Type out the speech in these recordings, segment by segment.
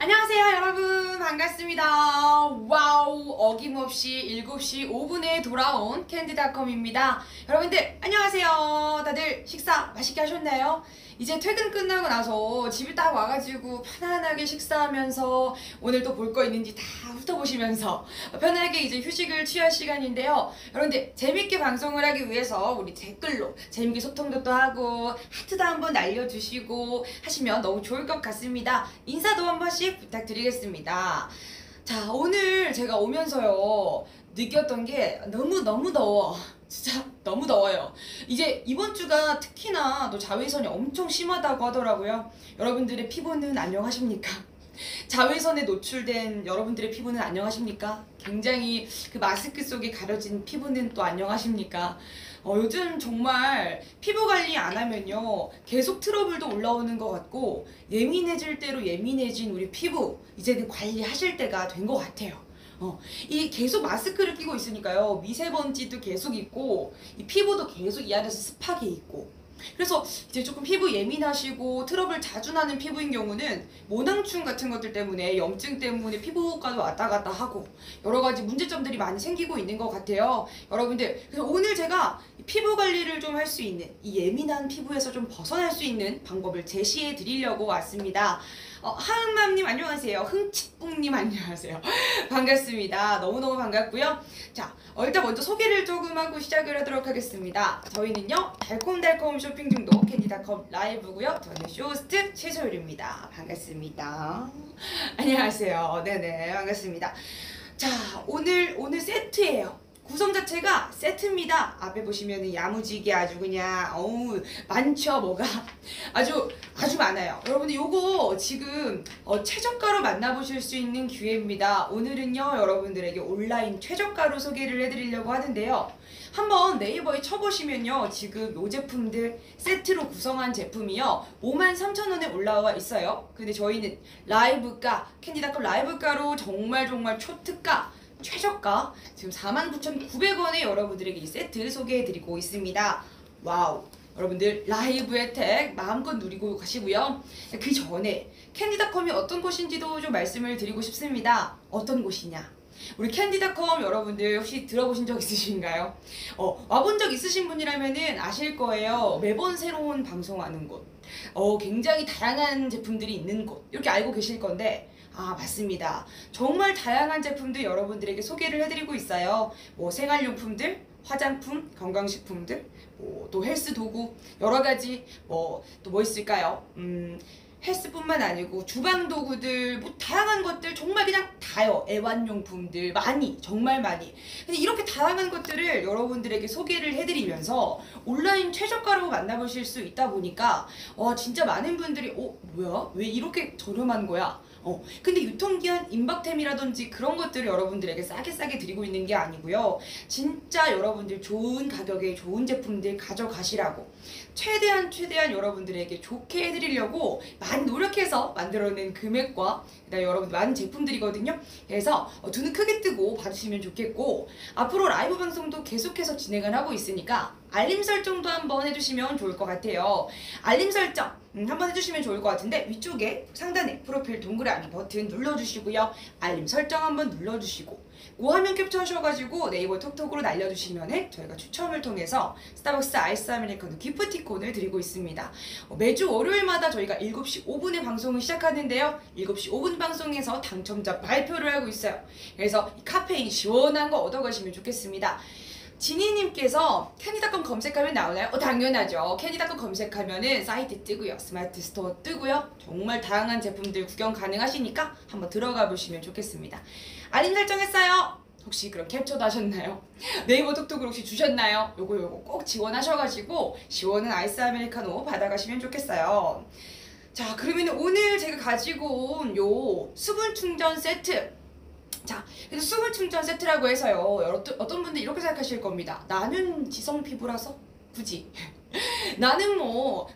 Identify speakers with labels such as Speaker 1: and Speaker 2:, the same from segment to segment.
Speaker 1: 안녕하세요 여러분, 반갑습니다. 와우, 어김없이 7시 5분에 돌아온 캔디닷컴입니다. 여러분들 안녕하세요. 다들 식사 맛있게 하셨나요? 이제 퇴근 끝나고 나서 집에 딱 와가지고 편안하게 식사하면서 오늘 또 볼 거 있는지 다 훑어보시면서 편하게 이제 휴식을 취할 시간인데요. 여러분들 재밌게 방송을 하기 위해서 우리 댓글로 재밌게 소통도 또 하고 하트도 한번 날려주시고 하시면 너무 좋을 것 같습니다. 인사도 한 번씩 부탁드리겠습니다. 자, 오늘 제가 오면서요 느꼈던 게 너무 더워. 진짜 너무 더워요. 이제 이번 주가 특히나 또 자외선이 엄청 심하다고 하더라고요. 여러분들의 피부는 안녕하십니까? 자외선에 노출된 여러분들의 피부는 안녕하십니까? 굉장히 그 마스크 속에 가려진 피부는 또 안녕하십니까? 요즘 정말 피부 관리 안 하면요 계속 트러블도 올라오는 것 같고, 예민해질 대로 예민해진 우리 피부 이제는 관리하실 때가 된 것 같아요. 이 계속 마스크를 끼고 있으니까요 미세먼지도 계속 있고 이 피부도 계속 이 안에서 습하게 있고, 그래서 이제 조금 피부 예민하시고 트러블 자주 나는 피부인 경우는 모낭충 같은 것들 때문에, 염증 때문에 피부과도 왔다 갔다 하고 여러 가지 문제점들이 많이 생기고 있는 것 같아요 여러분들. 그래서 오늘 제가 피부 관리를 좀 할 수 있는, 이 예민한 피부에서 좀 벗어날 수 있는 방법을 제시해 드리려고 왔습니다. 하은맘님 안녕하세요. 흥칫뿡님 안녕하세요. 반갑습니다. 너무너무 반갑고요. 자, 일단 먼저 소개를 조금 하고 시작을 하도록 하겠습니다. 저희는요 달콤달콤 쇼핑 중독 캔디닷컴 라이브고요. 저는 쇼호스트 최소율입니다. 반갑습니다. 안녕하세요. 네네, 반갑습니다. 자, 오늘 세트예요. 구성 자체가 세트입니다. 앞에 보시면 야무지게 아주 그냥 많죠. 뭐가 아주 많아요. 여러분들 요거 지금 최저가로 만나보실 수 있는 기회입니다. 오늘은요 여러분들에게 온라인 최저가로 소개를 해드리려고 하는데요. 한번 네이버에 쳐보시면요 지금 요 제품들 세트로 구성한 제품이요 53,000원에 올라와 있어요. 근데 저희는 라이브가, 캔디닷컴 라이브가로 정말 초특가 최저가 지금 49,900원에 여러분들에게 이 세트 소개해드리고 있습니다. 와우, 여러분들 라이브 혜택 마음껏 누리고 가시고요. 그 전에 캔디닷컴이 어떤 곳인지도 좀 말씀을 드리고 싶습니다. 어떤 곳이냐, 우리 캔디닷컴 여러분들 혹시 들어보신 적 있으신가요? 와본 적 있으신 분이라면은 아실 거예요. 매번 새로운 방송하는 곳, 굉장히 다양한 제품들이 있는 곳, 이렇게 알고 계실 건데, 맞습니다. 정말 다양한 제품들 여러분들에게 소개를 해드리고 있어요. 뭐 생활용품들, 화장품, 건강식품들, 또 헬스 도구, 여러가지 또 있을까요? 헬스뿐만 아니고 주방 도구들, 다양한 것들 정말 그냥 다요. 애완용품들 정말 많이. 근데 이렇게 다양한 것들을 여러분들에게 소개를 해드리면서 온라인 최저가로 만나보실 수 있다 보니까 진짜 많은 분들이 뭐야? 왜 이렇게 저렴한 거야? 근데 유통기한 임박템이라든지 그런 것들을 여러분들에게 싸게 드리고 있는 게 아니고요. 진짜 여러분들 좋은 가격에 좋은 제품들 가져가시라고 최대한 여러분들에게 좋게 해드리려고 많이 노력해서 만들어낸 금액과 그다음에 여러분들 많은 제품들이거든요. 그래서 두 눈 크게 뜨고 봐주시면 좋겠고, 앞으로 라이브 방송도 계속해서 진행을 하고 있으니까 알림 설정도 한번 해주시면 좋을 것 같아요. 알림 설정 한번 해주시면 좋을 것 같은데, 위쪽에 상단에 프로필 동그라미 버튼 눌러주시고요. 알림 설정 한번 눌러주시고, 그 화면 캡처하셔가지고 네이버 톡톡으로 날려주시면 저희가 추첨을 통해서 스타벅스 아이스 아메리카노 기프티콘을 드리고 있습니다. 매주 월요일마다 저희가 7시 5분에 방송을 시작하는데요. 7시 5분 방송에서 당첨자 발표를 하고 있어요. 그래서 이 카페인 시원한 거 얻어가시면 좋겠습니다. 지니님께서 캔디닷컴 검색하면 나오나요? 당연하죠. 캔디닷컴 검색하면은 사이트 뜨고요, 스마트 스토어 뜨고요, 정말 다양한 제품들 구경 가능하시니까 한번 들어가 보시면 좋겠습니다. 알림 설정했어요. 혹시 그럼 캡처도 하셨나요? 네이버 톡톡으로 혹시 주셨나요? 요거 꼭 지원하셔가지고 시원한 아이스 아메리카노 받아가시면 좋겠어요. 자, 그러면 오늘 제가 가지고 온 요 수분 충전 세트, 자, 그래서 수분 충전 세트라고 해서요 어떤 분들 이렇게 생각하실 겁니다. 나는 지성 피부라서 굳이 나는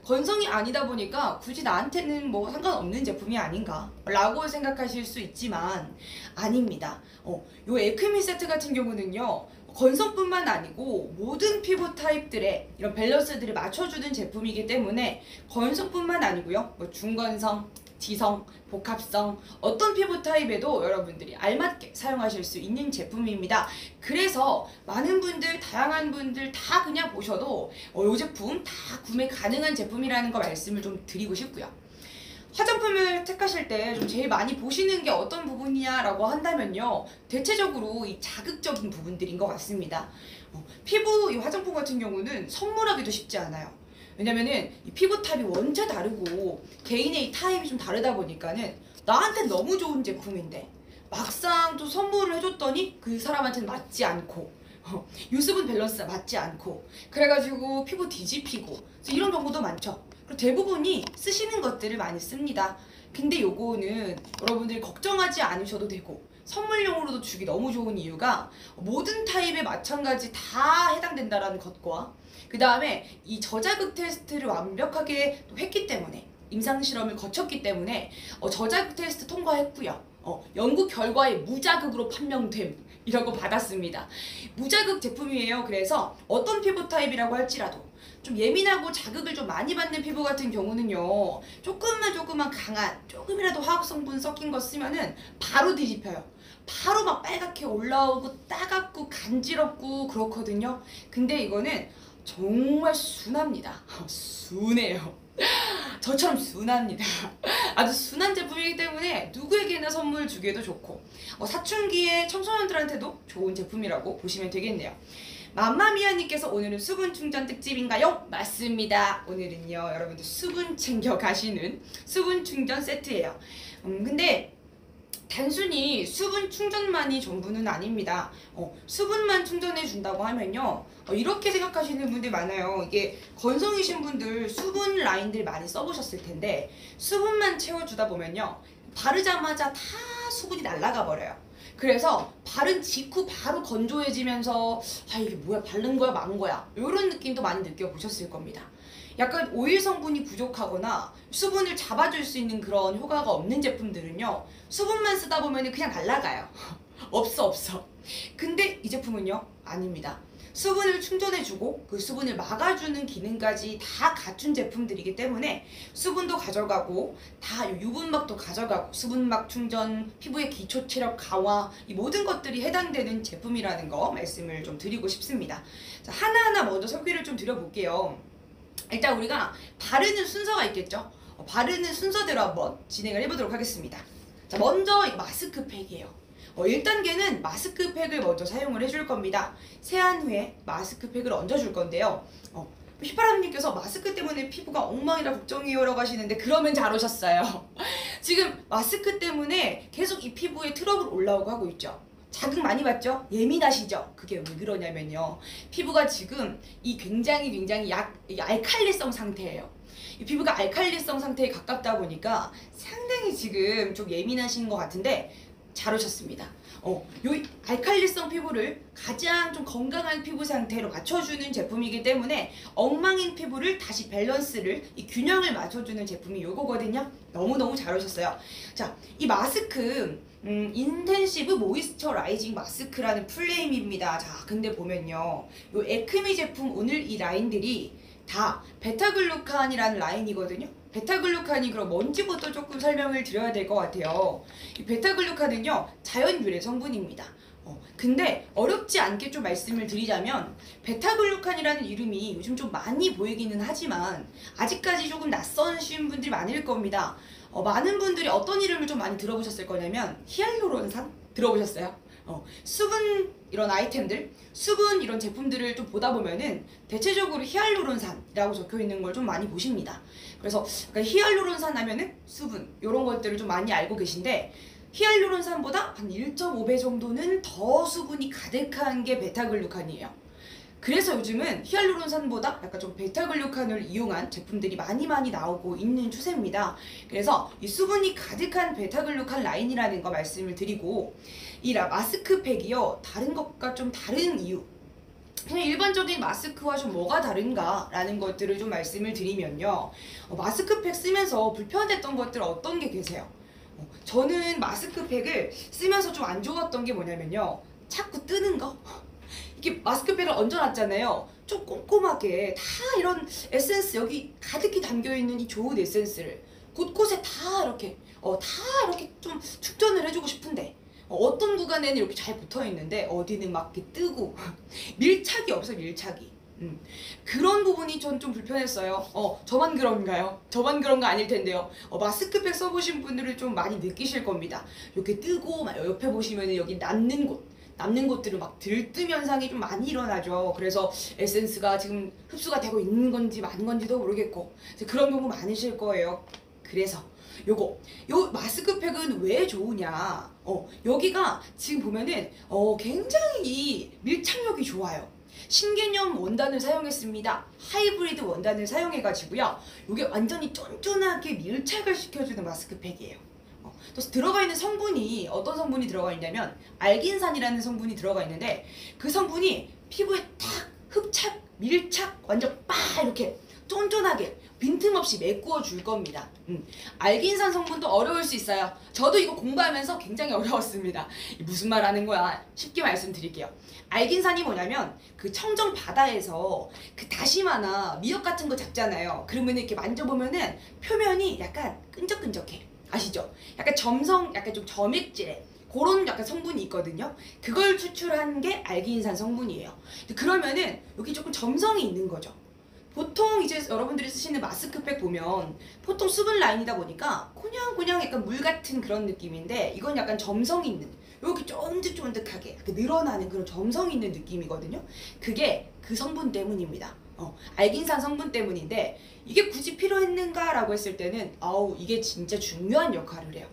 Speaker 1: 건성이 아니다 보니까 굳이 나한테는 상관없는 제품이 아닌가 라고 생각하실 수 있지만 아닙니다. 요 에크미 세트 같은 경우는요 건성뿐만 아니고 모든 피부 타입들의 이런 밸런스들을 맞춰주는 제품이기 때문에 건성뿐만 아니고요 중건성, 지성, 복합성, 어떤 피부 타입에도 여러분들이 알맞게 사용하실 수 있는 제품입니다. 그래서 많은 분들, 다양한 분들 다 그냥 보셔도 이 제품 다 구매 가능한 제품이라는 거 말씀을 좀 드리고 싶고요. 화장품을 택하실 때 좀 제일 많이 보시는 게 어떤 부분이냐라고 한다면요, 대체적으로 이 자극적인 부분들인 것 같습니다. 피부 이 화장품 같은 경우는 선물하기도 쉽지 않아요. 왜냐면은 이 피부 타입이 원체 다르고 개인의 이 타입이 좀 다르다 보니까는 나한테 너무 좋은 제품인데 막상 또 선물을 해줬더니 그 사람한테는 맞지 않고 유수분 밸런스가 맞지 않고 그래가지고 피부 뒤집히고 이런 경우도 많죠. 그리고 대부분이 쓰시는 것들을 많이 씁니다. 근데 요거는 여러분들이 걱정하지 않으셔도 되고 선물용으로도 주기 너무 좋은 이유가 모든 타입에 마찬가지 다 해당된다라는 것과 그 다음에 이 저자극 테스트를 완벽하게 또 했기 때문에 임상실험을 거쳤기 때문에 저자극 테스트 통과했고요. 연구 결과에 무자극으로 판명됨이라고 받았습니다. 무자극 제품이에요. 그래서 어떤 피부 타입이라고 할지라도 좀 예민하고 자극을 좀 많이 받는 피부 같은 경우는요, 조금만 강한 조금이라도 화학성분 섞인 거 쓰면은 바로 뒤집혀요. 바로 막 빨갛게 올라오고 따갑고 간지럽고 그렇거든요. 근데 이거는 정말 순합니다. 순해요. 저처럼 순합니다. 아주 순한 제품이기 때문에 누구에게나 선물 주기에도 좋고 사춘기의 청소년들한테도 좋은 제품이라고 보시면 되겠네요. 맘마미아님께서 오늘은 수분 충전 특집인가요? 맞습니다. 오늘은요, 여러분들 수분 챙겨 가시는 수분 충전 세트예요. 근데 단순히 수분 충전만이 전부는 아닙니다. 수분만 충전해 준다고 하면요, 이렇게 생각하시는 분들 많아요. 이게 건성이신 분들 수분 라인들 많이 써보셨을 텐데 수분만 채워주다 보면요, 바르자마자 다 수분이 날아가 버려요. 그래서 바른 직후 바로 건조해지면서 이게 뭐야, 바른 거야 만 거야, 이런 느낌도 많이 느껴보셨을 겁니다. 약간 오일 성분이 부족하거나 수분을 잡아줄 수 있는 그런 효과가 없는 제품들은요, 수분만 쓰다 보면 그냥 날아가요. 없어. 근데 이 제품은요, 아닙니다. 수분을 충전해주고 그 수분을 막아주는 기능까지 다 갖춘 제품들이기 때문에 수분도 가져가고 다 유분막도 가져가고 수분막 충전, 피부의 기초 체력 강화, 이 모든 것들이 해당되는 제품이라는 거 말씀을 좀 드리고 싶습니다. 자, 하나하나 먼저 소개를 좀 드려볼게요. 일단 우리가 바르는 순서가 있겠죠. 바르는 순서대로 한번 진행을 해보도록 하겠습니다. 자, 먼저 마스크팩이에요. 1단계는 마스크팩을 먼저 사용을 해줄 겁니다. 세안 후에 마스크팩을 얹어줄 건데요. 휘파람님께서 마스크 때문에 피부가 엉망이라 걱정이에요 라고 하시는데, 그러면 잘 오셨어요. 지금 마스크 때문에 계속 이 피부에 트러블 올라오고 하고 있죠. 자극 많이 받죠? 예민하시죠? 그게 왜 그러냐면요, 피부가 지금 이 굉장히 알칼리성 상태예요. 이 피부가 알칼리성 상태에 가깝다 보니까 상당히 지금 좀 예민하신 것 같은데 잘 오셨습니다. 요 알칼리성 피부를 가장 좀 건강한 피부 상태로 맞춰주는 제품이기 때문에 엉망인 피부를 다시 밸런스를, 이 균형을 맞춰주는 제품이 요거거든요. 너무너무 잘 오셨어요. 자, 이 마스크 인텐시브 모이스처라이징 마스크라는 풀네임입니다. 자, 근데 보면요, 요 에크미 제품 오늘 이 라인들이 다 베타글루칸이라는 라인이거든요. 베타글루칸이 그럼 뭔지부터 조금 설명을 드려야 될 것 같아요. 이 베타글루칸은요, 자연 유래 성분입니다. 근데 어렵지 않게 좀 말씀을 드리자면 베타글루칸이라는 이름이 요즘 좀 많이 보이기는 하지만 아직까지 조금 낯선신 분들이 많을 겁니다. 많은 분들이 어떤 이름을 좀 많이 들어보셨을 거냐면 히알루론산 들어보셨어요? 수분 이런 아이템들, 수분 이런 제품들을 좀 보다 보면은 대체적으로 히알루론산이라고 적혀 있는 걸 좀 많이 보십니다. 그래서 히알루론산 하면은 수분 이런 것들을 좀 많이 알고 계신데, 히알루론산보다 한 1.5배 정도는 더 수분이 가득한 게 베타글루칸이에요. 그래서 요즘은 히알루론산보다 약간 좀 베타글루칸을 이용한 제품들이 많이 나오고 있는 추세입니다. 그래서 이 수분이 가득한 베타글루칸 라인이라는 거 말씀을 드리고, 이 마스크팩이요, 다른 것과 좀 다른 이유, 그냥 일반적인 마스크와 좀 뭐가 다른가 라는 것들을 좀 말씀을 드리면요, 마스크팩 쓰면서 불편했던 것들 어떤 게 계세요? 저는 마스크팩을 쓰면서 좀 안 좋았던 게 뭐냐면요, 자꾸 뜨는 거. 이렇게 마스크팩을 얹어놨잖아요. 좀 꼼꼼하게 다 이런 에센스, 여기 가득히 담겨있는 이 좋은 에센스를 곳곳에 다 이렇게 좀 축전을 해주고 싶은데 어떤 구간에는 이렇게 잘 붙어 있는데 어디는 막 이렇게 뜨고 밀착이 없어, 밀착이. 그런 부분이 전 좀 불편했어요. 저만 그런가요? 저만 그런 거 아닐 텐데요. 마스크팩 써보신 분들은 좀 많이 느끼실 겁니다. 이렇게 뜨고 막 옆에 보시면은 여기 남는 곳들은 막 들뜸 현상이 좀 많이 일어나죠. 그래서 에센스가 지금 흡수가 되고 있는 건지 많은 건지도 모르겠고 그런 경우 많으실 거예요. 그래서 요 마스크팩은 왜 좋으냐? 여기가 지금 보면은 굉장히 밀착력이 좋아요. 신개념 원단을 사용했습니다. 하이브리드 원단을 사용해가지고요. 이게 완전히 쫀쫀하게 밀착을 시켜주는 마스크팩이에요. 또 들어가 있는 성분이 어떤 성분이 들어가 있냐면 알긴산이라는 성분이 들어가 있는데 그 성분이 피부에 탁 흡착, 밀착, 완전 빠 이렇게 쫀쫀하게 빈틈없이 메꾸어 줄 겁니다. 알긴산 성분도 어려울 수 있어요. 저도 이거 공부하면서 굉장히 어려웠습니다. 무슨 말 하는 거야? 쉽게 말씀드릴게요. 알긴산이 뭐냐면 그 청정 바다에서 그 다시마나 미역 같은 거 잡잖아요. 그러면 이렇게 만져보면은 표면이 약간 끈적끈적해. 아시죠? 약간 약간 좀 점액질해. 그런 약간 성분이 있거든요. 그걸 추출한 게 알긴산 성분이에요. 그러면은 여기 조금 점성이 있는 거죠. 보통 이제 여러분들이 쓰시는 마스크팩 보면 보통 수분 라인이다 보니까 그냥 약간 물 같은 그런 느낌인데 이건 약간 점성이 있는 이렇게 쫀득쫀득하게 이렇게 늘어나는 그런 점성이 있는 느낌이거든요. 그게 그 성분 때문입니다. 알긴산 성분 때문인데 이게 굳이 필요했는가 라고 했을 때는 이게 진짜 중요한 역할을 해요.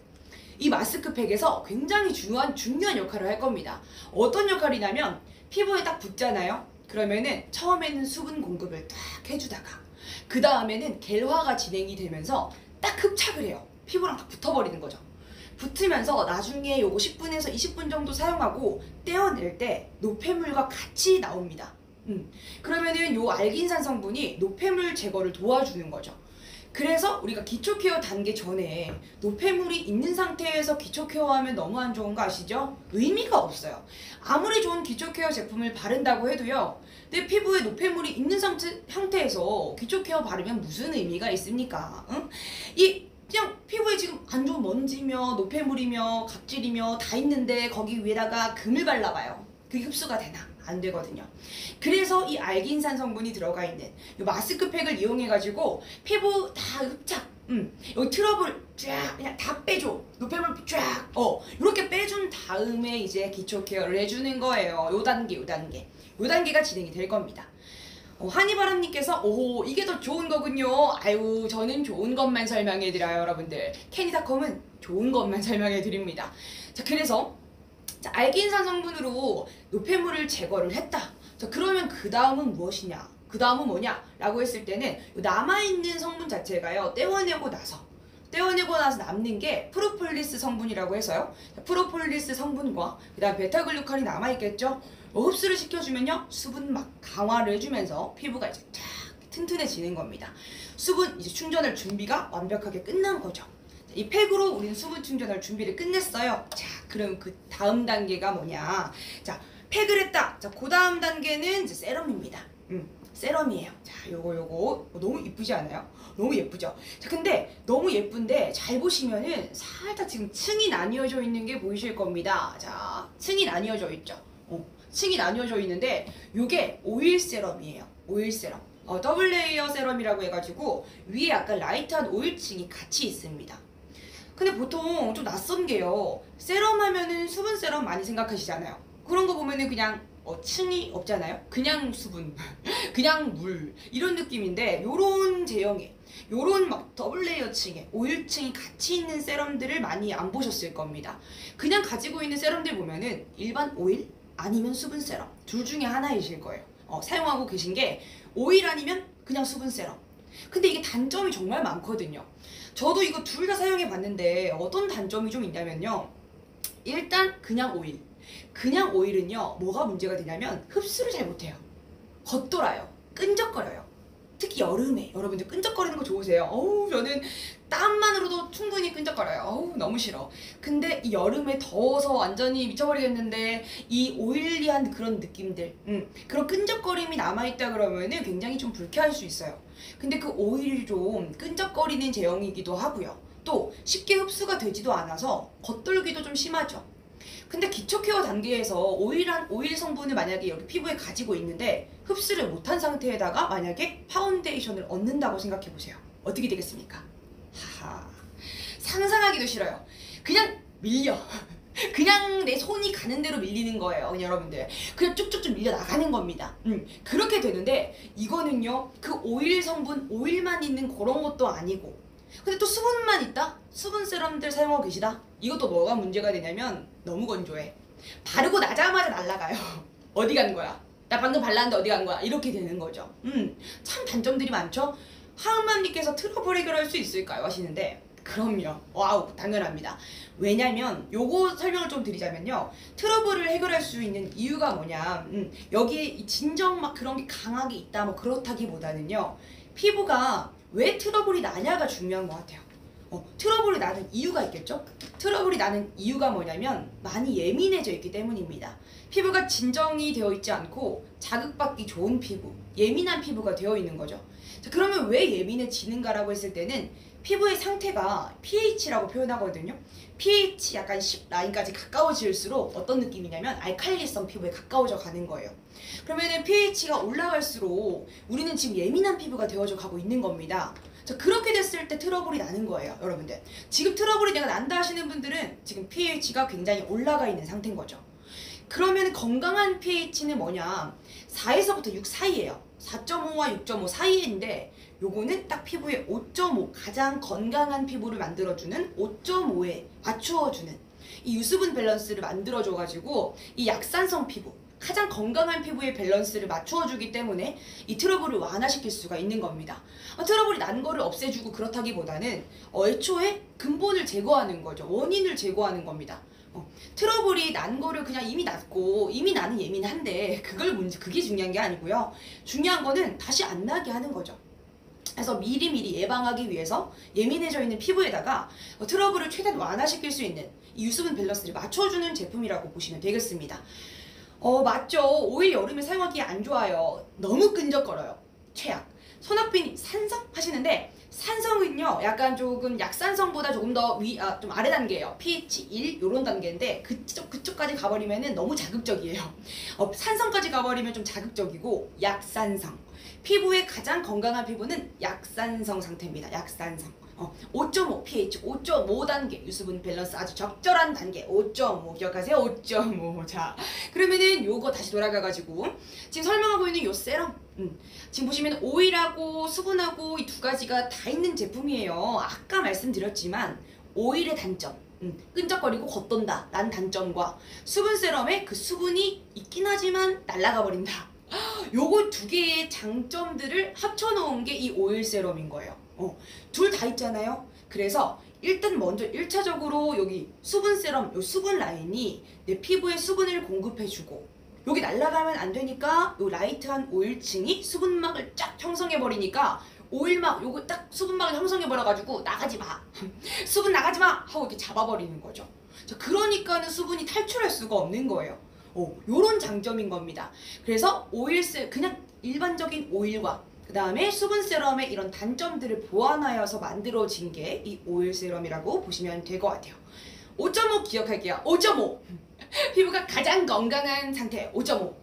Speaker 1: 이 마스크팩에서 굉장히 중요한 역할을 할 겁니다. 어떤 역할이냐면 피부에 딱 붙잖아요. 그러면은 처음에는 수분 공급을 딱 해주다가 그 다음에는 겔화가 진행이 되면서 딱 흡착을 해요. 피부랑 딱 붙어버리는 거죠. 붙으면서 나중에 요거 10분에서 20분 정도 사용하고 떼어낼 때 노폐물과 같이 나옵니다. 그러면은 요 알긴산 성분이 노폐물 제거를 도와주는 거죠. 그래서 우리가 기초 케어 단계 전에 노폐물이 있는 상태에서 기초 케어하면 너무 안 좋은 거 아시죠? 의미가 없어요. 아무리 좋은 기초 케어 제품을 바른다고 해도요. 내 피부에 노폐물이 있는 상태에서 기초 케어 바르면 무슨 의미가 있습니까? 응? 그냥 피부에 지금 안 좋은 먼지며 노폐물이며 각질이며 다 있는데 거기 위에다가 금을 발라봐요. 그게 흡수가 되나? 안 되거든요. 그래서 이 알긴산 성분이 들어가 있는 이 마스크팩을 이용해가지고 피부 다 흡착, 여기 트러블 쫙 그냥 다 빼줘. 노폐물 쫙, 이렇게 빼준 다음에 이제 기초 케어를 해주는 거예요. 요 단계가 진행이 될 겁니다. 한이바람님께서 이게 더 좋은 거군요. 아유, 저는 좋은 것만 설명해드려요, 여러분들. 캐니다컴은 좋은 것만 설명해드립니다. 자, 그래서 알긴산 성분으로 노폐물을 제거를 했다. 자, 그러면 그 다음은 무엇이냐? 그 다음은 뭐냐? 라고 했을 때는 남아있는 성분 자체가요. 떼어내고 나서 남는 게 프로폴리스 성분이라고 해서요. 자, 프로폴리스 성분과 그 다음 베타글루칸이 남아있겠죠? 흡수를 시켜주면요. 수분 막 강화를 해주면서 피부가 이제 쫙 튼튼해지는 겁니다. 수분 이제 충전할 준비가 완벽하게 끝난 거죠. 이 팩으로 우리는 수분 충전할 준비를 끝냈어요. 자, 그럼 그 다음 단계가 뭐냐? 자, 팩을 했다. 자, 그 다음 단계는 이제 세럼입니다. 세럼이에요. 자, 요거 너무 이쁘지 않아요? 너무 예쁘죠? 자, 근데 너무 예쁜데 잘 보시면은 살짝 지금 층이 나뉘어져 있는 게 보이실 겁니다. 자, 층이 나뉘어져 있죠? 층이 나뉘어져 있는데 요게 오일 세럼이에요. 오일 세럼. 더블 레이어 세럼이라고 해가지고 위에 약간 라이트한 오일층이 같이 있습니다. 근데 보통 좀 낯선 게요. 세럼 하면은 수분 세럼 많이 생각하시잖아요. 그런 거 보면은 그냥 층이 없잖아요. 그냥 수분, 그냥 물 이런 느낌인데 요런 제형의 요런 막 더블 레이어 층에 오일층이 같이 있는 세럼들을 많이 안 보셨을 겁니다. 그냥 가지고 있는 세럼들 보면은 일반 오일 아니면 수분 세럼 둘 중에 하나이실 거예요. 사용하고 계신 게 오일 아니면 그냥 수분 세럼. 근데 이게 단점이 정말 많거든요. 저도 이거 둘 다 사용해 봤는데 어떤 단점이 좀 있냐면요. 일단 그냥 오일은요 뭐가 문제가 되냐면 흡수를 잘 못해요. 겉돌아요. 끈적거려요. 특히 여름에 여러분들 끈적거리는 거 좋으세요? 어우, 저는 땀만으로도 충분히 끈적거려요. 어우, 너무 싫어. 근데 이 여름에 더워서 완전히 미쳐버리겠는데 이 오일리한 그런 느낌들, 그런 끈적거림이 남아있다 그러면은 굉장히 좀 불쾌할 수 있어요. 근데 그 오일이 좀 끈적거리는 제형이기도 하고요. 또 쉽게 흡수가 되지도 않아서 겉돌기도 좀 심하죠. 근데 기초 케어 단계에서 오일 성분을 만약에 여기 피부에 가지고 있는데 흡수를 못한 상태에다가 만약에 파운데이션을 얻는다고 생각해 보세요. 어떻게 되겠습니까? 하하, 상상하기도 싫어요. 그냥 밀려. 그냥 내 손이 가는 대로 밀리는 거예요. 그냥 여러분들 그냥 쭉쭉쭉 밀려 나가는 겁니다. 그렇게 되는데 이거는요, 그 오일 성분, 오일만 있는 그런 것도 아니고, 근데 또 수분만 있다? 수분 세럼들 사용하고 계시다? 이것도 뭐가 문제가 되냐면 너무 건조해. 바르고 나자마자 날아가요. 어디 간 거야? 나 방금 발랐는데 어디 간 거야? 이렇게 되는 거죠. 참 단점들이 많죠? 하은맘님께서 트러블 해결할 수 있을까요? 하시는데 그럼요. 와우, 당연합니다. 왜냐면 요거 설명을 좀 드리자면요, 트러블을 해결할 수 있는 이유가 뭐냐, 여기에 진정 막 그런 게 강하게 있다 뭐 그렇다기보다는요, 피부가 왜 트러블이 나냐가 중요한 것 같아요. 트러블이 나는 이유가 있겠죠? 트러블이 나는 이유가 뭐냐면 많이 예민해져 있기 때문입니다. 피부가 진정이 되어 있지 않고 자극받기 좋은 피부, 예민한 피부가 되어 있는 거죠. 자, 그러면 왜 예민해지는가라고 했을 때는 피부의 상태가 pH라고 표현하거든요. pH 약간 10 라인까지 가까워질수록 어떤 느낌이냐면 알칼리성 피부에 가까워져 가는 거예요. 그러면은 pH가 올라갈수록 우리는 지금 예민한 피부가 되어져 가고 있는 겁니다. 자, 그렇게 됐을 때 트러블이 나는 거예요, 여러분들. 지금 트러블이 내가 난다 하시는 분들은 지금 pH가 굉장히 올라가 있는 상태인 거죠. 그러면 건강한 pH는 뭐냐? 4에서부터 6 사이예요. 4.5와 6.5 사이인데 요거는 딱 피부에 5.5, 가장 건강한 피부를 만들어주는 5.5에 맞추어주는 이 유수분 밸런스를 만들어줘가지고 이 약산성 피부, 가장 건강한 피부의 밸런스를 맞추어주기 때문에 이 트러블을 완화시킬 수가 있는 겁니다. 트러블이 난 거를 없애주고 그렇다기보다는 애초에 근본을 제거하는 거죠. 원인을 제거하는 겁니다. 트러블이 난 거를 그냥 이미 났고, 이미 나는 예민한데 그게 중요한 게 아니고요. 중요한 거는 다시 안 나게 하는 거죠. 그래서 미리미리 예방하기 위해서 예민해져 있는 피부에다가 트러블을 최대한 완화시킬 수 있는 이 유수분 밸런스를 맞춰주는 제품이라고 보시면 되겠습니다. 맞죠. 오일 여름에 사용하기 안 좋아요. 너무 끈적거려요. 최악. 손학빈이 산성 하시는데, 산성은요 약간 조금 약산성보다 조금 더 좀 아래 단계예요. pH 1 요런 단계인데 그쪽까지 가버리면은 너무 자극적이에요. 산성까지 가버리면 좀 자극적이고, 약산성. 피부의 가장 건강한 피부는 약산성 상태입니다. 약산성. 5.5 pH 5.5 단계 유수분 밸런스 아주 적절한 단계 5.5 기억하세요? 5.5. 자, 그러면은 요거 다시 돌아가가지고 지금 설명하고 있는 요 세럼, 지금 보시면 오일하고 수분하고 이 두 가지가 다 있는 제품이에요. 아까 말씀드렸지만 오일의 단점, 끈적거리고 겉돈다 라는 단점과 수분 세럼에 그 수분이 있긴 하지만 날아가 버린다, 요거 두 개의 장점들을 합쳐놓은 게 이 오일 세럼인 거예요. 둘 다 있잖아요. 그래서 일단 먼저 1차적으로 여기 수분 세럼, 요 수분 라인이 내 피부에 수분을 공급해주고, 여기 날아가면 안 되니까 요 라이트한 오일층이 수분막을 쫙 형성해버리니까 오일막, 요거 딱 수분막을 형성해버려가지고 나가지 마 수분 나가지 마 하고 이렇게 잡아버리는 거죠. 자, 그러니까는 수분이 탈출할 수가 없는 거예요. 요런 장점인 겁니다. 그래서 그냥 일반적인 오일과 그 다음에 수분 세럼의 이런 단점들을 보완하여서 만들어진 게 이 오일 세럼이라고 보시면 될 것 같아요. 5.5 기억할게요. 5.5 피부가 가장 건강한 상태 5.5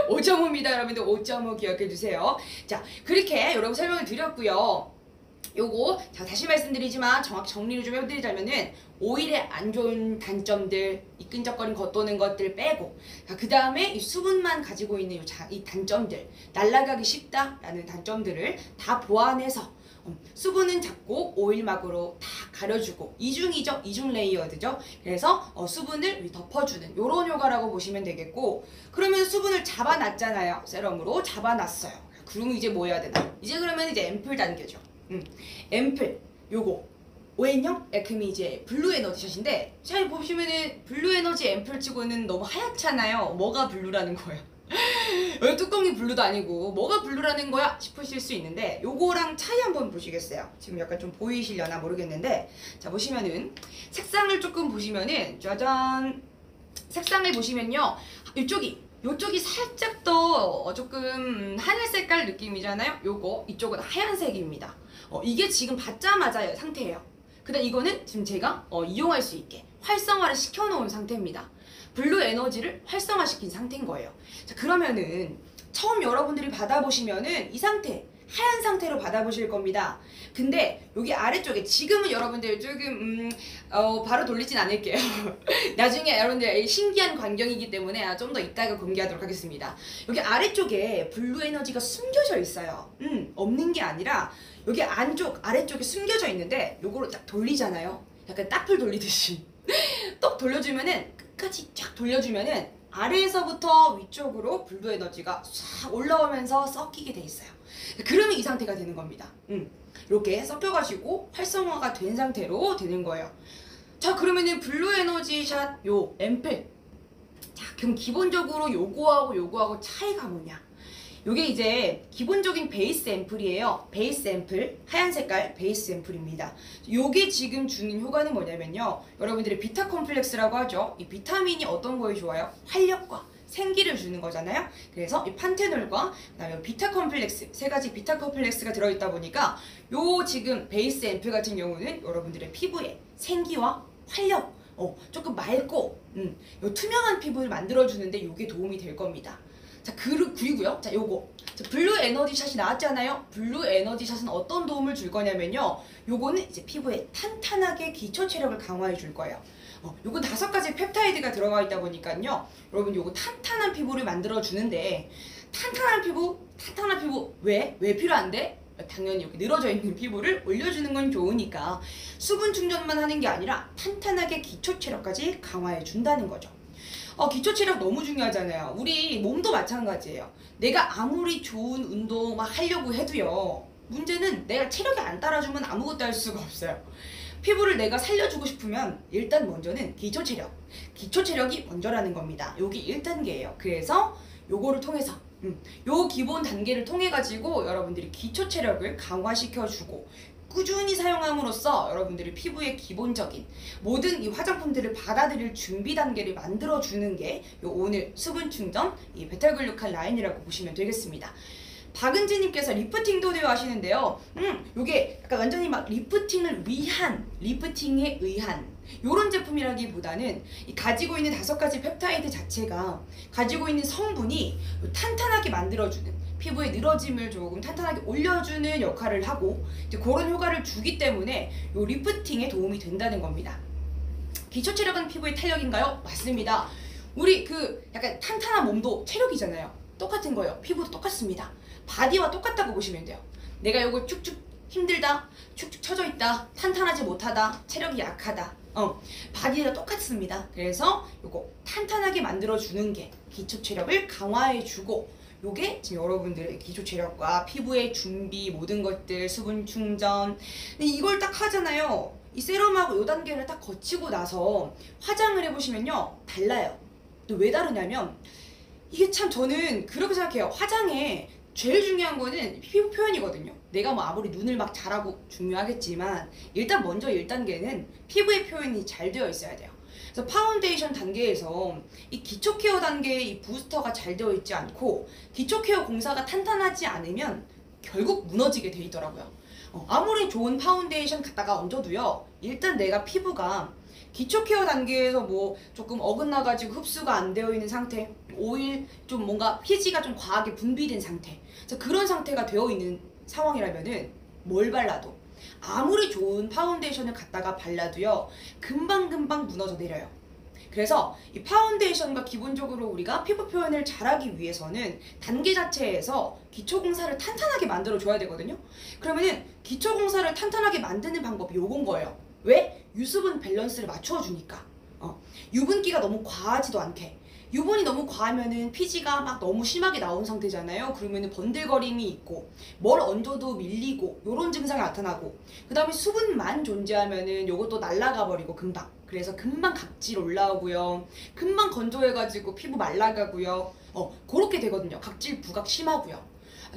Speaker 1: 5.5입니다. 여러분들 5.5 기억해주세요. 자, 그렇게 여러분 설명을 드렸고요. 요거 자, 다시 말씀드리지만 정확히 정리를 좀 해드리자면은 오일의 안 좋은 단점들, 이 끈적거림 겉도는 것들 빼고, 그 다음에 이 수분만 가지고 있는 이 단점들, 날아가기 쉽다라는 단점들을 다 보완해서 수분은 작고 오일막으로 다 가려주고, 이중이죠. 이중 레이어드죠. 그래서 수분을 덮어주는 요런 효과라고 보시면 되겠고, 그러면 수분을 잡아놨잖아요. 세럼으로 잡아놨어요. 그러면 이제 뭐 해야 되나? 이제 그러면 이제 앰플 단계죠. 앰플 요거 ON형 에크미 이제 블루 에너지 샷인데, 잘 보시면은 블루 에너지 앰플 치고는 너무 하얗잖아요. 뭐가 블루라는 거예요? 왜 뚜껑이 블루도 아니고 뭐가 블루라는 거야 싶으실 수 있는데 요거랑 차이 한번 보시겠어요? 지금 약간 좀 보이시려나 모르겠는데 자 보시면은 색상을 조금 보시면은 짜잔 색상을 보시면요 요쪽이 살짝 더 조금 하늘 색깔 느낌이잖아요. 요거 이쪽은 하얀색입니다. 이게 지금 받자마자 상태예요. 근데 이거는 지금 제가 이용할 수 있게 활성화를 시켜놓은 상태입니다. 블루 에너지를 활성화시킨 상태인 거예요. 자, 그러면은 처음 여러분들이 받아보시면은 이 상태, 하얀 상태로 받아보실 겁니다. 근데 여기 아래쪽에 지금은 여러분들 조금 바로 돌리진 않을게요. 나중에 여러분들 신기한 광경이기 때문에 좀 더 이따가 공개하도록 하겠습니다. 여기 아래쪽에 블루 에너지가 숨겨져 있어요. 없는 게 아니라 여기 아래쪽에 숨겨져 있는데 요거를 딱 돌리잖아요. 약간 딱풀 돌리듯이 똑 돌려주면은 끝까지 쫙 돌려주면은 아래에서부터 위쪽으로 블루 에너지가 싹 올라오면서 섞이게 돼 있어요. 그러면 이 상태가 되는 겁니다. 이렇게 섞여가지고 활성화가 된 상태로 되는 거예요. 자 그러면은 블루 에너지 샷 요 앰플 자 그럼 기본적으로 요거하고 차이가 뭐냐, 요게 이제 기본적인 베이스 앰플이에요. 베이스 앰플, 하얀 색깔 베이스 앰플입니다. 요게 지금 주는 효과는 뭐냐면요, 여러분들의 비타 컴플렉스라고 하죠. 이 비타민이 어떤 거에 좋아요? 활력과 생기를 주는 거잖아요. 그래서 이 판테놀과 그다음에 비타 컴플렉스, 세 가지 비타 컴플렉스가 들어있다 보니까 요 지금 베이스 앰플 같은 경우는 여러분들의 피부에 생기와 활력, 조금 맑고 요 투명한 피부를 만들어주는데 요게 도움이 될 겁니다. 자 그리고요, 자 요거 블루 에너지 샷이 나왔잖아요. 블루 에너지 샷은 어떤 도움을 줄 거냐면요, 요거는 이제 피부에 탄탄하게 기초 체력을 강화해 줄 거예요. 요거 5가지 펩타이드가 들어가 있다 보니까요, 여러분 요거 탄탄한 피부를 만들어 주는데, 탄탄한 피부 왜 필요한데? 당연히 여기 늘어져 있는 피부를 올려주는 건 좋으니까 수분 충전만 하는 게 아니라 탄탄하게 기초 체력까지 강화해 준다는 거죠. 기초 체력 너무 중요하잖아요. 우리 몸도 마찬가지예요. 내가 아무리 좋은 운동 막 하려고 해도요, 문제는 내가 체력이 안 따라주면 아무것도 할 수가 없어요. 피부를 내가 살려주고 싶으면 일단 먼저는 기초 체력이 먼저라는 겁니다. 여기 1단계예요. 그래서 요거를 통해서 요 기본 단계를 통해 가지고 여러분들이 기초 체력을 강화시켜주고 꾸준히 사용함으로써 여러분들이 피부의 기본적인 모든 이 화장품들을 받아들일 준비 단계를 만들어주는 게 요 오늘 수분 충전 이 베타글루칸 라인이라고 보시면 되겠습니다. 박은지님께서 리프팅도 되어 하시는데요. 요게 약간 완전히 막 리프팅에 의한 요런 제품이라기보다는 이 가지고 있는 5가지 펩타이드 자체가 가지고 있는 성분이 탄탄하게 만들어주는, 피부의 늘어짐을 조금 탄탄하게 올려주는 역할을 하고 이제 그런 효과를 주기 때문에 요 리프팅에 도움이 된다는 겁니다. 기초 체력은 피부의 탄력인가요? 맞습니다. 우리 약간 탄탄한 몸도 체력이잖아요. 똑같은 거예요. 피부도 똑같습니다. 바디와 똑같다고 보시면 돼요. 내가 요거 축축 힘들다, 축축 처져 있다, 탄탄하지 못하다, 체력이 약하다, 바디가 똑같습니다. 그래서 요거 탄탄하게 만들어주는 게 기초 체력을 강화해주고, 요게 지금 여러분들의 기초 체력과 피부의 준비, 모든 것들, 수분 충전. 근데 이걸 딱 하잖아요. 이 세럼하고 요 단계를 딱 거치고 나서 화장을 해보시면요, 달라요. 또 왜 다르냐면, 이게 참 저는 그렇게 생각해요. 화장에 제일 중요한 거는 피부 표현이거든요. 내가 뭐 아무리 눈을 막 잘하고 중요하겠지만 일단 먼저 1단계는 피부의 표현이 잘 되어 있어야 돼요. 그래서 파운데이션 단계에서 이 기초 케어 단계의 이 부스터가 잘 되어 있지 않고 기초 케어 공사가 탄탄하지 않으면 결국 무너지게 돼 있더라고요. 아무리 좋은 파운데이션 갖다가 얹어도요, 일단 내가 피부가 기초 케어 단계에서 뭐 조금 어긋나가지고 흡수가 안 되어 있는 상태, 오일 좀 뭔가 피지가 좀 과하게 분비된 상태, 그런 상태가 되어 있는 상황이라면은 뭘 발라도, 아무리 좋은 파운데이션을 갖다가 발라도요, 금방금방 무너져 내려요. 그래서 이 파운데이션과 기본적으로 우리가 피부 표현을 잘하기 위해서는 단계 자체에서 기초 공사를 탄탄하게 만들어 줘야 되거든요. 그러면은 기초 공사를 탄탄하게 만드는 방법이 요건 거예요. 왜? 유수분 밸런스를 맞춰 주니까. 유분기가 너무 과하지도 않게, 유분이 너무 과하면은 피지가 막 너무 심하게 나온 상태잖아요. 그러면은 번들거림이 있고 뭘 얹어도 밀리고 요런 증상이 나타나고, 그 다음에 수분만 존재하면은 요것도 날아가 버리고 금방, 그래서 금방 각질 올라오고요, 금방 건조해가지고 피부 말라가고요, 그렇게 되거든요. 각질 부각 심하고요.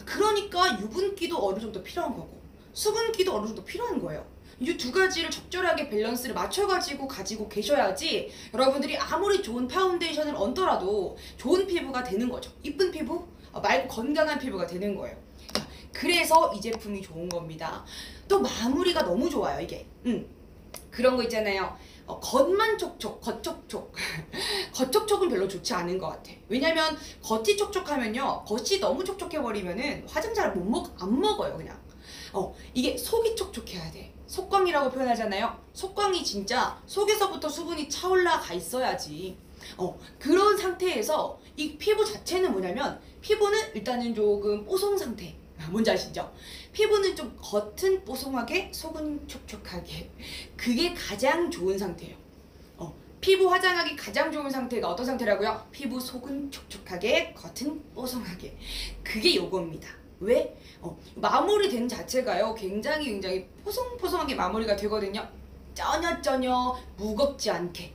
Speaker 1: 그러니까 유분기도 어느 정도 필요한 거고 수분기도 어느 정도 필요한 거예요. 이 두 가지를 적절하게 밸런스를 맞춰가지고 가지고 계셔야지 여러분들이 아무리 좋은 파운데이션을 얹더라도 좋은 피부가 되는 거죠. 이쁜 피부 말고 건강한 피부가 되는 거예요. 자, 그래서 이 제품이 좋은 겁니다. 또 마무리가 너무 좋아요, 이게. 그런 거 있잖아요. 겉만 촉촉, 겉촉촉. 겉촉촉은 별로 좋지 않은 것 같아. 왜냐면 겉이 촉촉하면요, 겉이 너무 촉촉해버리면은 화장 잘 안 먹어요, 그냥. 이게 속이 촉촉해야 돼. 속광이라고 표현하잖아요. 속광이 진짜 속에서부터 수분이 차올라가 있어야지. 그런 상태에서 이 피부 자체는 뭐냐면, 피부는 일단은 조금 뽀송 상태. 뭔지 아시죠? 피부는 좀 겉은 뽀송하게 속은 촉촉하게, 그게 가장 좋은 상태예요. 피부 화장하기 가장 좋은 상태가 어떤 상태라고요? 피부 속은 촉촉하게 겉은 뽀송하게, 그게 요겁니다. 왜? 마무리된 자체가요 굉장히 포송포송하게 마무리가 되거든요. 전혀 무겁지 않게,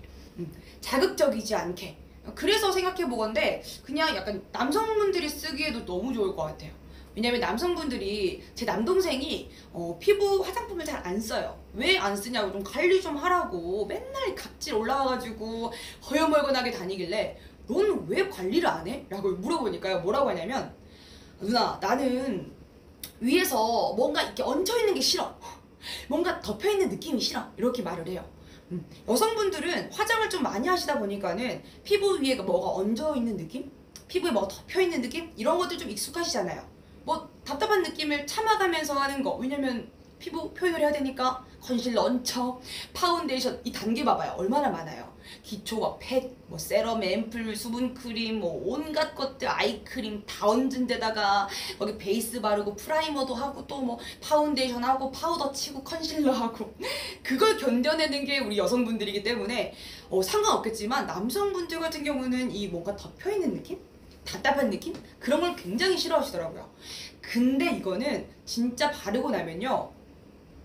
Speaker 1: 자극적이지 않게. 그래서 생각해보건데 그냥 약간 남성분들이 쓰기에도 너무 좋을 것 같아요. 왜냐면 남성분들이, 제 남동생이 피부 화장품을 잘 안 써요. 왜 안 쓰냐고, 좀 관리 좀 하라고 맨날 각질 올라와가지고 허여멀건하게 다니길래 넌 왜 관리를 안 해? 라고 물어보니까요, 뭐라고 하냐면, 누나, 나는 위에서 뭔가 이렇게 얹혀있는 게 싫어. 뭔가 덮여있는 느낌이 싫어. 이렇게 말을 해요. 여성분들은 화장을 좀 많이 하시다 보니까는 피부 위에 뭐가 얹어있는 느낌? 피부에 뭐가 덮여있는 느낌? 이런 것들 좀 익숙하시잖아요. 뭐 답답한 느낌을 참아가면서 하는 거. 왜냐면 피부 표현을 해야 되니까 컨실러 얹혀, 파운데이션, 이 단계 봐봐요. 얼마나 많아요. 기초, 팩, 세럼, 앰플, 수분크림, 온갖 것들, 아이크림 다 얹은 데다가 거기 베이스 바르고 프라이머도 하고 또 파운데이션 하고 파우더 치고 컨실러 하고 그걸 견뎌내는 게 우리 여성분들이기 때문에 상관없겠지만, 남성분들 같은 경우는 이 뭔가 덮여있는 느낌? 답답한 느낌? 그런 걸 굉장히 싫어하시더라고요. 근데 이거는 진짜 바르고 나면요,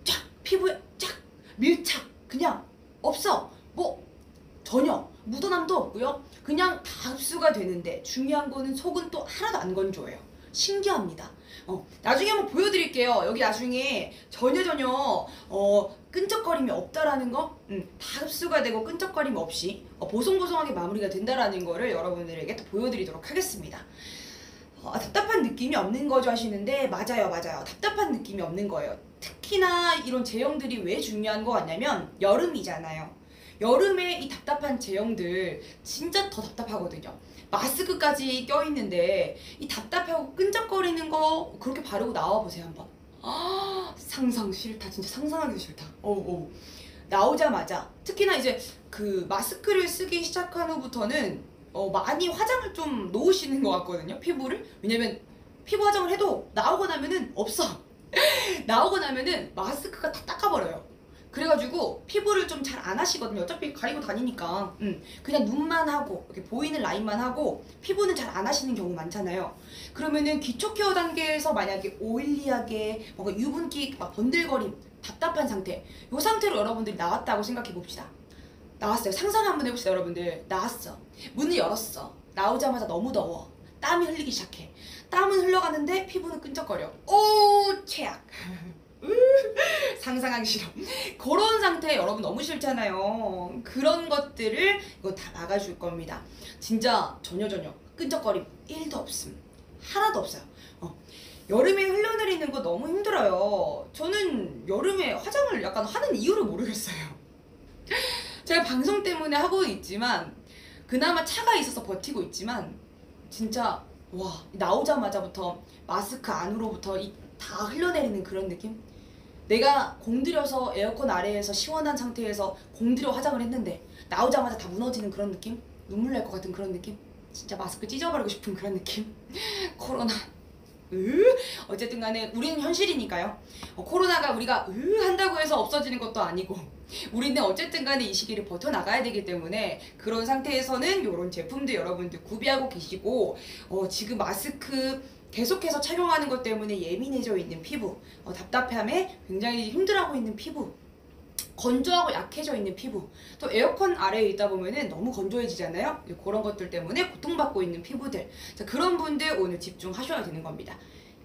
Speaker 1: 쫙 피부에 쫙 밀착 그냥 없어. 전혀 묻어남도 없고요. 그냥 다 흡수가 되는데, 중요한 거는 속은 또 하나도 안 건조해요. 신기합니다. 나중에 한번 보여드릴게요. 여기 나중에 전혀 끈적거림이 없다라는 거, 다 흡수가 되고 끈적거림 없이 보송보송하게 마무리가 된다라는 거를 여러분들에게 또 보여드리도록 하겠습니다. 답답한 느낌이 없는 거죠 하시는데, 맞아요. 답답한 느낌이 없는 거예요. 특히나 이런 제형들이 왜 중요한 거 같냐면, 여름이잖아요. 여름에 이 답답한 제형들 진짜 더 답답하거든요. 마스크까지 껴있는데 이 답답하고 끈적거리는 거 그렇게 바르고 나와보세요 한번. 상상 싫다. 진짜 상상하기도 싫다. 나오자마자, 특히나 이제 그 마스크를 쓰기 시작한 후부터는 많이 화장을 좀 놓으시는 것 같거든요, 피부를. 왜냐면 피부 화장을 해도 나오고 나면은 없어. 나오고 나면은 마스크가 다 닦아버려요. 그래가지고 피부를 좀 잘 안 하시거든요. 어차피 가리고 다니니까. 그냥 눈만 하고 이렇게 보이는 라인만 하고 피부는 잘 안 하시는 경우 많잖아요. 그러면은 기초 케어 단계에서 만약에 오일리하게 뭔가 유분기 막 번들거림, 답답한 상태, 이 상태로 여러분들이 나왔다고 생각해 봅시다. 나왔어요. 상상 한번 해봅시다. 여러분들 나왔어. 문을 열었어. 나오자마자 너무 더워. 땀이 흘리기 시작해. 땀은 흘러가는데 피부는 끈적거려. 오, 최악. 상상하기 싫어. 그런 상태 여러분 너무 싫잖아요. 그런 것들을 이거 다 막아줄 겁니다. 진짜 전혀 끈적거림 1도 없음. 하나도 없어요. 여름에 흘러내리는 거 너무 힘들어요. 저는 여름에 화장을 약간 하는 이유를 모르겠어요. 제가 방송 때문에 하고 있지만, 그나마 차가 있어서 버티고 있지만, 진짜 와, 나오자마자부터 마스크 안으로부터 다 흘러내리는 그런 느낌? 내가 공들여서 에어컨 아래에서 시원한 상태에서 공들여 화장을 했는데 나오자마자 다 무너지는 그런 느낌? 눈물 날 것 같은 그런 느낌? 진짜 마스크 찢어버리고 싶은 그런 느낌? 코로나 어쨌든 간에 우리는 현실이니까요. 코로나가 우리가 한다고 해서 없어지는 것도 아니고 우리는 어쨌든 간에 이 시기를 버텨나가야 되기 때문에 그런 상태에서는 이런 제품들 여러분들 구비하고 계시고 지금 마스크 계속해서 착용하는 것 때문에 예민해져 있는 피부, 답답함에 굉장히 힘들어하고 있는 피부, 건조하고 약해져 있는 피부, 또 에어컨 아래에 있다 보면은 너무 건조해지잖아요. 그런 것들 때문에 고통받고 있는 피부들, 자, 그런 분들 오늘 집중하셔야 되는 겁니다.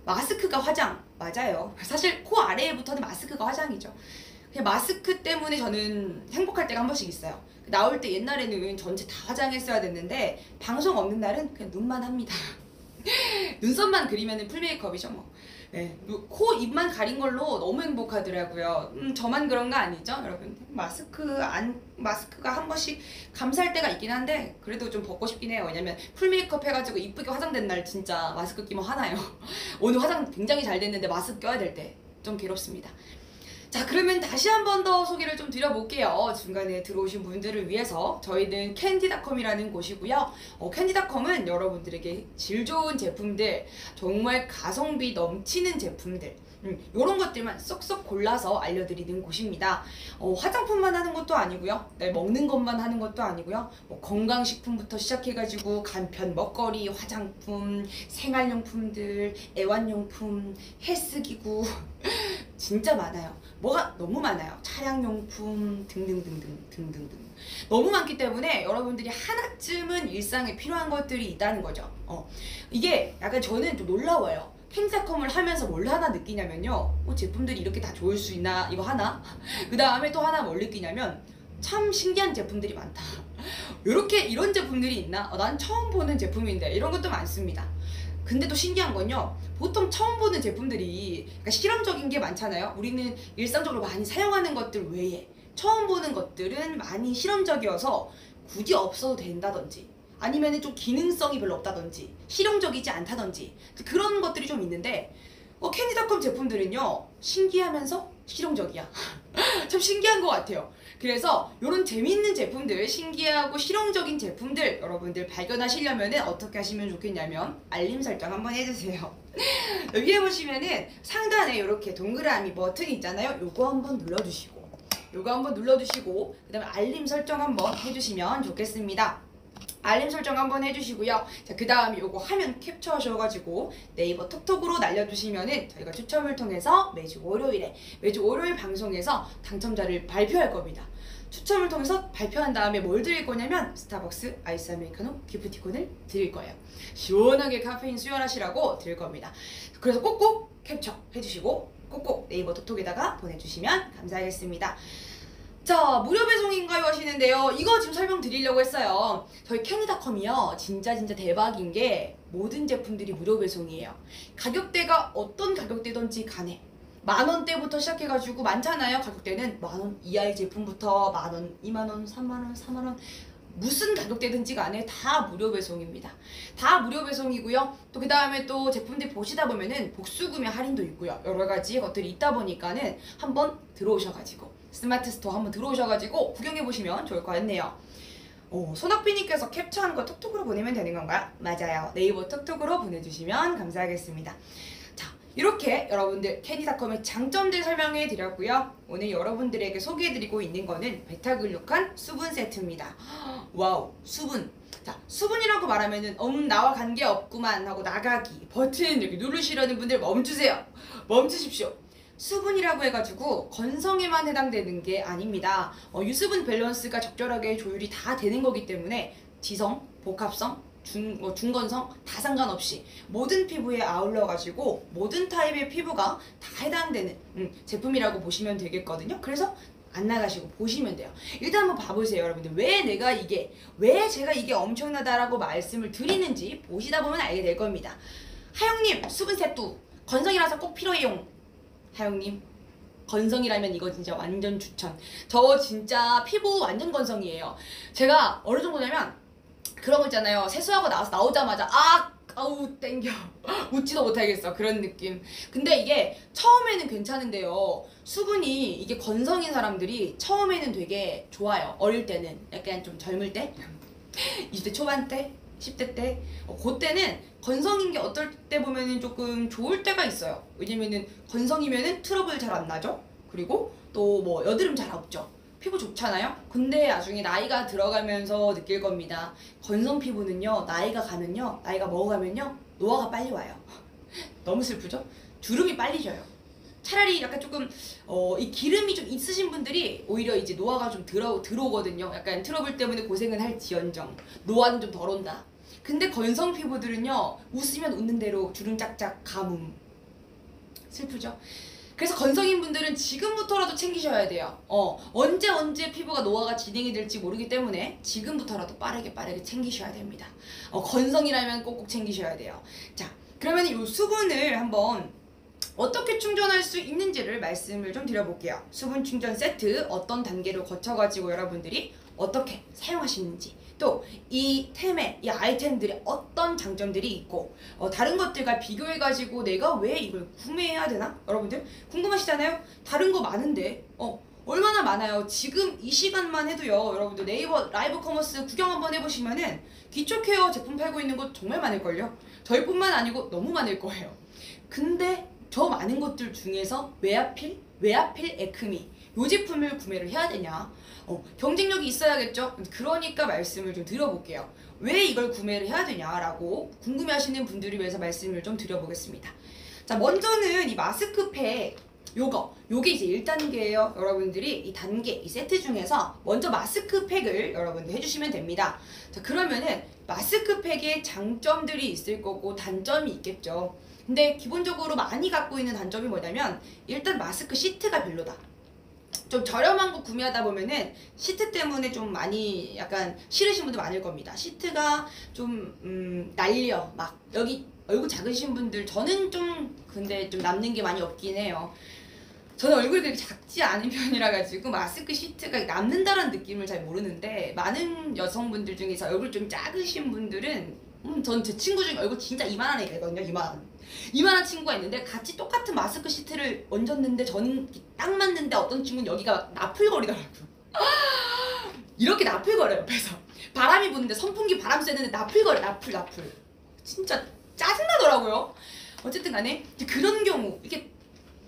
Speaker 1: 마스크가 화장 맞아요. 사실 코 아래부터는 마스크가 화장이죠. 그냥 마스크 때문에 저는 행복할 때가 한 번씩 있어요. 나올 때 옛날에는 전체 다 화장했어야 됐는데 방송 없는 날은 그냥 눈만 합니다. 눈썹만 그리면 풀 메이크업이죠 뭐. 네, 코, 입만 가린 걸로 너무 행복하더라고요. 저만 그런 거 아니죠, 여러분? 마스크가 한 번씩 감사할 때가 있긴 한데 그래도 좀 벗고 싶긴 해요. 왜냐면 풀 메이크업 해가지고 이쁘게 화장된 날 진짜 마스크 끼면 화나요. 오늘 화장 굉장히 잘 됐는데 마스크 껴야 될 때 좀 괴롭습니다. 자, 그러면 다시 한 번 더 소개를 좀 드려볼게요. 중간에 들어오신 분들을 위해서 저희는 캔디닷컴이라는 곳이고요. 캔디닷컴은 여러분들에게 질 좋은 제품들, 정말 가성비 넘치는 제품들, 이런 것들만 쏙쏙 골라서 알려드리는 곳입니다. 화장품만 하는 것도 아니고요. 네, 먹는 것만 하는 것도 아니고요. 건강식품부터 시작해가지고 간편 먹거리, 화장품, 생활용품들, 애완용품, 헬스기구 진짜 많아요. 뭐가 너무 많아요. 차량용품 등등등등 너무 많기 때문에 여러분들이 하나쯤은 일상에 필요한 것들이 있다는 거죠. 이게 약간 저는 좀 놀라워요. 캔디닷컴을 하면서 뭘 하나 느끼냐면요, 제품들이 이렇게 다 좋을 수 있나 이거 하나, 그 다음에 또 하나 뭘 느끼냐면 참 신기한 제품들이 많다. 이런 제품들이 있나? 난 처음 보는 제품인데 이런 것도 많습니다. 근데 또 신기한 건요, 보통 처음 보는 제품들이 그러니까 실험적인 게 많잖아요. 우리는 일상적으로 많이 사용하는 것들 외에 처음 보는 것들은 많이 실험적이어서 굳이 없어도 된다든지 아니면 좀 기능성이 별로 없다든지 실용적이지 않다든지 그런 것들이 좀 있는데 캔디닷컴 제품들은요, 신기하면서 실용적이야. 참 신기한 것 같아요. 그래서 이런 재미있는 제품들, 신기하고 실용적인 제품들 여러분들 발견하시려면 어떻게 하시면 좋겠냐면 알림 설정 한번 해주세요. 여기에 보시면은 상단에 이렇게 동그라미 버튼이 있잖아요. 요거 한번 눌러주시고 그 다음에 알림 설정 한번 해주시면 좋겠습니다. 알림 설정 한번 해주시고요. 자, 그 다음에 요거 화면 캡처하셔가지고 네이버 톡톡으로 날려주시면은 저희가 추첨을 통해서 매주 월요일 방송에서 당첨자를 발표할 겁니다. 추첨을 통해서 발표한 다음에 뭘 드릴 거냐면 스타벅스 아이스 아메리카노 기프티콘을 드릴 거예요. 시원하게 카페인 수혈하시라고 드릴 겁니다. 그래서 꼭꼭 캡처 해주시고 꼭꼭 네이버 톡톡에다가 보내주시면 감사하겠습니다. 자, 무료 배송인가요 하시는데요. 이거 지금 설명드리려고 했어요. 저희 캔디닷컴이요, 진짜 대박인 게 모든 제품들이 무료 배송이에요. 가격대가 어떤 가격대든지 간에 만원대부터 시작해가지고 많잖아요. 가격대는 만원 이하의 제품부터 만원, 2만원, 3만원, 4만원 무슨 가격대든지 간에 다 무료 배송입니다. 다 무료 배송이고요. 또 그 다음에 또 제품들 보시다 보면은 복수구매 할인도 있고요. 여러가지 것들이 있다 보니까는 한번 들어오셔가지고 스마트 스토어 한번 들어오셔가지고 구경해보시면 좋을 것 같네요. 손학비님께서 캡처한 거 톡톡으로 보내면 되는 건가요? 맞아요. 네이버 톡톡으로 보내주시면 감사하겠습니다. 자, 이렇게 여러분들 캔디닷컴의 장점들 설명해 드렸고요. 오늘 여러분들에게 소개해드리고 있는 거는 베타글루칸 수분 세트입니다. 와우, 수분. 자, 수분이라고 말하면은 나와 관계없구만 하고 나가기 버튼 이렇게 누르시려는 분들 멈추세요. 멈추십시오. 수분이라고 해가지고 건성에만 해당되는 게 아닙니다. 유수분 밸런스가 적절하게 조율이 다 되는 거기 때문에 지성, 복합성, 중건성 다 상관없이 모든 피부에 아울러가지고 모든 타입의 피부가 다 해당되는 제품이라고 보시면 되겠거든요. 그래서 안 나가시고 보시면 돼요. 일단 한번 봐보세요, 여러분들. 왜 제가 이게 엄청나다라고 말씀을 드리는지 보시다 보면 알게 될 겁니다. 하영님, 수분 세트 건성이라서 꼭 필요해요. 하영님, 건성이라면 이거 진짜 완전 추천. 저 진짜 피부 완전 건성이에요. 제가 어느 정도냐면 그런 거 있잖아요. 세수하고 나오자마자 아우 땡겨 웃지도 못하겠어, 그런 느낌. 근데 이게 처음에는 괜찮은데요, 수분이 이게 건성인 사람들이 처음에는 되게 좋아요. 어릴 때는 약간 좀 젊을 때 20대 초반 때 10대 때. 그때는 건성인 게 어떨 때 보면은 조금 좋을 때가 있어요. 왜냐면은 건성이면은 트러블 잘 안 나죠. 그리고 또 뭐 여드름 잘 없죠. 피부 좋잖아요. 근데 나중에 나이가 들어가면서 느낄 겁니다. 건성 피부는요, 나이가 가면요, 나이가 먹어가면요, 노화가 빨리 와요. 너무 슬프죠? 주름이 빨리 져요. 차라리 약간 조금 이 기름이 좀 있으신 분들이 오히려 이제 노화가 좀 들어오거든요. 약간 트러블 때문에 고생은 할지언정 노화는 좀 덜 온다. 근데 건성 피부들은요, 웃으면 웃는 대로 주름 짝짝 가뭄. 슬프죠? 그래서 건성인 분들은 지금부터라도 챙기셔야 돼요. 언제 피부가 노화가 진행이 될지 모르기 때문에 지금부터라도 빠르게 챙기셔야 됩니다. 건성이라면 꼭꼭 챙기셔야 돼요. 자, 그러면 이 수분을 한번 어떻게 충전할 수 있는지를 말씀을 좀 드려볼게요. 수분 충전 세트 어떤 단계를 거쳐가지고 여러분들이 어떻게 사용하시는지, 또 이 템에, 이 아이템들의 어떤 장점들이 있고 다른 것들과 비교해가지고 내가 왜 이걸 구매해야 되나? 여러분들 궁금하시잖아요? 다른 거 많은데 얼마나 많아요. 지금 이 시간만 해도요, 여러분들 네이버 라이브 커머스 구경 한번 해보시면은 기초 케어 제품 팔고 있는 곳 정말 많을걸요? 저희뿐만 아니고 너무 많을 거예요. 근데 저 많은 것들 중에서 왜 하필 에크미 이 제품을 구매를 해야 되냐? 경쟁력이 있어야겠죠? 그러니까 말씀을 좀 드려볼게요. 왜 이걸 구매를 해야 되냐라고 궁금해하시는 분들을 위해서 말씀을 좀 드려보겠습니다. 자, 먼저는 이 마스크팩 요게 이제 1단계예요. 여러분들이 이 단계, 이 세트 중에서 먼저 마스크팩을 여러분들 해주시면 됩니다. 자, 그러면은 마스크팩에 장점들이 있을 거고 단점이 있겠죠. 근데 기본적으로 많이 갖고 있는 단점이 뭐냐면 일단 마스크 시트가 별로다. 좀 저렴한 거 구매하다 보면은 시트 때문에 좀 많이 약간 싫으신 분들 많을 겁니다. 시트가 좀 날려 막 여기 얼굴 작으신 분들, 저는 좀 근데 좀 남는 게 많이 없긴 해요. 저는 얼굴이 그렇게 작지 않은 편이라 가지고 마스크 시트가 남는다는 느낌을 잘 모르는데, 많은 여성분들 중에서 얼굴 좀 작으신 분들은 전 제 친구 중에 얼굴 진짜 이만한 애가 있거든요. 이만한 친구가 있는데 같이 똑같은 마스크 시트를 얹었는데 저는 딱 맞는데 어떤 친구는 여기가 나풀거리더라고요. 이렇게 나풀거려요. 옆에서 바람이 부는데 선풍기 바람 쐬는데 나풀거려. 나풀 진짜 짜증나더라고요. 어쨌든 간에 그런 경우, 이렇게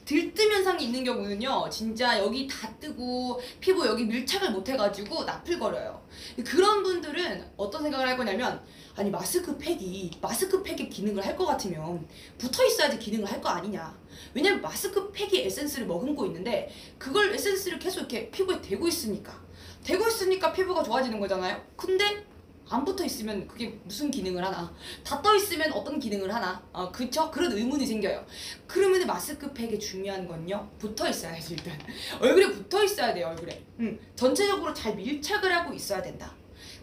Speaker 1: 들뜸 현상이 있는 경우는요, 진짜 여기 다 뜨고 피부 여기 밀착을 못 해가지고 나풀거려요. 그런 분들은 어떤 생각을 할 거냐면, 아니 마스크팩이 기능을 할 것 같으면 붙어 있어야지 기능을 할 거 아니냐. 왜냐면 마스크팩이 에센스를 머금고 있는데 그걸 에센스를 계속 이렇게 피부에 대고 있으니까 피부가 좋아지는 거잖아요. 근데 안 붙어 있으면 그게 무슨 기능을 하나? 다 떠 있으면 어떤 기능을 하나? 그쵸? 그런 의문이 생겨요. 그러면 마스크팩의 중요한 건요, 붙어 있어야지. 일단 얼굴에 붙어 있어야 돼요. 얼굴에 전체적으로 잘 밀착을 하고 있어야 된다.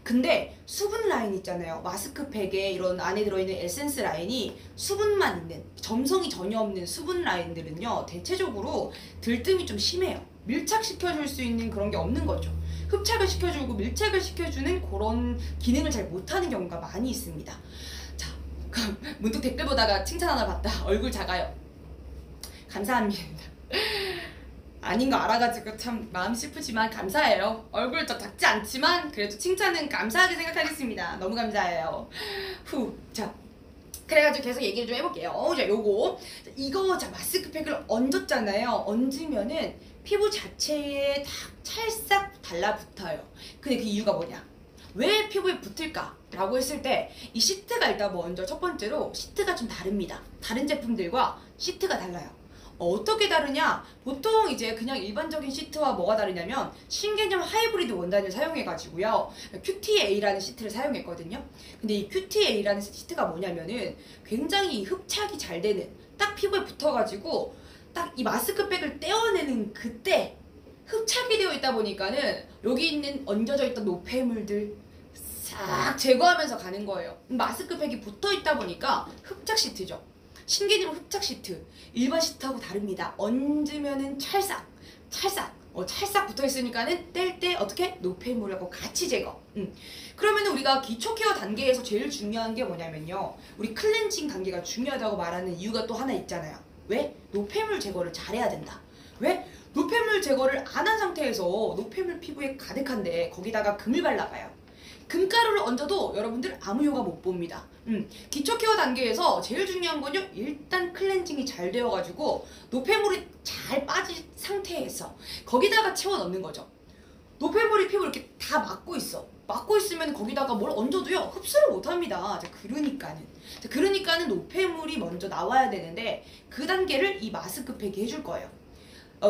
Speaker 1: 근데 수분 라인 있잖아요. 마스크팩에 이런 안에 들어있는 에센스 라인이 수분만 있는, 점성이 전혀 없는 수분 라인들은요, 대체적으로 들뜸이 좀 심해요. 밀착시켜줄 수 있는 그런 게 없는 거죠. 흡착을 시켜주고 밀착을 시켜주는 그런 기능을 잘 못하는 경우가 많이 있습니다. 자, 그럼 문득 댓글 보다가 칭찬 하나 봤다. 얼굴 작아요. 감사합니다. 아닌 거 알아가지고 참 마음 슬프지만 감사해요. 얼굴 저 작지 않지만 그래도 칭찬은 감사하게 생각하겠습니다. 너무 감사해요. 자, 그래가지고 계속 얘기를 좀 해볼게요. 자, 이거 자, 마스크팩을 얹었잖아요. 얹으면은 피부 자체에 다 찰싹 달라붙어요. 근데 그 이유가 뭐냐? 왜 피부에 붙을까? 라고 했을 때 이 시트가 일단 먼저 첫 번째로 시트가 좀 다릅니다. 다른 제품들과 시트가 달라요. 어떻게 다르냐? 보통 이제 그냥 일반적인 시트와 뭐가 다르냐면 신개념 하이브리드 원단을 사용해가지고요, QTA라는 시트를 사용했거든요. 근데 이 QTA라는 시트가 뭐냐면은 굉장히 흡착이 잘 되는, 딱 피부에 붙어가지고 딱 이 마스크팩을 떼어내는 그때 흡착이 되어 있다 보니까는 여기 있는 얹어져 있던 노폐물들 싹 제거하면서 가는 거예요. 마스크팩이 붙어 있다 보니까 흡착 시트죠. 신개념 흡착 시트, 일반 시트하고 다릅니다. 얹으면은 찰싹 붙어 있으니까는 뗄 때 어떻게? 노폐물하고 같이 제거. 그러면은 우리가 기초 케어 단계에서 제일 중요한 게 뭐냐면요, 우리 클렌징 단계가 중요하다고 말하는 이유가 또 하나 있잖아요. 왜? 노폐물 제거를 잘해야 된다. 왜? 노폐물 제거를 안 한 상태에서 노폐물 피부에 가득한데 거기다가 금을 발라봐요. 금가루를 얹어도 여러분들 아무 효과 못 봅니다. 기초 케어 단계에서 제일 중요한 건요, 일단 클렌징이 잘 되어가지고 노폐물이 잘 빠진 상태에서 거기다가 채워 넣는 거죠. 노폐물이 피부 이렇게 다 막고 있어. 막고 있으면 거기다가 뭘 얹어도요, 흡수를 못 합니다. 자, 그러니까는 노폐물이 먼저 나와야 되는데 그 단계를 이 마스크팩이 해줄 거예요.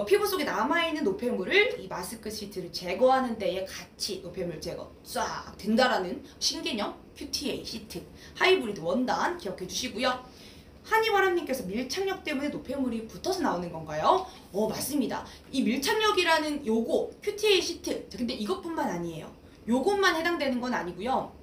Speaker 1: 피부 속에 남아있는 노폐물을 이 마스크 시트를 제거하는 데에 같이 노폐물 제거 싹 된다라는 신개념 QTA 시트 하이브리드 원단 기억해 주시고요. 한이바람님께서 밀착력 때문에 노폐물이 붙어서 나오는 건가요? 맞습니다. 이 밀착력이라는 요거 QTA 시트, 근데 이것뿐만 아니에요. 요것만 해당되는 건 아니고요.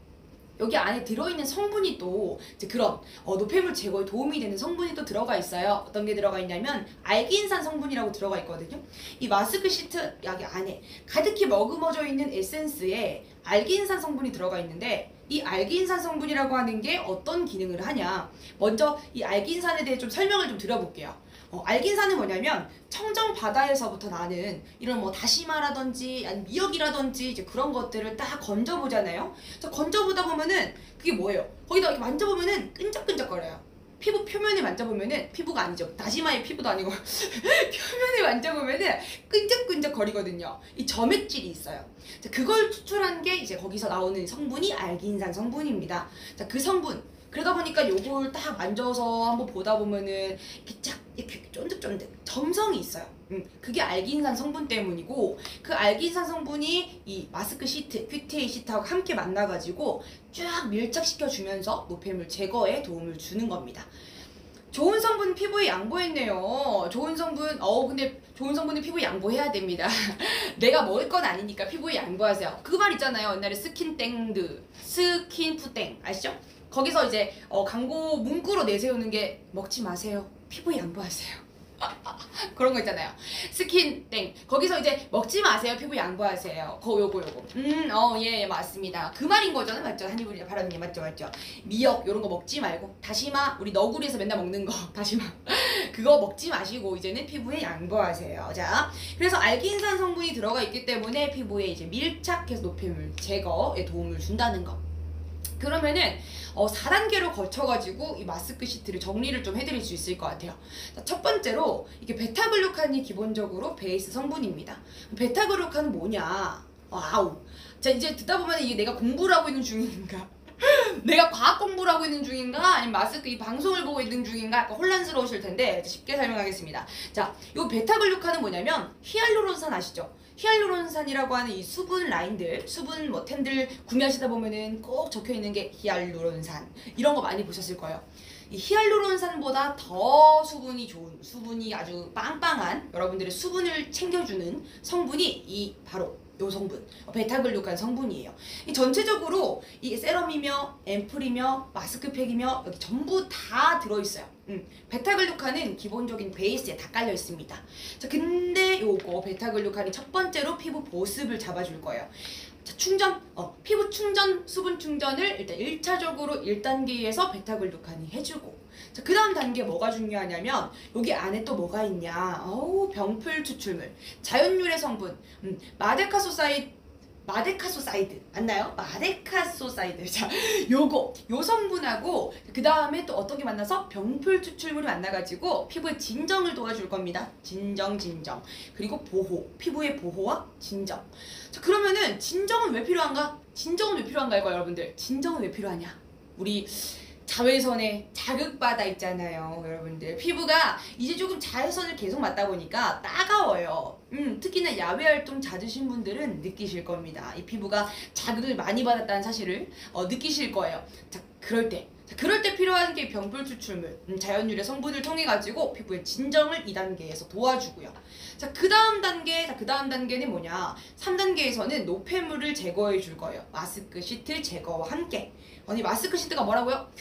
Speaker 1: 여기 안에 들어있는 성분이 또 이제 그런 노폐물 제거에 도움이 되는 성분이 또 들어가 있어요. 어떤 게 들어가 있냐면 알기인산 성분이라고 들어가 있거든요. 이 마스크 시트 여기 안에 가득히 머금어져 있는 에센스에 알기인산 성분이 들어가 있는데, 이 알기인산 성분이라고 하는 게 어떤 기능을 하냐, 먼저 이 알기인산에 대해 좀 설명을 좀 드려볼게요. 알기인산은 뭐냐면 청정 바다에서부터 나는 이런 뭐 다시마라든지 아니 미역이라든지 이제 그런 것들을 딱 건져보잖아요. 건져보다 보면은 그게 뭐예요? 거기다 이렇게 만져보면은 끈적끈적거려요. 피부 표면을 만져보면은, 피부가 아니죠, 다시마의 피부도 아니고 표면을 만져보면은 끈적끈적거리거든요. 이 점액질이 있어요. 자, 그걸 추출한 게 이제 거기서 나오는 성분이 알기인산 성분입니다. 자, 그 성분, 그러다 보니까 요걸 딱 만져서 한번 보다 보면은 이렇게 쫀득쫀득 점성이 있어요. 그게 알기인산 성분 때문이고, 그 알기인산 성분이 이 마스크 시트, QTA 시트하고 함께 만나가지고 쫙 밀착시켜 주면서 노폐물 제거에 도움을 주는 겁니다. 좋은 성분 피부에 양보했네요. 좋은 성분, 근데 좋은 성분은 피부에 양보해야 됩니다. 내가 먹을 건 아니니까 피부에 양보하세요. 그 말 있잖아요. 옛날에 스킨땡드, 스킨푸땡 아시죠? 거기서 이제 광고 문구로 내세우는 게 먹지 마세요. 피부에 양보하세요. 그런 거 있잖아요. 스킨땡. 거기서 이제 먹지 마세요. 피부 양보하세요. 요거. 예, 맞습니다. 그 말인 거잖아요. 맞죠? 한이브리 바람님 맞죠? 미역 요런 거 먹지 말고, 다시마, 우리 너구리에서 맨날 먹는 거 다시마 그거 먹지 마시고 이제는 피부에 양보하세요. 자, 그래서 알기인산 성분이 들어가 있기 때문에 피부에 이제 밀착해서 노폐물 제거에 도움을 준다는 거. 그러면은 4단계로 거쳐가지고 이 마스크 시트를 정리를 좀 해드릴 수 있을 것 같아요. 자, 첫 번째로 이게 베타글루칸이 기본적으로 베이스 성분입니다. 베타글루칸은 뭐냐? 와우. 자, 이제 듣다 보면 이게 내가 공부를 하고 있는 중인가? 내가 과학 공부를 하고 있는 중인가? 아니면 마스크 이 방송을 보고 있는 중인가? 약간 혼란스러우실 텐데 쉽게 설명하겠습니다. 자, 요 베타글루칸은 뭐냐면 히알루론산 아시죠? 히알루론산이라고 하는 이 수분 라인들, 수분 뭐 템들 구매하시다 보면은 꼭 적혀 있는 게 히알루론산. 이런 거 많이 보셨을 거예요. 이 히알루론산보다 더 수분이 좋은, 수분이 아주 빵빵한 여러분들의 수분을 챙겨주는 성분이 이 바로 요 성분, 베타글루칸 성분이에요. 이 전체적으로 이 세럼이며 앰플이며 마스크팩이며 여기 전부 다 들어있어요. 베타글루칸은 기본적인 베이스에 다 깔려 있습니다. 자, 근데 요거 베타글루칸이 첫 번째로 피부 보습을 잡아줄 거예요. 자, 충전, 피부 충전, 수분 충전을 일단 1차적으로 1단계에서 베타글루칸이 해주고, 자, 그 다음 단계 뭐가 중요하냐면 여기 안에 또 뭐가 있냐, 병풀 추출물, 자연유래 성분, 마데카소사이드 맞나요? 마데카소사이드. 자, 요 성분하고 그 다음에 또 어떤 게 만나서 병풀 추출물이 만나가지고 피부의 진정을 도와줄 겁니다. 진정. 그리고 보호, 피부의 보호와 진정. 자, 그러면은 진정은 왜 필요한가? 이거 여러분들. 진정은 왜 필요하냐? 우리 자외선에 자극받아 있잖아요, 여러분들. 피부가 이제 조금 자외선을 계속 맞다 보니까 따가워요. 특히나 야외 활동 잦으신 분들은 느끼실 겁니다. 이 피부가 자극을 많이 받았다는 사실을 느끼실 거예요. 자, 그럴 때 필요한 게 병풀 추출물, 자연유래 성분을 통해 가지고 피부의 진정을 2단계에서 도와주고요. 자, 그 다음 단계는 뭐냐? 3단계에서는 노폐물을 제거해 줄 거예요. 마스크 시트 제거와 함께. 아니, 마스크 시트가 뭐라고요?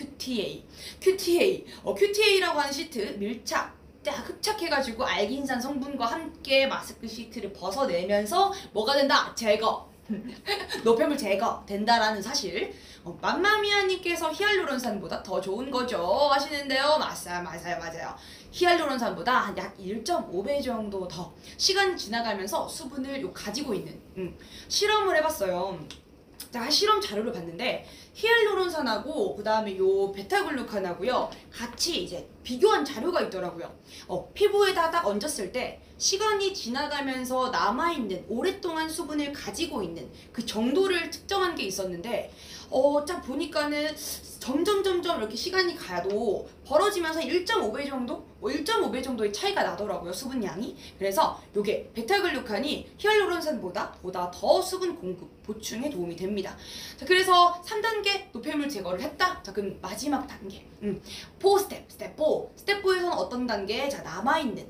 Speaker 1: QTA라고 하는 시트 밀착, 딱 흡착해가지고 알기인산 성분과 함께 마스크 시트를 벗어내면서 뭐가 된다? 제거. 노폐물 제거 된다라는 사실. 맘마미아님께서 히알루론산보다 더 좋은 거죠 하시는데요. 맞아요. 히알루론산보다 한 약 1.5배 정도 더 시간이 지나가면서 수분을 가지고 있는 실험을 해봤어요. 자, 실험 자료를 봤는데 히알루론산하고 그 다음에 요 베타글루칸하고요 같이 이제 비교한 자료가 있더라고요. 피부에다 딱 얹었을 때 시간이 지나가면서 남아있는 오랫동안 수분을 가지고 있는 그 정도를 측정한 게 있었는데 딱 보니까는 점점 이렇게 시간이 가도 벌어지면서 1.5배 정도? 1.5배 정도의 차이가 나더라고요, 수분량이. 그래서 요게 베타글루칸이 히알루론산보다 더 수분 공급, 보충에 도움이 됩니다. 자, 그래서 3단계 노폐물 제거를 했다. 자, 그럼 마지막 단계. 4스텝, 스텝 4. 스텝 4에서는 어떤 단계? 자, 남아있는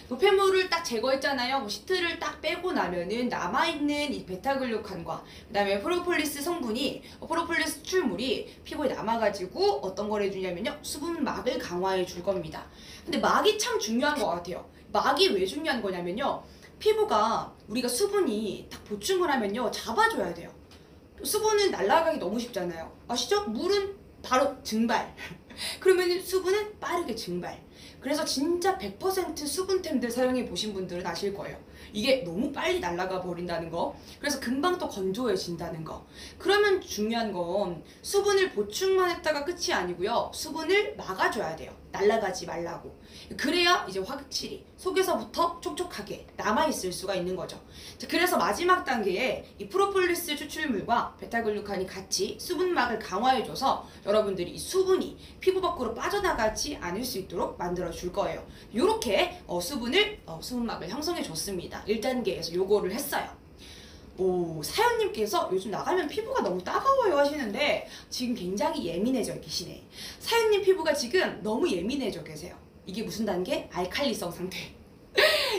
Speaker 1: 노폐물을 딱 제거했잖아요. 시트를 딱 빼고 나면은 남아있는 이 베타글루칸과 그 다음에 프로폴리스 성분이 프로폴리스 추출물이 피부에 남아가지고 어떤 걸 해주냐면요, 수분막을 강화해 줄 겁니다. 근데 막이 참 중요한 것 같아요. 막이 왜 중요한 거냐면요, 피부가 우리가 수분이 딱 보충을 하면요 잡아줘야 돼요. 수분은 날아가기 너무 쉽잖아요. 아시죠? 물은 바로 증발. 그러면 수분은 빠르게 증발. 그래서 진짜 100% 수분템들 사용해 보신 분들은 아실 거예요. 이게 너무 빨리 날아가 버린다는 거. 그래서 금방 또 건조해진다는 거. 그러면 중요한 건 수분을 보충만 했다가 끝이 아니고요, 수분을 막아줘야 돼요. 날아가지 말라고. 그래야 이제 확실히 속에서부터 촉촉하게 남아있을 수가 있는 거죠. 자, 그래서 마지막 단계에 이 프로폴리스 추출물과 베타글루칸이 같이 수분막을 강화해줘서 여러분들이 이 수분이 피부 밖으로 빠져나가지 않을 수 있도록 만들어줄 거예요. 요렇게 수분막을 형성해줬습니다. 1단계에서 요거를 했어요. 사연님께서 요즘 나가면 피부가 너무 따가워요 하시는데 지금 굉장히 예민해져 계시네. 사연님 피부가 지금 너무 예민해져 계세요. 이게 무슨 단계? 알칼리성 상태.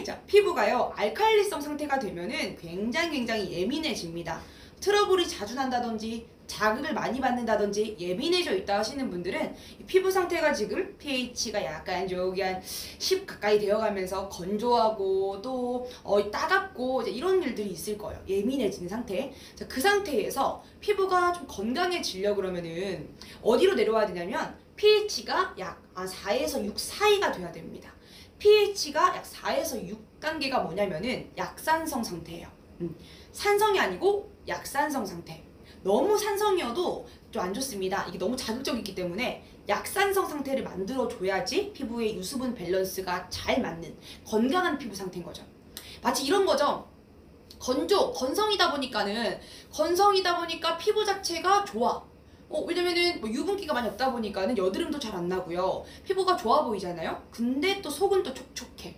Speaker 1: 자, 피부가요 알칼리성 상태가 되면은 굉장히 예민해집니다. 트러블이 자주 난다든지 자극을 많이 받는다든지 예민해져 있다 하시는 분들은 이 피부 상태가 지금 pH가 약간 여기 한 10 가까이 되어가면서 건조하고 또 따갑고 이제 이런 일들이 있을 거예요. 예민해지는 상태. 자, 그 상태에서 피부가 좀 건강해지려고 그러면은 어디로 내려와야 되냐면 pH가 약 4에서 6 사이가 돼야 됩니다. pH가 약 4에서 6단계가 뭐냐면은 약산성 상태예요. 산성이 아니고 약산성 상태. 너무 산성이어도 좀 안 좋습니다. 이게 너무 자극적이기 때문에 약산성 상태를 만들어줘야지 피부의 유수분 밸런스가 잘 맞는 건강한 피부 상태인 거죠. 마치 이런 거죠. 건성이다 보니까 피부 자체가 좋아. 왜냐면은 뭐 유분기가 많이 없다 보니까는 여드름도 잘 안 나고요. 피부가 좋아 보이잖아요. 근데 또 속은 또 촉촉해.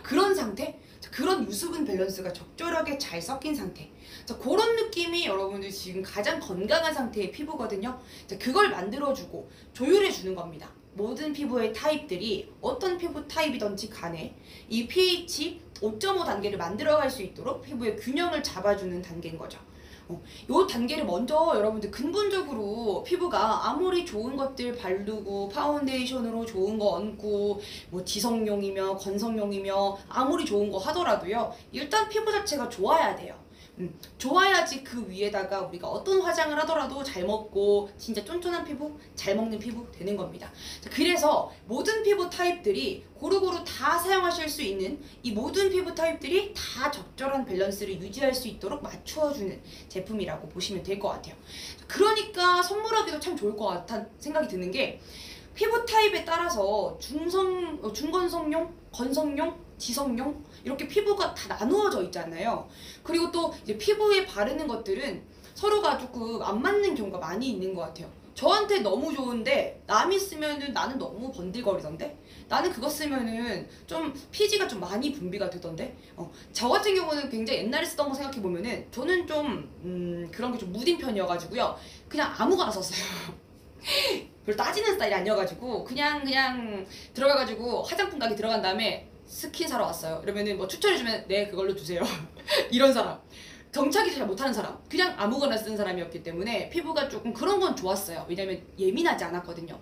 Speaker 1: 그런 상태? 그런 유수분 밸런스가 적절하게 잘 섞인 상태. 자, 그런 느낌이 여러분들 지금 가장 건강한 상태의 피부거든요. 자, 그걸 만들어주고 조율해주는 겁니다. 모든 피부의 타입들이 어떤 피부 타입이든지 간에 이 pH 5.5 단계를 만들어갈 수 있도록 피부의 균형을 잡아주는 단계인 거죠. 요 단계를 먼저 여러분들 근본적으로 피부가 아무리 좋은 것들 바르고 파운데이션으로 좋은 거 얹고 뭐 지성용이며 건성용이며 아무리 좋은 거 하더라도요, 일단 피부 자체가 좋아야 돼요. 좋아야지 그 위에다가 우리가 어떤 화장을 하더라도 잘 먹고 진짜 쫀쫀한 피부, 잘 먹는 피부 되는 겁니다. 자, 그래서 모든 피부 타입들이 고루고루 다 사용하실 수 있는 이 모든 피부 타입들이 다 적절한 밸런스를 유지할 수 있도록 맞추어주는 제품이라고 보시면 될 것 같아요. 그러니까 선물하기도 참 좋을 것 같다는 생각이 드는 게, 피부 타입에 따라서 중건성용, 건성용, 지성용 이렇게 피부가 다 나누어져 있잖아요. 그리고 또 이제 피부에 바르는 것들은 서로가 조금 안 맞는 경우가 많이 있는 것 같아요. 저한테 너무 좋은데 남이 쓰면은 나는 너무 번들거리던데, 나는 그거 쓰면은 좀 피지가 좀 많이 분비가 되던데. 저 같은 경우는 굉장히 옛날에 쓰던 거 생각해 보면은 저는 좀 그런 게 좀 무딘 편이어가지고요, 그냥 아무거나 썼어요. 별로 따지는 스타일이 아니어가지고 그냥 들어가가지고 화장품 가게 들어간 다음에 스킨 사러 왔어요. 이러면은 뭐 추천해주면 네 그걸로 주세요. 이런 사람. 정착이 잘 못하는 사람, 그냥 아무거나 쓰는 사람이었기 때문에 피부가 조금 그런 건 좋았어요. 왜냐면 예민하지 않았거든요.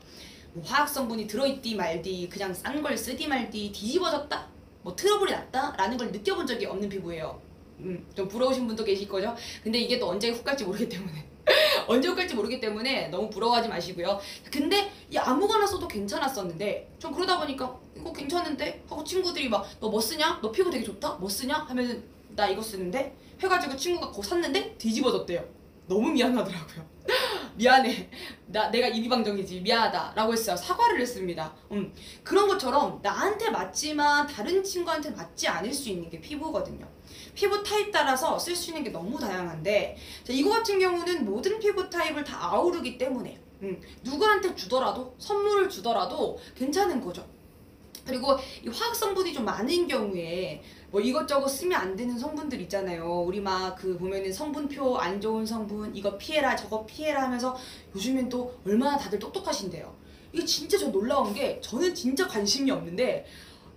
Speaker 1: 뭐 화학성분이 들어있디 말디, 그냥 싼 걸 쓰디 말디, 뒤집어졌다? 뭐 트러블이 났다? 라는 걸 느껴본 적이 없는 피부예요. 좀 부러우신 분도 계실 거죠? 근데 이게 또 언제 훅 갈지 모르기 때문에 언제 훅 갈지 모르기 때문에 너무 부러워하지 마시고요. 근데 이 아무거나 써도 괜찮았었는데 좀 그러다 보니까 이거 괜찮은데? 하고 친구들이 막 너 뭐 쓰냐? 너 피부 되게 좋다? 뭐 쓰냐? 하면은 나 이거 쓰는데? 해가지고 친구가 그거 샀는데 뒤집어졌대요. 너무 미안하더라고요. 미안해. 내가 이비방정이지. 미안하다. 라고 했어요. 사과를 했습니다. 그런 것처럼 나한테 맞지만 다른 친구한테 맞지 않을 수 있는 게 피부거든요. 피부 타입 따라서 쓸 수 있는 게 너무 다양한데, 자, 이거 같은 경우는 모든 피부 타입을 다 아우르기 때문에 누구한테 주더라도, 선물을 주더라도 괜찮은 거죠. 그리고 이 화학 성분이 좀 많은 경우에 뭐 이것저것 쓰면 안 되는 성분들 있잖아요. 우리 막 그 보면은 성분표 안 좋은 성분 이거 피해라 저거 피해라 하면서 요즘엔 또 얼마나 다들 똑똑하신데요. 이게 진짜 저 놀라운 게, 저는 진짜 관심이 없는데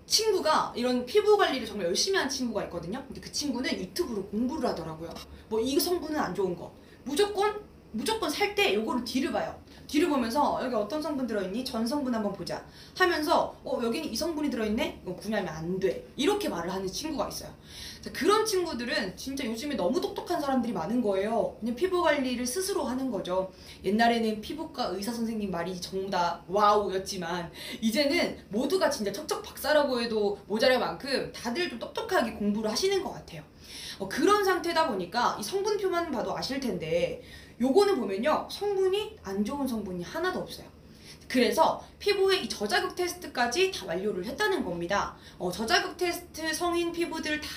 Speaker 1: 친구가 이런 피부 관리를 정말 열심히 하는 친구가 있거든요. 근데 그 친구는 유튜브로 공부를 하더라고요. 뭐 이 성분은 안 좋은 거 무조건 살 때 요거를 뒤를 봐요. 뒤를 보면서 여기 어떤 성분 들어있니? 전 성분 한번 보자 하면서 여기는 이 성분이 들어있네? 이거 구매하면 안 돼. 이렇게 말을 하는 친구가 있어요. 자, 그런 친구들은 진짜 요즘에 너무 똑똑한 사람들이 많은 거예요. 그냥 피부 관리를 스스로 하는 거죠. 옛날에는 피부과 의사 선생님 말이 전부 다 와우였지만 이제는 모두가 진짜 척척 박사라고 해도 모자랄 만큼 다들 좀 똑똑하게 공부를 하시는 것 같아요. 그런 상태다 보니까 이 성분표만 봐도 아실 텐데 요거는 보면요, 성분이 안 좋은 성분이 하나도 없어요. 그래서 피부의 이 저자극 테스트까지 다 완료를 했다는 겁니다. 저자극 테스트 성인 피부들 다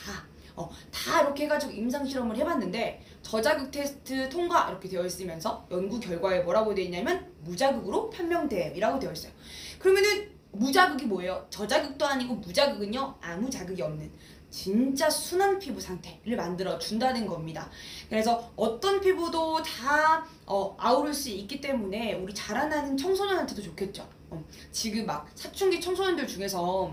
Speaker 1: 이렇게 해가지고 임상 실험을 해봤는데 저자극 테스트 통과 이렇게 되어 있으면서 연구 결과에 뭐라고 되어 있냐면 무자극으로 판명됨이라고 되어 있어요. 그러면은 무자극이 뭐예요? 저자극도 아니고 무자극은요, 아무 자극이 없는 진짜 순한 피부 상태를 만들어 준다는 겁니다. 그래서 어떤 피부도 다 아우를 수 있기 때문에 우리 자라나는 청소년한테도 좋겠죠. 지금 막 사춘기 청소년들 중에서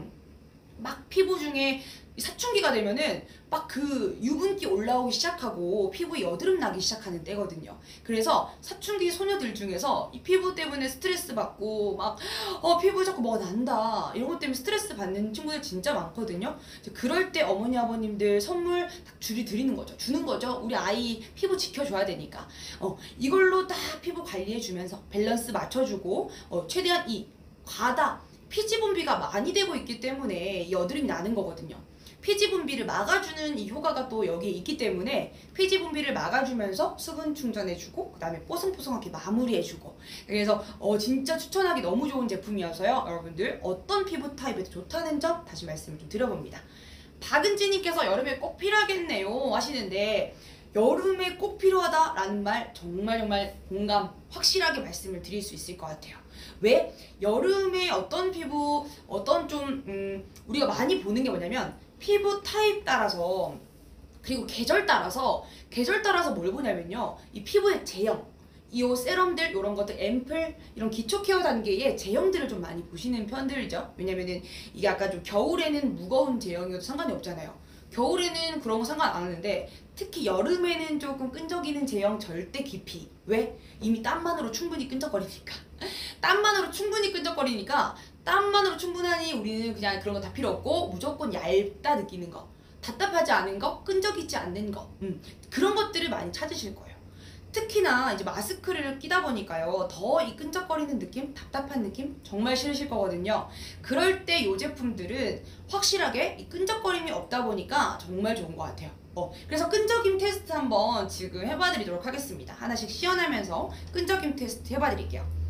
Speaker 1: 막 피부 중에 사춘기가 되면은 막 그 유분기 올라오기 시작하고 피부에 여드름 나기 시작하는 때거든요. 그래서 사춘기 소녀들 중에서 이 피부 때문에 스트레스 받고 막 피부 자꾸 뭐 난다 이런 것 때문에 스트레스 받는 친구들 진짜 많거든요. 그럴 때 어머니 아버님들 선물 딱 드리는 거죠. 주는 거죠. 우리 아이 피부 지켜줘야 되니까 이걸로 딱 피부 관리해 주면서 밸런스 맞춰주고 최대한 이 과다 피지 분비가 많이 되고 있기 때문에 여드름이 나는 거거든요. 피지 분비를 막아주는 이 효과가 또 여기에 있기 때문에 피지 분비를 막아주면서 수분 충전해주고 그 다음에 뽀송뽀송하게 마무리해주고, 그래서 진짜 추천하기 너무 좋은 제품이어서요. 여러분들 어떤 피부 타입에도 좋다는 점 다시 말씀을 좀 드려봅니다. 박은지님께서 여름에 꼭 필요하겠네요 하시는데, 여름에 꼭 필요하다라는 말 정말 공감 확실하게 말씀을 드릴 수 있을 것 같아요. 왜? 여름에 어떤 피부, 어떤 좀 우리가 많이 보는 게 뭐냐면 피부 타입 따라서, 그리고 계절 따라서 뭘 보냐면요, 이 피부의 제형, 이 세럼들 이런 것들, 앰플 이런 기초 케어 단계의 제형들을 좀 많이 보시는 편들이죠. 왜냐면은 이게 아까 좀 겨울에는 무거운 제형이어도 상관이 없잖아요. 겨울에는 그런 거 상관 안 하는데 특히 여름에는 조금 끈적이는 제형 절대 깊이. 왜? 이미 땀만으로 충분히 끈적거리니까. 땀만으로 충분하니 우리는 그냥 그런 거 다 필요 없고 무조건 얇다 느끼는 거, 답답하지 않은 거, 끈적이지 않는 거, 그런 것들을 많이 찾으실 거예요. 특히나 이제 마스크를 끼다 보니까요, 더 이 끈적거리는 느낌, 답답한 느낌 정말 싫으실 거거든요. 그럴 때 이 제품들은 확실하게 이 끈적거림이 없다 보니까 정말 좋은 것 같아요. 그래서 끈적임 테스트 한번 지금 해봐드리도록 하겠습니다. 하나씩 시연하면서 끈적임 테스트 해봐드릴게요.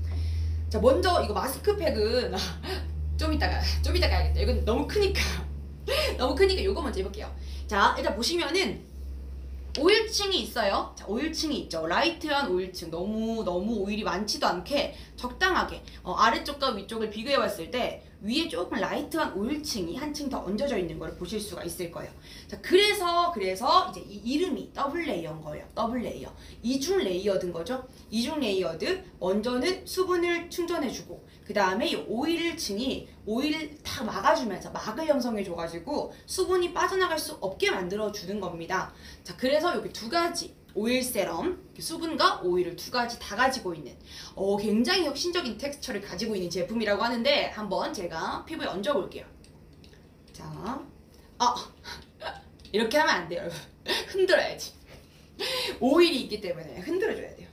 Speaker 1: 자, 먼저 이거 마스크팩은 좀 이따가 해야겠다. 이건 너무 크니까 이거 먼저 해볼게요. 자, 일단 보시면은 오일층이 있어요. 자, 오일층이 있죠. 라이트한 오일층, 너무 오일이 많지도 않게 적당하게 아래쪽과 위쪽을 비교해 봤을 때 위에 조금 라이트한 오일층이 한 층 더 얹어져 있는 걸 보실 수가 있을 거예요. 자, 그래서 이제 이 이름이 더블 레이어인 거예요. 더블 레이어. 이중 레이어든 거죠. 이중 레이어드. 먼저는 수분을 충전해주고 그 다음에 이 오일층이 오일을 다 막아주면서 막을 형성해줘가지고 수분이 빠져나갈 수 없게 만들어주는 겁니다. 자, 그래서 여기 두 가지 오일 세럼, 수분과 오일을 두 가지 다 가지고 있는 굉장히 혁신적인 텍스처를 가지고 있는 제품이라고 하는데 한번 제가 피부에 얹어볼게요. 자, 이렇게 하면 안 돼요, 여러분. 흔들어야지. 오일이 있기 때문에 흔들어줘야 돼요.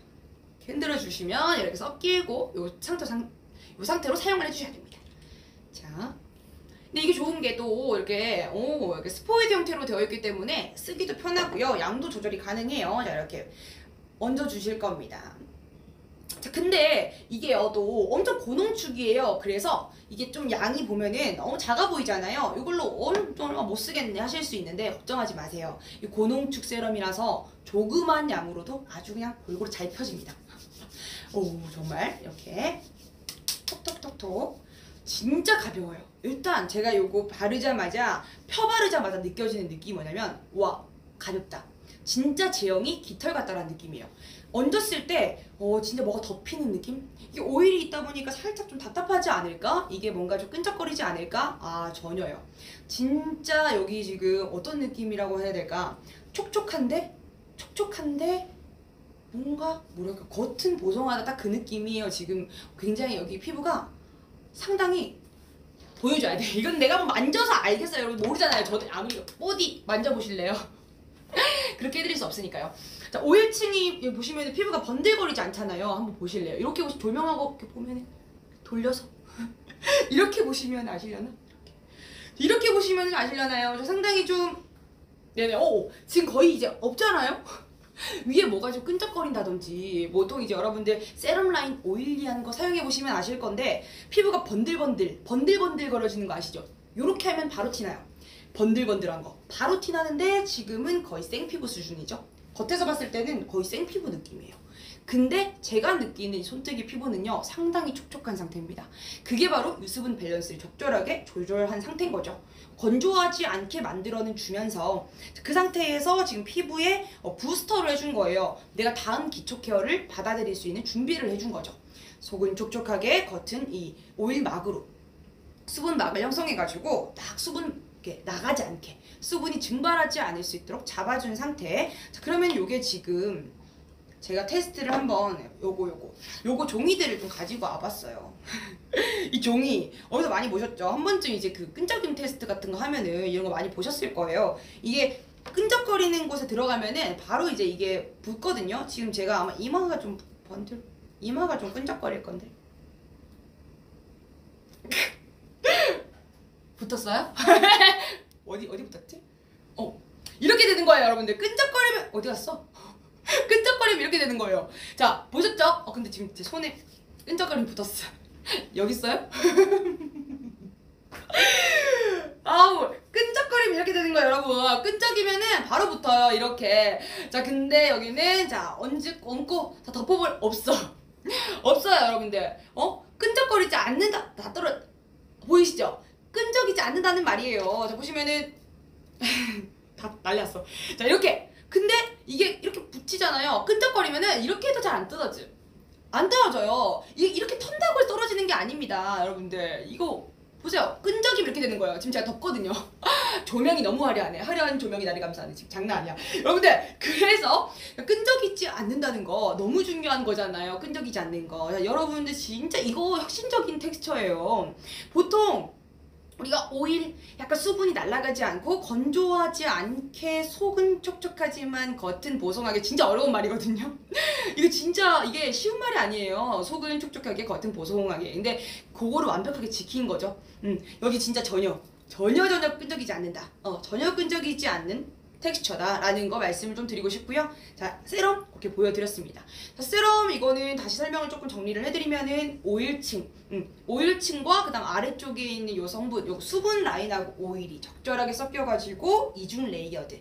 Speaker 1: 흔들어주시면 이렇게 섞이고 요 상태로 사용을 해주셔야 됩니다. 자, 근데 이게 좋은 게 또 이렇게 스포이드 형태로 되어 있기 때문에 쓰기도 편하고요. 양도 조절이 가능해요. 자, 이렇게 얹어 주실 겁니다. 자, 근데 이게요 또 엄청 고농축이에요. 그래서 이게 좀 양이 보면은 너무 작아 보이잖아요. 이걸로 엄청 못 쓰겠네 하실 수 있는데 걱정하지 마세요. 이 고농축 세럼이라서 조그만 양으로도 아주 그냥 골고루 잘 펴집니다. 오, 정말 이렇게 톡톡톡톡 진짜 가벼워요. 일단 제가 요거 바르자마자 펴바르자마자 느껴지는 느낌이 뭐냐면 와, 가볍다. 진짜 제형이 깃털 같다라는 느낌이에요. 얹었을 때 진짜 뭐가 덮이는 느낌? 이게 오일이 있다 보니까 살짝 좀 답답하지 않을까? 이게 뭔가 좀 끈적거리지 않을까? 아, 전혀요. 진짜 여기 지금 어떤 느낌이라고 해야 될까? 촉촉한데 뭔가 뭐랄까 겉은 보송하다 딱 그 느낌이에요. 지금 굉장히 여기 피부가 상당히 보여줘야 돼. 이건 내가 한번 만져서 알겠어요. 여러분 모르잖아요. 저도 아무리 어디 만져보실래요? 그렇게 해드릴 수 없으니까요. 자, 오일층이 보시면 피부가 번들거리지 않잖아요. 한번 보실래요? 이렇게 조명하고 이렇게 보면 돌려서 이렇게 보시면 아시려나? 이렇게 보시면 아시려나요? 저 상당히 좀 네네. 지금 거의 이제 없잖아요? 위에 뭐가 좀 끈적거린다든지 보통 이제 여러분들 세럼 라인 오일리한 거 사용해 보시면 아실 건데 피부가 번들번들 거려지는 거 아시죠? 요렇게 하면 바로 티나요. 번들번들한 거 바로 티나는데 지금은 거의 생피부 수준이죠. 겉에서 봤을 때는 거의 생피부 느낌이에요. 근데 제가 느끼는 손뜨기 피부는요 상당히 촉촉한 상태입니다. 그게 바로 유수분 밸런스를 적절하게 조절한 상태인 거죠. 건조하지 않게 만들어는 주면서 그 상태에서 지금 피부에 부스터를 해준 거예요. 내가 다음 기초 케어를 받아들일 수 있는 준비를 해준 거죠. 속은 촉촉하게 겉은 이 오일막으로 수분막을 형성해가지고 딱 수분 이렇게 나가지 않게 수분이 증발하지 않을 수 있도록 잡아준 상태. 자, 그러면 요게 지금 제가 테스트를 한번 요거 종이들을 좀 가지고 와봤어요. 이 종이 어디서 많이 보셨죠? 한 번쯤 이제 그 끈적임 테스트 같은 거 하면은 이런 거 많이 보셨을 거예요. 이게 끈적거리는 곳에 들어가면은 바로 이제 이게 붓거든요. 지금 제가 아마 이마가 좀 끈적거릴 건데. 붙었어요? 어디 붙었지? 이렇게 되는 거예요, 여러분들. 끈적거리면 어디 갔어? 끈적거리면 이렇게 되는 거예요. 자, 보셨죠? 근데 지금 제 손에 끈적거림 붙었어. 여기 있어요? 아우, 끈적거리면 이렇게 되는 거예요, 여러분. 끈적이면은 바로 붙어요, 이렇게. 자, 근데 여기는 자, 얹고 다 덮어볼 없어. 없어요, 여러분들. 끈적거리지 않는다. 다 보이시죠? 끈적이지 않는다는 말이에요. 자, 보시면은 다 날렸어. 자, 이렇게. 근데 이게 이렇게 붙이잖아요. 끈적거리면은 이렇게 해도 잘 안 떨어져요. 이렇게 턴다고 떨어지는 게 아닙니다, 여러분들. 이거 보세요. 끈적이면 이렇게 되는 거예요. 지금 제가 덥거든요. 조명이 너무 화려하네. 화려한 조명이 나를 감싸네. 지금 장난 아니야. 여러분들, 그래서 끈적이지 않는다는 거 너무 중요한 거잖아요. 끈적이지 않는 거. 자, 여러분들 진짜 이거 혁신적인 텍스처예요. 보통 우리가 오일 약간 수분이 날아가지 않고 건조하지 않게 속은 촉촉하지만 겉은 보송하게 진짜 어려운 말이거든요. 이거 진짜 이게 쉬운 말이 아니에요. 속은 촉촉하게 겉은 보송하게. 근데 그거를 완벽하게 지킨 거죠. 여기 진짜 전혀 끈적이지 않는다. 전혀 끈적이지 않는 텍스처다라는 거 말씀을 좀 드리고 싶고요. 자, 세럼 이렇게 보여드렸습니다. 자, 세럼 이거는 다시 설명을 조금 정리를 해드리면은 오일층과 그다음 아래쪽에 있는 요 성분, 요 수분 라인하고 오일이 적절하게 섞여가지고 이중 레이어드.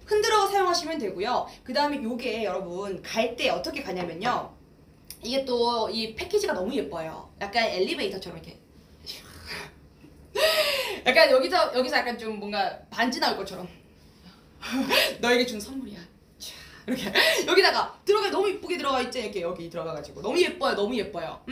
Speaker 1: 흔들어 사용하시면 되고요. 그 다음에 요게 여러분 갈 때 어떻게 가냐면요. 이게 또 이 패키지가 너무 예뻐요. 약간 엘리베이터처럼 이렇게. 약간 여기서 약간 좀 뭔가 반지 나올 것처럼. 너에게 준 선물이야. 이렇게 여기다가 너무 이쁘게 들어가 있지. 이렇게 여기 들어가가지고 너무 예뻐요.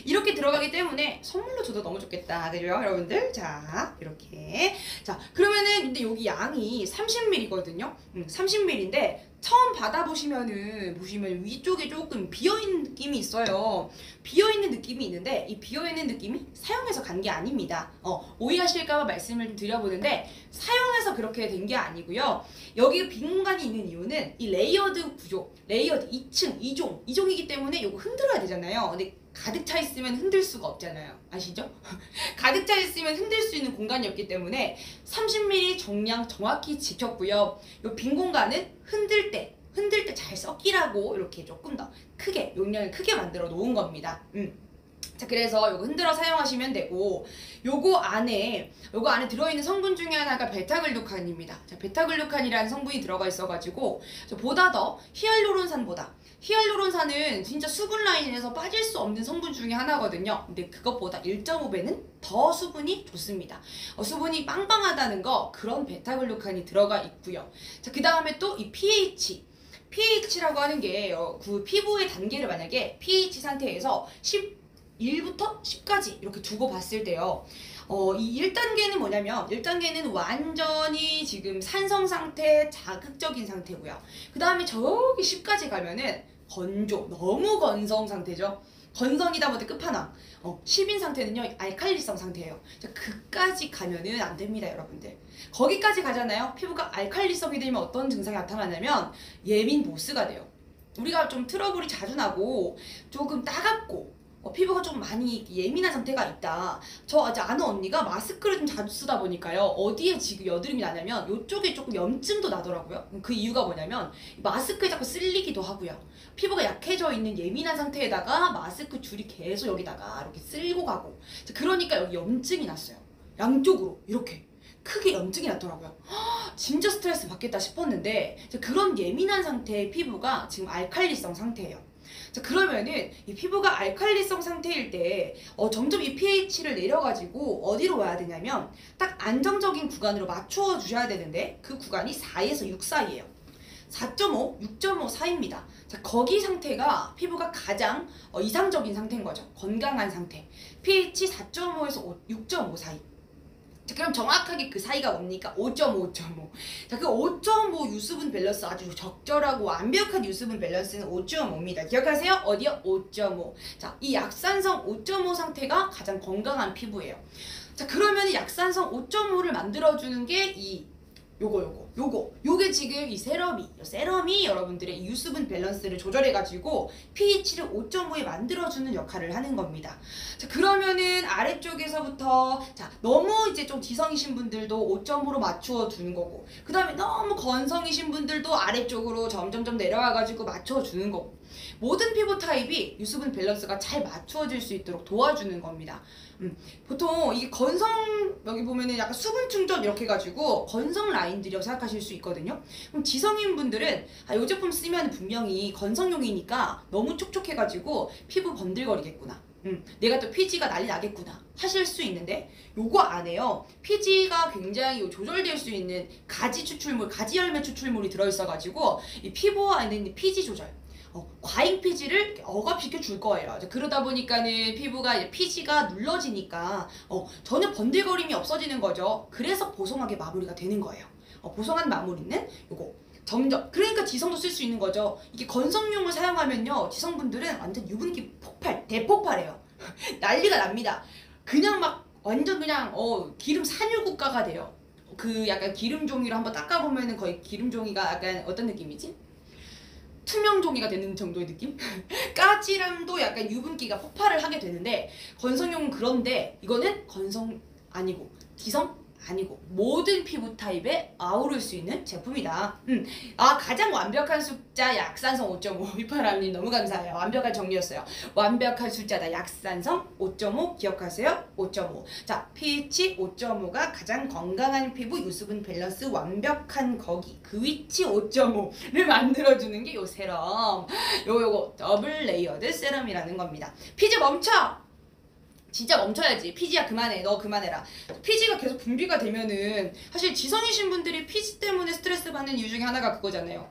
Speaker 1: 이렇게 들어가기 때문에 선물로 줘도 너무 좋겠다, 그죠 여러분들? 자, 이렇게. 자, 그러면은 근데 여기 양이 30ml거든요. 30ml인데 처음 받아보시면은 위쪽에 조금 비어있는 느낌이 있어요. 비어있는 느낌이 있는데 이 비어있는 느낌이 사용해서 간 게 아닙니다. 오해하실까봐 말씀을 좀 드려보는데 사용해서 그렇게 된 게 아니고요. 여기 빈 공간이 있는 이유는 이 레이어드 구조, 레이어드 2층, 2종이기 때문에 이거 흔들어야 되잖아요. 근데 가득 차 있으면 흔들 수가 없잖아요. 아시죠? 가득 차 있으면 흔들 수 있는 공간이 없기 때문에 30ml 정량 정확히 지켰고요. 이 빈 공간은 흔들 때 흔들 때 잘 섞이라고 이렇게 조금 더 크게, 용량을 크게 만들어 놓은 겁니다. 자, 그래서 요거 흔들어 사용하시면 되고, 요거 안에 들어있는 성분 중에 하나가 베타글루칸입니다. 자, 베타글루칸이라는 성분이 들어가 있어가지고, 보다 더 히알루론산은 진짜 수분 라인에서 빠질 수 없는 성분 중에 하나거든요. 근데 그것보다 1.5배는 더 수분이 좋습니다. 수분이 빵빵하다는 거, 그런 베타글루칸이 들어가 있고요. 자, 그 다음에 또 이 pH라고 하는 게 그 피부의 단계를 만약에 pH 상태에서 1부터 10까지 이렇게 두고 봤을 때요. 이 1단계는 뭐냐면 1단계는 완전히 지금 산성 상태, 자극적인 상태고요. 그 다음에 저기 10까지 가면은 건조, 너무 건성 상태죠. 건성이다 못해 끝판왕. 10인 상태는요, 알칼리성 상태예요. 자, 그까지 가면은 안 됩니다, 여러분들. 거기까지 가잖아요. 피부가 알칼리성이 되면 어떤 증상이 나타나냐면 예민 보스가 돼요. 우리가 좀 트러블이 자주 나고 조금 따갑고 피부가 좀 많이 예민한 상태가 있다. 저 아는 언니가 마스크를 좀 자주 쓰다 보니까요. 어디에 지금 여드름이 나냐면 이쪽에 조금 염증도 나더라고요. 그 이유가 뭐냐면 마스크에 자꾸 쓸리기도 하고요. 피부가 약해져 있는 예민한 상태에다가 마스크 줄이 계속 여기다가 이렇게 쓸고 가고, 그러니까 여기 염증이 났어요. 양쪽으로 이렇게 크게 염증이 났더라고요. 진짜 스트레스 받겠다 싶었는데, 그런 예민한 상태의 피부가 지금 알칼리성 상태예요. 자, 그러면은 이 피부가 알칼리성 상태일 때 점점 이 pH를 내려가지고 어디로 와야 되냐면 딱 안정적인 구간으로 맞추어 주셔야 되는데, 그 구간이 4에서 6 사이예요. 4.5, 6.5 사이입니다. 자, 거기 상태가 피부가 가장 이상적인 상태인 거죠. 건강한 상태. pH 4.5에서 6.5 사이. 자, 그럼 정확하게 그 사이가 뭡니까? 5.5, 5.5. 자, 그 5.5 유수분 밸런스, 아주 적절하고 완벽한 유수분 밸런스는 5.5입니다. 기억하세요? 어디요? 5.5. 자, 이 약산성 5.5 상태가 가장 건강한 피부예요. 자, 그러면 약산성 5.5를 만들어주는 게 요게 지금 이 세럼이 여러분들의 이 유수분 밸런스를 조절해가지고 pH를 5.5에 만들어주는 역할을 하는 겁니다. 자, 그러면은 아래쪽에서부터, 자, 너무 이제 좀 지성이신 분들도 5.5로 맞추어 주는 거고, 그 다음에 너무 건성이신 분들도 아래쪽으로 점점점 내려와가지고 맞춰 주는 거고, 모든 피부 타입이 유수분 밸런스가 잘 맞추어질 수 있도록 도와주는 겁니다. 보통 이게 건성, 여기 보면은 약간 수분 충전 이렇게 해가지고 건성 라인들이라고 생각하실 수 있거든요. 그럼 지성인 분들은 이 제품 쓰면 분명히 건성용이니까 너무 촉촉해가지고 피부 번들거리겠구나. 내가 또 피지가 난리 나겠구나 하실 수 있는데, 요거 안에요, 피지가 굉장히 조절될 수 있는 가지 추출물, 가지 열매 추출물이 들어있어가지고 이 피부 안에 있는 피지 조절, 과잉 피지를 억압시켜 줄 거예요. 그러다 보니까는 피부가 이제 피지가 눌러지니까 전혀 번들거림이 없어지는 거죠. 그래서 보송하게 마무리가 되는 거예요. 보송한 마무리는 요거 점점, 그러니까 지성도 쓸 수 있는 거죠. 이게 건성용을 사용하면요, 지성분들은 완전 유분기 대폭발해요. 난리가 납니다. 그냥 막 완전 그냥 기름 산유 국가가 돼요. 그 약간 기름 종이로 한번 닦아보면은 거의 기름 종이가 약간 어떤 느낌이지? 투명 종이가 되는 정도의 느낌? 까지람도 약간 유분기가 폭발을 하게 되는데, 건성용은 그런데 이거는 건성 아니고 지성 아니고 모든 피부 타입에 아우를 수 있는 제품이다. 가장 완벽한 숫자 약산성 5.5. 위파람님 너무 감사해요. 완벽한 정리였어요. 완벽한 숫자다. 약산성 5.5 기억하세요? 5.5. 자, pH 5.5가 가장 건강한 피부 유수분 밸런스 완벽한 거기, 그 위치 5.5를 만들어주는 게 요 세럼. 요거 더블 레이어드 세럼이라는 겁니다. 피지 멈춰! 진짜 멈춰야지. 피지야 그만해. 너 그만해라. 피지가 계속 분비가 되면은, 사실 지성이신 분들이 피지 때문에 스트레스 받는 이유 중에 하나가 그거잖아요.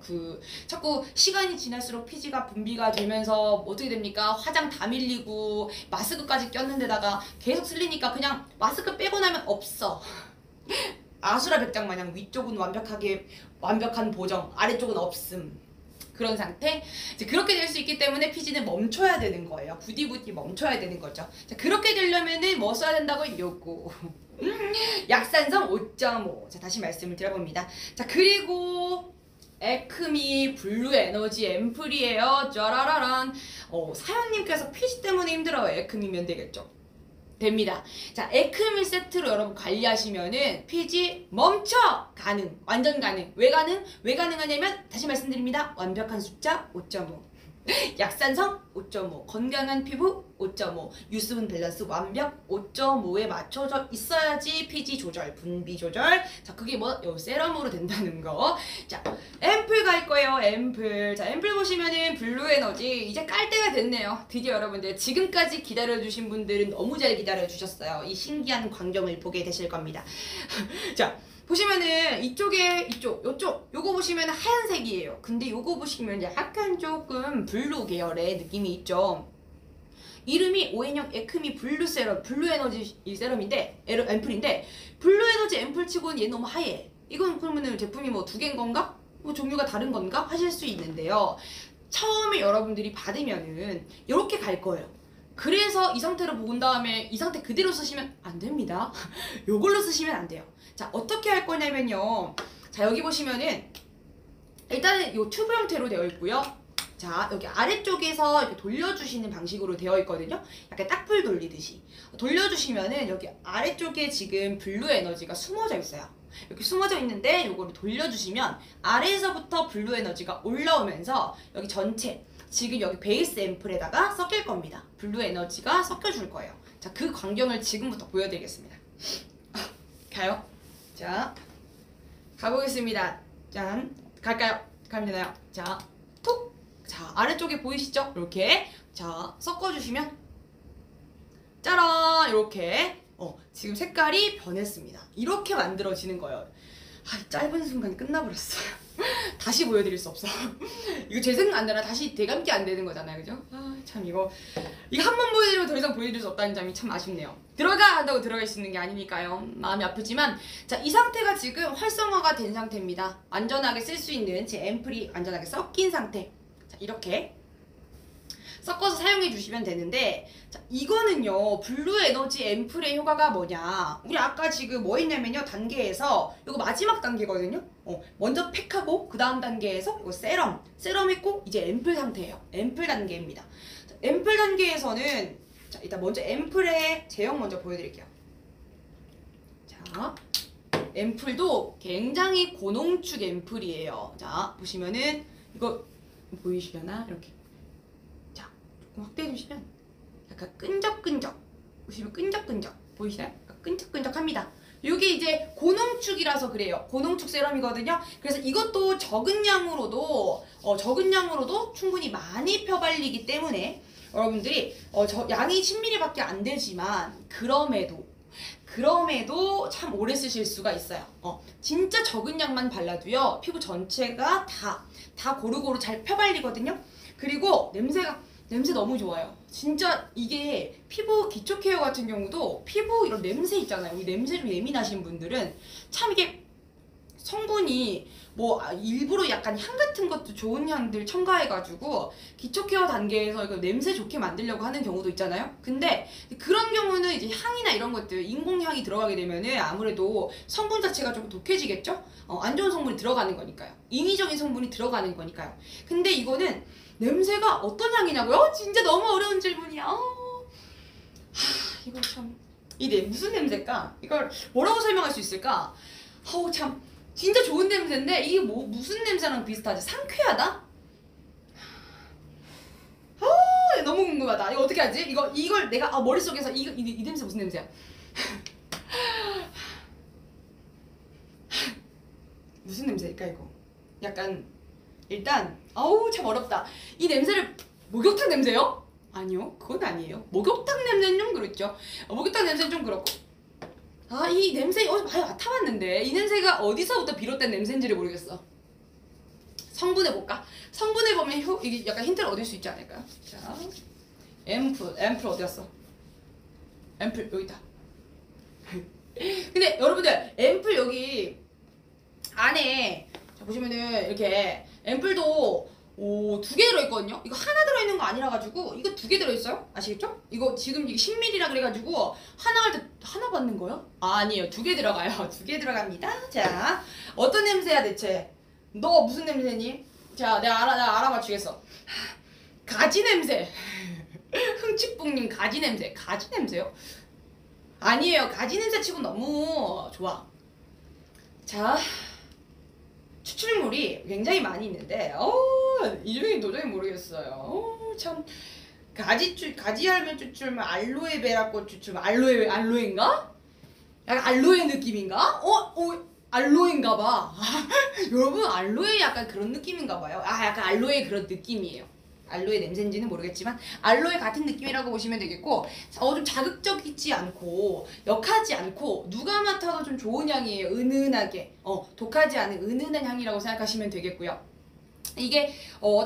Speaker 1: 자꾸 시간이 지날수록 피지가 분비가 되면서 어떻게 됩니까? 화장 다 밀리고 마스크까지 꼈는데다가 계속 쓸리니까 그냥 마스크 빼고 나면 없어. 아수라 백장 마냥 위쪽은 완벽한 보정, 아래쪽은 없음. 그런 상태? 이제 그렇게 될 수 있기 때문에 피지는 멈춰야 되는 거예요. 부디 멈춰야 되는 거죠. 자, 그렇게 되려면은 뭐 써야 된다고? 요거. 약산성 5.5. 자, 다시 말씀을 드려봅니다. 자, 그리고 에크미 블루 에너지 앰플이에요. 짜라라란. 사연님께서 피지 때문에 힘들어요. 에크미면 되겠죠. 됩니다. 자, 에크밀 세트로 여러분 관리하시면은 피지 멈춰! 가능. 완전 가능. 왜 가능? 왜 가능하냐면 다시 말씀드립니다. 완벽한 숫자 5.5. 약산성 5.5, 건강한 피부 5.5, 유수분 밸런스 완벽 5.5에 맞춰져 있어야지 피지 조절, 분비 조절. 자, 그게 뭐? 요 세럼으로 된다는 거. 자, 앰플 갈 거예요. 앰플. 자, 앰플 보시면은 블루 에너지 이제 깔 때가 됐네요. 드디어 여러분들 지금까지 기다려주신 분들은 너무 잘 기다려주셨어요. 이 신기한 광경을 보게 되실 겁니다. 자, 보시면은 이쪽에 요쪽 요거 보시면 하얀색이에요. 근데 요거 보시면 약간 조금 블루 계열의 느낌이 있죠. 이름이 오엔형 에크미 블루 세럼, 블루 에너지 이 세럼인데 앰플인데 블루 에너지 앰플 치고는 얘 너무 하얘. 이건 그러면은 제품이 뭐 두 개인 건가? 뭐 종류가 다른 건가? 하실 수 있는데요. 처음에 여러분들이 받으면은 이렇게 갈 거예요. 그래서 이 상태로 본 다음에 이 상태 그대로 쓰시면 안 됩니다. 요걸로 쓰시면 안 돼요. 자, 어떻게 할 거냐면요. 자, 여기 보시면은 일단은 요 튜브 형태로 되어 있고요. 자, 여기 아래쪽에서 이렇게 돌려주시는 방식으로 되어 있거든요. 약간 딱풀 돌리듯이 돌려주시면은 여기 아래쪽에 지금 블루 에너지가 숨어져 있어요. 이렇게 숨어져 있는데 요거를 돌려주시면 아래에서부터 블루 에너지가 올라오면서 여기 전체 지금 여기 베이스 앰플에다가 섞일 겁니다. 블루 에너지가 섞여줄 거예요. 자, 그 광경을 지금부터 보여드리겠습니다. 가요. 자, 가보겠습니다. 짠. 갈까요? 가면 되나요? 자, 톡. 자, 아래쪽에 보이시죠? 이렇게. 자, 섞어주시면 짜란! 이렇게. 지금 색깔이 변했습니다. 이렇게 만들어지는 거예요. 아, 짧은 순간이 끝나버렸어요. 다시 보여드릴 수 없어. 이거 제 생각 안 나라 다시 대감기 안 되는 거잖아요. 그죠? 아, 참 이거 한 번 보여드리고 더 이상 보여드릴 수 없다는 점이 참 아쉽네요. 들어가! 한다고 들어갈 수 있는 게 아니니까요. 마음이 아프지만 자, 이 상태가 지금 활성화가 된 상태입니다. 완전하게 쓸 수 있는 제 앰플이 완전하게 섞인 상태. 자, 이렇게 섞어서 사용해 주시면 되는데 자, 이거는요 블루 에너지 앰플의 효과가 뭐냐, 우리 아까 지금 뭐 했냐면요 단계에서 이거 마지막 단계거든요. 먼저 팩하고 그 다음 단계에서 이거 세럼 했고 이제 앰플 상태예요. 앰플 단계입니다. 자, 앰플 단계에서는 자, 일단 먼저 앰플의 제형 먼저 보여드릴게요. 자, 앰플도 굉장히 고농축 앰플이에요. 자, 보시면은 이거 보이시려나? 이렇게 확대해 주시면 약간 끈적끈적, 보시면 끈적끈적 보이시나요? 끈적끈적합니다. 이게 이제 고농축이라서 그래요. 고농축 세럼이거든요. 그래서 이것도 적은 양으로도 충분히 많이 펴발리기 때문에 여러분들이 양이 10ml밖에 안 되지만 그럼에도 참 오래 쓰실 수가 있어요. 진짜 적은 양만 발라도요 피부 전체가 다 고루고루 잘 펴발리거든요. 그리고 냄새 너무 좋아요. 진짜 이게 피부 기초 케어 같은 경우도 피부 이런 냄새 있잖아요. 이 냄새 좀 예민하신 분들은 참 이게 성분이 뭐 일부러 약간 향 같은 것도 좋은 향들 첨가해가지고 기초 케어 단계에서 이거 냄새 좋게 만들려고 하는 경우도 있잖아요. 근데 그런 경우는 이제 향이나 이런 것들 인공향이 들어가게 되면은 아무래도 성분 자체가 좀 독해지겠죠? 안 좋은 성분이 들어가는 거니까요. 인위적인 성분이 들어가는 거니까요. 근데 이거는 냄새가 어떤 향이냐고요? 진짜 너무 어려운 질문이야. 이거 참 이게 무슨 냄새일까? 이걸 뭐라고 설명할 수 있을까? 참 진짜 좋은 냄새인데 이게 무슨 냄새랑 비슷하지? 상쾌하다? 너무 궁금하다. 이거 어떻게 하지? 이걸 내가 머릿속에서 이 냄새 무슨 냄새야? 무슨 냄새일까 이거? 약간 일단 참 어렵다. 이 냄새를 목욕탕 냄새요? 아니요, 그건 아니에요. 목욕탕 냄새는 좀 그렇죠. 목욕탕 냄새는 좀 그렇고 이 냄새 많이 맡아봤는데 이 냄새가 어디서부터 비롯된 냄새인지를 모르겠어. 성분해볼까? 성분해보면 이게 약간 힌트를 얻을 수 있지 않을까요? 자, 앰플 어디갔어? 앰플 여기 있다. 근데 여러분들 앰플 여기 안에 자, 보시면은 이렇게 앰플도 2개 들어있거든요. 이거 하나 들어있는 거 아니라 가지고 이거 2개 들어있어요. 아시겠죠? 이거 지금 이게 10ml라 그래가지고 하나 할 때 하나 받는 거요? 아니에요. 2개 들어가요. 2개 들어갑니다. 자, 어떤 냄새야 대체? 너 무슨 냄새니? 자, 내가 알아맞추겠어. 가지 냄새. 흥칫뿡님 가지 냄새. 가지 냄새요? 아니에요. 가지 냄새 치고 너무 좋아. 자, 추출물이 굉장히 많이 있는데, 이름이 도저히 모르겠어요. 참. 가지 알면 추출물, 알로에베라꽃 추출물, 알로에인가? 약간 알로에 느낌인가? 알로에인가봐. 여러분, 알로에 약간 그런 느낌인가봐요. 약간 알로에 그런 느낌이에요. 알로에 냄새인지는 모르겠지만 알로에 같은 느낌이라고 보시면 되겠고, 좀 자극적이지 않고 역하지 않고 누가 맡아도 좀 좋은 향이에요. 은은하게 독하지 않은 은은한 향이라고 생각하시면 되겠고요. 이게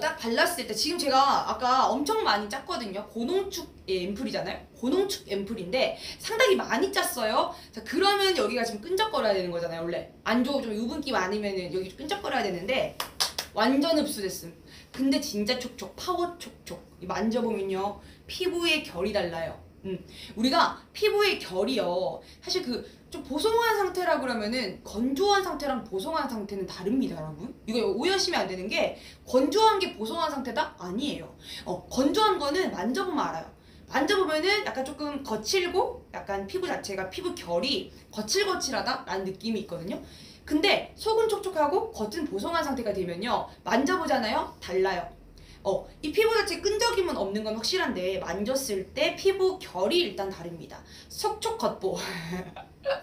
Speaker 1: 딱 발랐을 때, 지금 제가 아까 엄청 많이 짰거든요. 고농축 앰플이잖아요. 고농축 앰플인데 상당히 많이 짰어요. 자, 그러면 여기가 지금 끈적거려야 되는 거잖아요. 원래 안 좋고 좀 유분기 많으면은 여기 끈적거려야 되는데 완전 흡수됐음. 근데 진짜 촉촉, 파워 촉촉. 만져보면요, 피부의 결이 달라요. 우리가 피부의 결이요, 사실 좀 보송한 상태라 그러면은 건조한 상태랑 보송한 상태는 다릅니다, 여러분. 이거 오해하시면 안 되는 게, 건조한 게 보송한 상태다? 아니에요. 건조한 거는 만져보면 알아요. 만져보면은 약간 조금 거칠고, 약간 피부 자체가, 피부 결이 거칠거칠하다라는 느낌이 있거든요. 근데 속은 촉촉하고 겉은 보송한 상태가 되면요, 만져보잖아요? 달라요. 이 피부 자체 끈적임은 없는 건 확실한데 만졌을 때 피부 결이 일단 다릅니다. 속촉 겉보.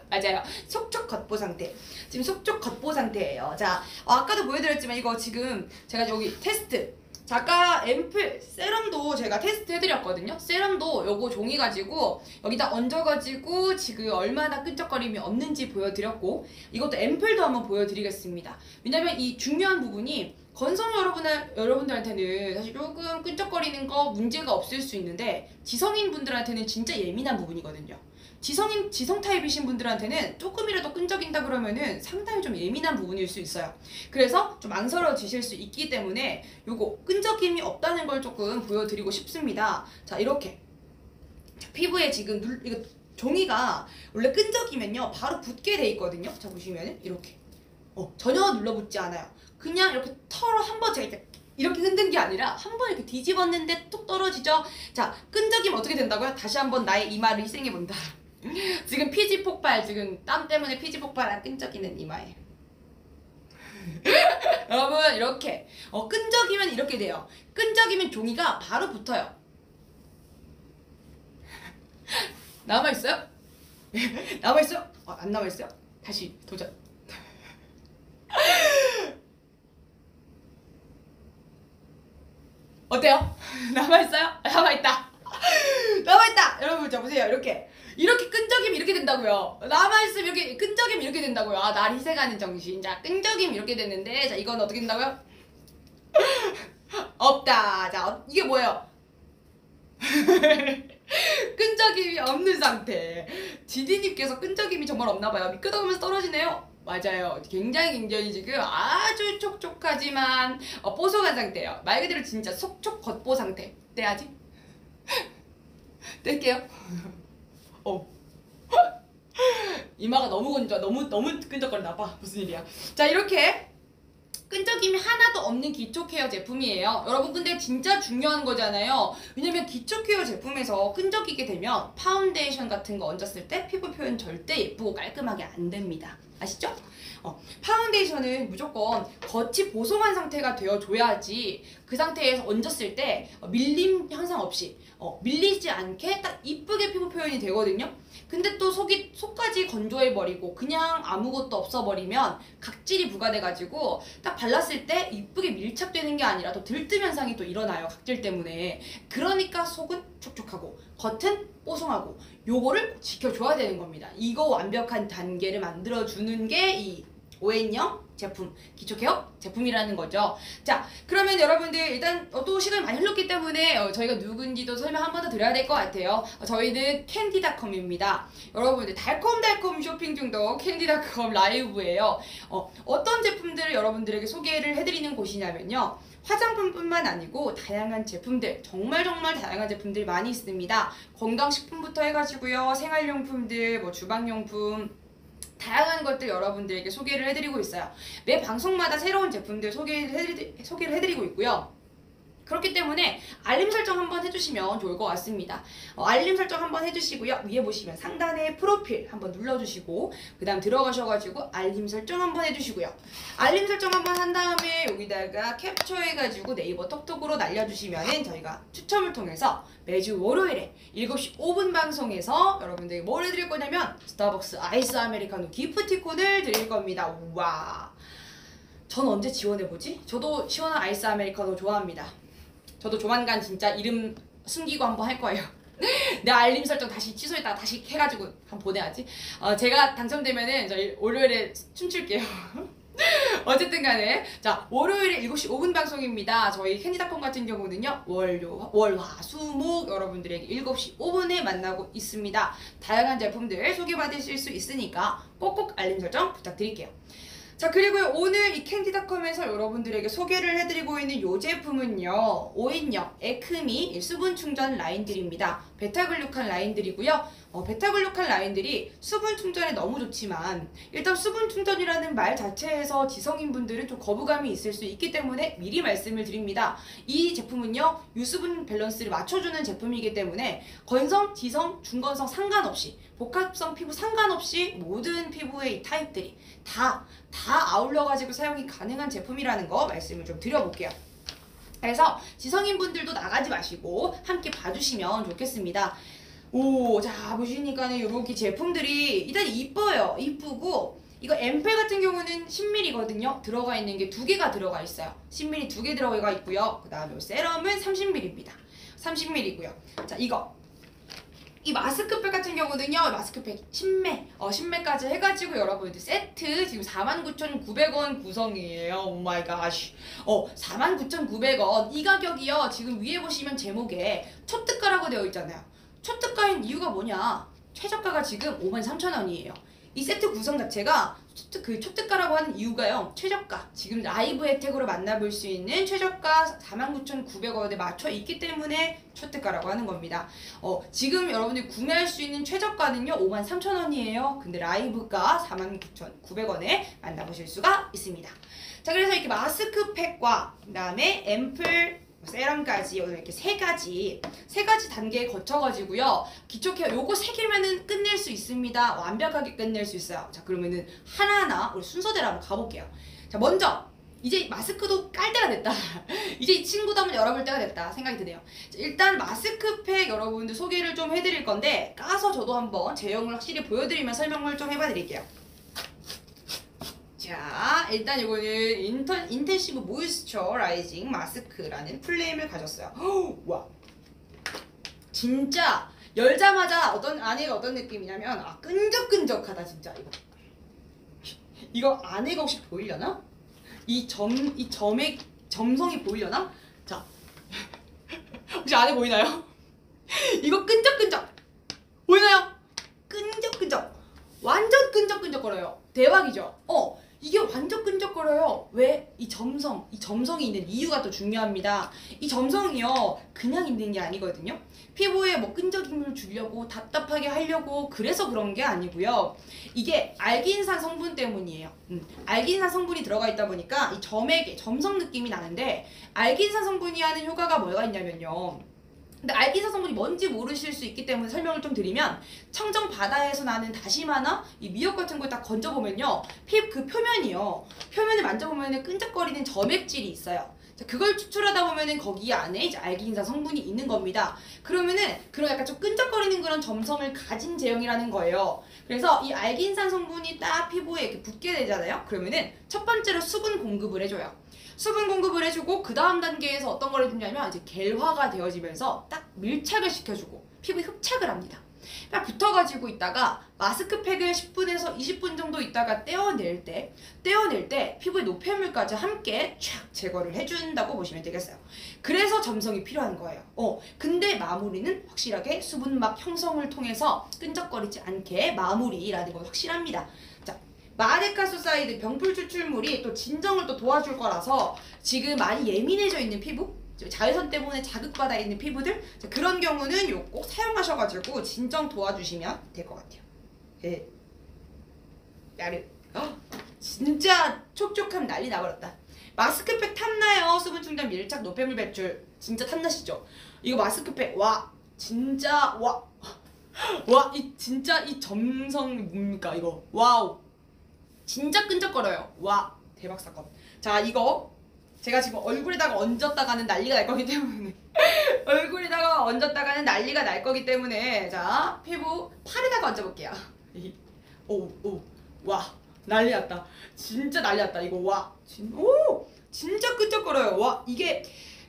Speaker 1: 맞아요. 속촉 겉보 상태. 지금 속촉 겉보 상태예요. 자, 아까도 보여드렸지만 이거 지금 제가 여기 테스트. 자, 아까 앰플 세럼도 제가 테스트 해드렸거든요. 세럼도 요거 종이 가지고 여기다 얹어가지고 지금 얼마나 끈적거림이 없는지 보여드렸고, 이것도 앰플도 한번 보여드리겠습니다. 왜냐면 이 중요한 부분이 건성 여러분들한테는 사실 조금 끈적거리는 거 문제가 없을 수 있는데, 지성인 분들한테는 진짜 예민한 부분이거든요. 지성 타입이신 분들한테는 조금이라도 끈적인다 그러면은 상당히 좀 예민한 부분일 수 있어요. 그래서 좀 망설여지실 수 있기 때문에 요거 끈적임이 없다는 걸 조금 보여드리고 싶습니다. 자, 이렇게 피부에 지금 이거 종이가 원래 끈적이면요 바로 붙게 돼 있거든요. 자, 보시면은 이렇게 전혀 눌러붙지 않아요. 그냥 이렇게 털어 한번 제가 이렇게 흔든 게 아니라 한 번 이렇게 뒤집었는데 뚝 떨어지죠. 자, 끈적이면 어떻게 된다고요? 다시 한번 나의 이마를 희생해본다. 지금 피지 폭발, 지금 땀 때문에 피지 폭발한 끈적이는 이마에. 여러분, 이렇게 끈적이면 이렇게 돼요. 끈적이면 종이가 바로 붙어요. 남아있어요? 남아있어요? 안 남아있어요? 다시 도전. 어때요? 남아있어요? 남아있다. 남아있다. 여러분, 자 보세요. 이렇게 끈적이면 이렇게 된다고요. 남아있으면 이렇게 끈적이면 이렇게 된다고요. 날 희생하는 정신. 자, 끈적이면 이렇게 됐는데, 자, 이건 어떻게 된다고요? 없다. 자, 이게 뭐예요? 끈적임이 없는 상태. 지디님께서 끈적임이 정말 없나봐요. 미끄덩이면서 떨어지네요. 맞아요. 굉장히 지금 아주 촉촉하지만 뽀송한 상태예요. 말 그대로 진짜 속촉 겉보 상태. 떼야지. 뗄게요. 이마가 너무 건조, 너무 끈적거리나 봐. 무슨 일이야. 자, 이렇게 끈적임이 하나도 없는 기초 케어 제품이에요. 여러분, 근데 진짜 중요한 거잖아요. 왜냐면 기초 케어 제품에서 끈적이게 되면 파운데이션 같은 거 얹었을 때 피부 표현 절대 예쁘고 깔끔하게 안 됩니다. 아시죠? 파운데이션은 무조건 겉이 보송한 상태가 되어줘야지 그 상태에서 얹었을 때 밀림 현상 없이 밀리지 않게 딱 이쁘게 피부 표현이 되거든요. 근데 또 속까지 건조해버리고 그냥 아무것도 없어버리면 각질이 부과돼가지고 딱 발랐을 때 이쁘게 밀착되는 게 아니라 또 들뜸 현상이 또 일어나요. 각질 때문에. 그러니까 속은 촉촉하고 겉은 뽀송하고 요거를 지켜줘야 되는 겁니다. 이거 완벽한 단계를 만들어주는 게 이 ON형 제품, 기초 케어 제품이라는 거죠. 자, 그러면 여러분들 일단 또 시간이 많이 흘렀기 때문에 저희가 누군지도 설명 한 번 더 드려야 될 것 같아요. 저희는 캔디닷컴입니다. 여러분들 달콤달콤 쇼핑 중독 캔디닷컴 라이브예요. 어떤 제품들을 여러분들에게 소개를 해드리는 곳이냐면요, 화장품뿐만 아니고 다양한 제품들, 정말 다양한 제품들이 많이 있습니다. 건강식품부터 해가지고요, 생활용품들, 뭐 주방용품, 다양한 것들 여러분들에게 소개를 해드리고 있어요. 매 방송마다 새로운 제품들 소개를 해드리고 있고요. 그렇기 때문에 알림 설정 한번 해주시면 좋을 것 같습니다. 알림 설정 한번 해주시고요. 위에 보시면 상단에 프로필 한번 눌러주시고 그 다음 들어가셔가지고 알림 설정 한번 해주시고요. 알림 설정 한번 한 다음에 여기다가 캡처해가지고 네이버 톡톡으로 날려주시면은 저희가 추첨을 통해서 매주 월요일에 7시 5분 방송에서 여러분들이 뭘 해드릴 거냐면 스타벅스 아이스 아메리카노 기프티콘을 드릴 겁니다. 우와, 전 언제 지원해보지? 저도 시원한 아이스 아메리카노 좋아합니다. 저도 조만간 진짜 이름 숨기고 한번 할 거예요. 내 알림 설정 다시 취소했다가 다시 해가지고 한번 보내야지. 제가 당첨되면은 저희 월요일에 춤출게요. 어쨌든 간에 자, 월요일에 7시 5분 방송입니다. 저희 캔디닷컴 같은 경우는요 월화수목 여러분들에게 7시 5분에 만나고 있습니다. 다양한 제품들 소개받으실 수 있으니까 꼭꼭 알림 설정 부탁드릴게요. 자, 그리고요, 오늘 이 캔디닷컴에서 여러분들에게 소개를 해드리고 있는 이 제품은요 5인용 에크미 수분 충전 라인들입니다. 베타글루칸 라인들이고요. 베타글루칸 라인들이 수분 충전에 너무 좋지만 일단 수분 충전이라는 말 자체에서 지성인분들은 좀 거부감이 있을 수 있기 때문에 미리 말씀을 드립니다. 이 제품은요 유수분 밸런스를 맞춰주는 제품이기 때문에 건성, 지성, 중건성 상관없이 복합성 피부 상관없이 모든 피부의 타입들이 다 아울러가지고 사용이 가능한 제품이라는 거 말씀을 좀 드려볼게요. 그래서 지성인분들도 나가지 마시고 함께 봐주시면 좋겠습니다. 오, 자, 보시니까는 요렇게 제품들이 일단 이뻐요. 이쁘고, 이거 앰플 같은 경우는 10ml거든요. 들어가 있는 게 2개가 들어가 있어요. 10ml 2개 들어가 있고요. 그 다음에 세럼은 30ml입니다. 30ml고요. 자, 이 마스크팩 같은 경우는요, 마스크팩 10매까지 해가지고 여러분들 세트 지금 49,900원 구성이에요. 오 마이 갓. 49,900원. 이 가격이요, 지금 위에 보시면 제목에 초특가라고 되어 있잖아요. 초특가인 이유가 뭐냐? 최저가가 지금 53,000원이에요. 이 세트 구성 자체가 초특가라고 하는 이유가요, 최저가, 지금 라이브 혜택으로 만나볼 수 있는 최저가 49,900원에 맞춰 있기 때문에 초특가라고 하는 겁니다. 지금 여러분들이 구매할 수 있는 최저가는요 53,000원이에요. 근데 라이브가 49,900원에 만나보실 수가 있습니다. 자, 그래서 이렇게 마스크팩과 그 다음에 앰플, 세럼까지 오늘 이렇게 세 가지 단계에 거쳐가지고요, 기초 케어 요거 3개면은 끝낼 수 있습니다. 완벽하게 끝낼 수 있어요. 자, 그러면은 하나하나 우리 순서대로 한번 가볼게요. 자, 먼저 이제 마스크도 깔 때가 됐다. 이제 이 친구도 한번 열어볼 때가 됐다 생각이 드네요. 자, 일단 마스크팩 여러분들 소개를 좀 해드릴 건데, 까서 저도 한번 제형을 확실히 보여드리면 설명을 좀 해봐드릴게요. 자, 일단 이거는 인텐시브 모이스처라이징 마스크라는 플레임을 가졌어요. 와, 진짜 열자마자 안에가 어떤 느낌이냐면, 끈적끈적하다 진짜. 이거 안에가 혹시 보이려나? 이 점의 점성이 보이려나? 자, 혹시 안에 보이나요? 이거 끈적끈적 보이나요? 끈적끈적, 완전 끈적끈적거려요. 대박이죠? 이게 완전 끈적거려요. 왜? 이 점성이 있는 이유가 또 중요합니다. 이 점성이요, 그냥 있는 게 아니거든요. 피부에 뭐 끈적임을 주려고, 답답하게 하려고 그래서 그런 게 아니고요. 이게 알긴산 성분 때문이에요. 알긴산 성분이 들어가 있다 보니까 이 점성 느낌이 나는데, 알긴산 성분이 하는 효과가 뭐가 있냐면요, 근데 알긴산 성분이 뭔지 모르실 수 있기 때문에 설명을 좀 드리면, 청정 바다에서 나는 다시마나 이 미역 같은 걸 딱 건져보면요, 그 표면을 만져보면은 끈적거리는 점액질이 있어요. 자, 그걸 추출하다 보면은 거기 안에 이제 알긴산 성분이 있는 겁니다. 그러면은 그런 약간 좀 끈적거리는 그런 점성을 가진 제형이라는 거예요. 그래서 이 알긴산 성분이 딱 피부에 이렇게 붙게 되잖아요. 그러면은 첫 번째로 수분 공급을 해줘요. 수분 공급을 해주고, 그 다음 단계에서 어떤 걸 해주냐면 이제 겔화가 되어지면서 딱 밀착을 시켜주고 피부에 흡착을 합니다. 딱 붙어가지고 있다가 마스크팩을 10분에서 20분 정도 있다가 떼어낼 때 피부의 노폐물까지 함께 촥 제거를 해준다고 보시면 되겠어요. 그래서 점성이 필요한 거예요. 근데 마무리는 확실하게 수분막 형성을 통해서 끈적거리지 않게 마무리라는 건 확실합니다. 자, 마데카 소사이드 병풀 추출물이 또 진정을 또 도와줄 거라서 지금 많이 예민해져 있는 피부, 자외선 때문에 자극받아 있는 피부들, 그런 경우는 요 꼭 사용하셔가지고 진정 도와주시면 될 것 같아요. 예. 진짜 촉촉함 난리 나버렸다. 마스크팩 탐나요? 수분 충전 밀착 노폐물 배출 진짜 탐나시죠? 이거 마스크팩 와 진짜 와 이 진짜 이 점성 뭡니까 이거 와우 진짜 끈적거려요. 와 대박 사건. 자 이거 제가 지금 얼굴에다가 얹었다가는 난리가 날 거기 때문에 얼굴에다가 얹었다가는 난리가 날 거기 때문에 자 피부 팔에다가 얹어볼게요. 와 난리 났다. 진짜 난리 났다 이거 와 진짜 끈적거려요. 와 이게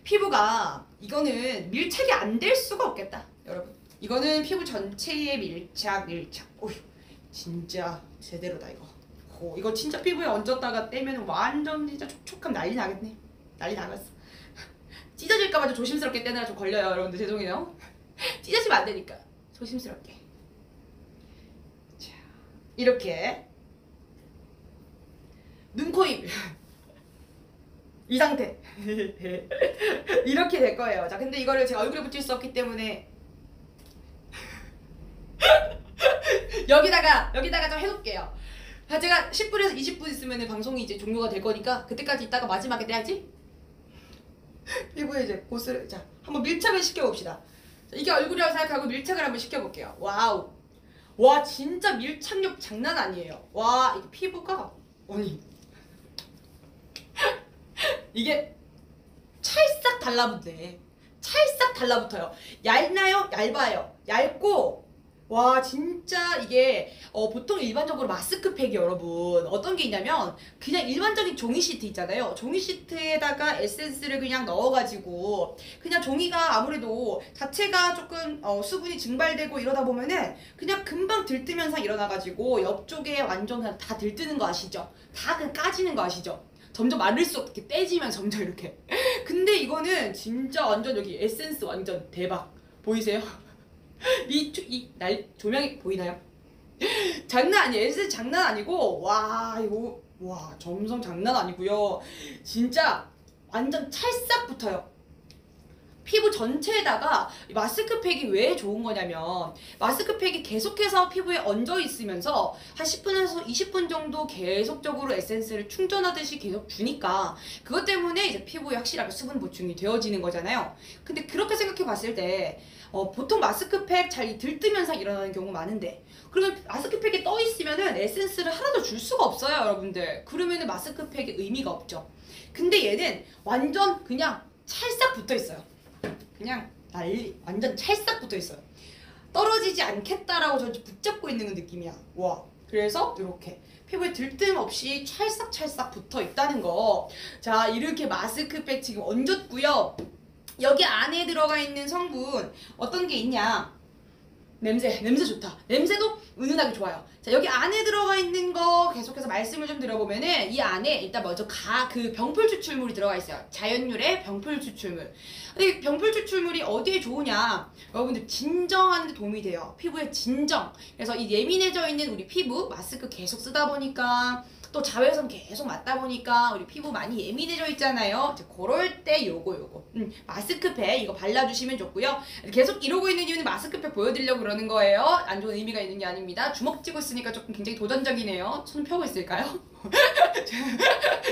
Speaker 1: 피부가 이거는 밀착이 안 될 수가 없겠다 여러분. 이거는 피부 전체의 밀착 오휴 진짜 제대로다 이거. 이거 진짜 피부에 얹었다가 떼면 완전 진짜 촉촉함 난리 나겠네. 난리 나갔어. 찢어질까봐 좀 조심스럽게 떼느라 좀 걸려요 여러분들. 죄송해요. 찢어지면 안 되니까 조심스럽게. 자 이렇게 눈, 코, 입 이 상태 이렇게 될 거예요. 자 근데 이거를 제가 얼굴에 붙일 수 없기 때문에 여기다가 좀 해놓을게요. 제가 10분에서 20분 있으면 방송이 이제 종료가 될 거니까 그때까지 있다가 마지막에 떼야지. 피부에 이제 고스를 자 한번 밀착을 시켜봅시다. 자, 이게 얼굴이라고 생각하고 밀착을 한번 시켜볼게요. 와우 와 진짜 밀착력 장난 아니에요. 와 이게 피부가 아니 이게 찰싹 달라붙네. 찰싹 달라붙어요. 얇나요? 얇아요. 얇고 와 진짜 이게 보통 일반적으로 마스크팩이 여러분 어떤 게 있냐면 그냥 일반적인 종이 시트 있잖아요. 종이 시트에다가 에센스를 그냥 넣어가지고 그냥 종이가 아무래도 자체가 조금 수분이 증발되고 이러다 보면은 그냥 금방 들뜸 현상 일어나가지고 옆쪽에 완전 그냥 다 들뜨는 거 아시죠? 다 그냥 까지는 거 아시죠? 점점 마를수록 이렇게 떼지면 점점 이렇게. 근데 이거는 진짜 완전 여기 에센스 완전 대박. 보이세요? 조명이 보이나요? 장난 아니에요. 에센스 장난 아니고 와 이거 와 점성 장난 아니고요. 진짜 완전 찰싹 붙어요. 피부 전체에다가 마스크팩이 왜 좋은 거냐면 마스크팩이 계속해서 피부에 얹어 있으면서 한 10분에서 20분 정도 계속적으로 에센스를 충전하듯이 계속 주니까 그것 때문에 이제 피부에 확실하게 수분 보충이 되어지는 거잖아요. 근데 그렇게 생각해 봤을 때 보통 마스크팩 잘 들뜸 현상 일어나는 경우가 많은데 그러면 마스크팩에 떠 있으면은 에센스를 하나도 줄 수가 없어요 여러분들. 그러면은 마스크팩의 의미가 없죠. 근데 얘는 완전 그냥 찰싹 붙어 있어요. 그냥 난리 완전 찰싹 붙어 있어요. 떨어지지 않겠다라고 저 붙잡고 있는 느낌이야. 와 그래서 이렇게 피부에 들뜸 없이 찰싹찰싹 붙어 있다는 거. 자 이렇게 마스크팩 지금 얹었고요. 여기 안에 들어가 있는 성분 어떤 게 있냐. 냄새 좋다. 냄새도 은은하게 좋아요. 자 여기 안에 들어가 있는 거 계속해서 말씀을 좀 드려보면은 이 안에 일단 먼저 그 병풀 추출물이 들어가 있어요. 자연유래 병풀 추출물. 근데 병풀 추출물이 어디에 좋으냐? 여러분들 진정하는 데 도움이 돼요. 피부에 진정. 그래서 이 예민해져 있는 우리 피부 마스크 계속 쓰다 보니까 또 자외선 계속 맞다 보니까 우리 피부 많이 예민해져 있잖아요. 그럴 때 요거 마스크팩 이거 발라주시면 좋고요. 계속 이러고 있는 이유는 마스크팩 보여드리려고 그러는 거예요. 안 좋은 의미가 있는 게 아닙니다. 주먹 쥐고 있으니까 조금 굉장히 도전적이네요. 손 펴고 있을까요?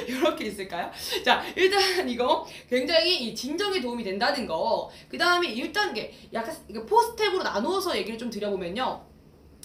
Speaker 1: 이렇게 있을까요? 자 일단 이거 굉장히 이 진정에 도움이 된다는 거. 그 다음에 1단계 약간 포스텝으로 나누어서 얘기를 좀 드려보면요.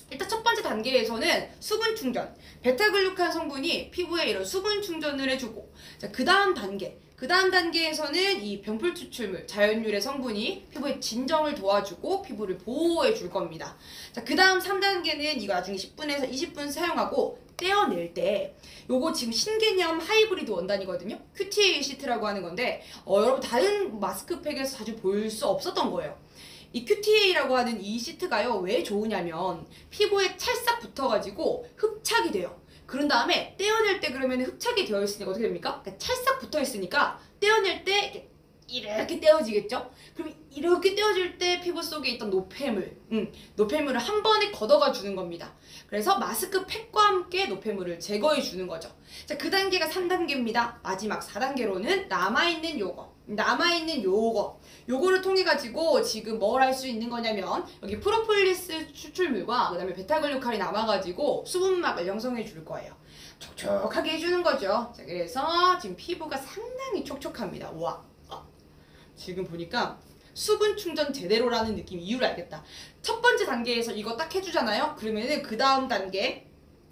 Speaker 1: 일단 첫 번째 단계에서는 수분 충전. 베타글루칸 성분이 피부에 이런 수분 충전을 해주고, 자, 그 다음 단계에서는 이 병풀 추출물, 자연유래 성분이 피부의 진정을 도와주고 피부를 보호해 줄 겁니다. 자, 그 다음 3단계는 이거 나중에 10분에서 20분 사용하고 떼어낼 때 요거 지금 신개념 하이브리드 원단이거든요. QTA 시트라고 하는 건데 여러분 다른 마스크팩에서 자주 볼 수 없었던 거예요. 이 QTA라고 하는 이 시트가요 왜 좋으냐면 피부에 찰싹 붙어가지고 흡착이 돼요. 그런 다음에 떼어낼 때 그러면 흡착이 되어 있으니까 어떻게 됩니까? 그러니까 찰싹 붙어 있으니까 떼어낼 때 이렇게 떼어지겠죠? 그럼 이렇게 떼어질 때 피부 속에 있던 노폐물을 한 번에 걷어가 주는 겁니다. 그래서 마스크팩과 함께 노폐물을 제거해 주는 거죠. 자, 그 단계가 3단계입니다. 마지막 4단계로는 요거를 통해 가지고 지금 뭘 할 수 있는 거냐면 여기 프로폴리스 추출물과 그 다음에 베타글루칸이 남아가지고 수분막을 형성해 줄 거예요. 촉촉하게 해주는 거죠. 자, 그래서 지금 피부가 상당히 촉촉합니다. 와. 지금 보니까 수분 충전 제대로라는 느낌 이유를 알겠다. 첫 번째 단계에서 이거 딱 해주잖아요. 그러면은 그 다음 단계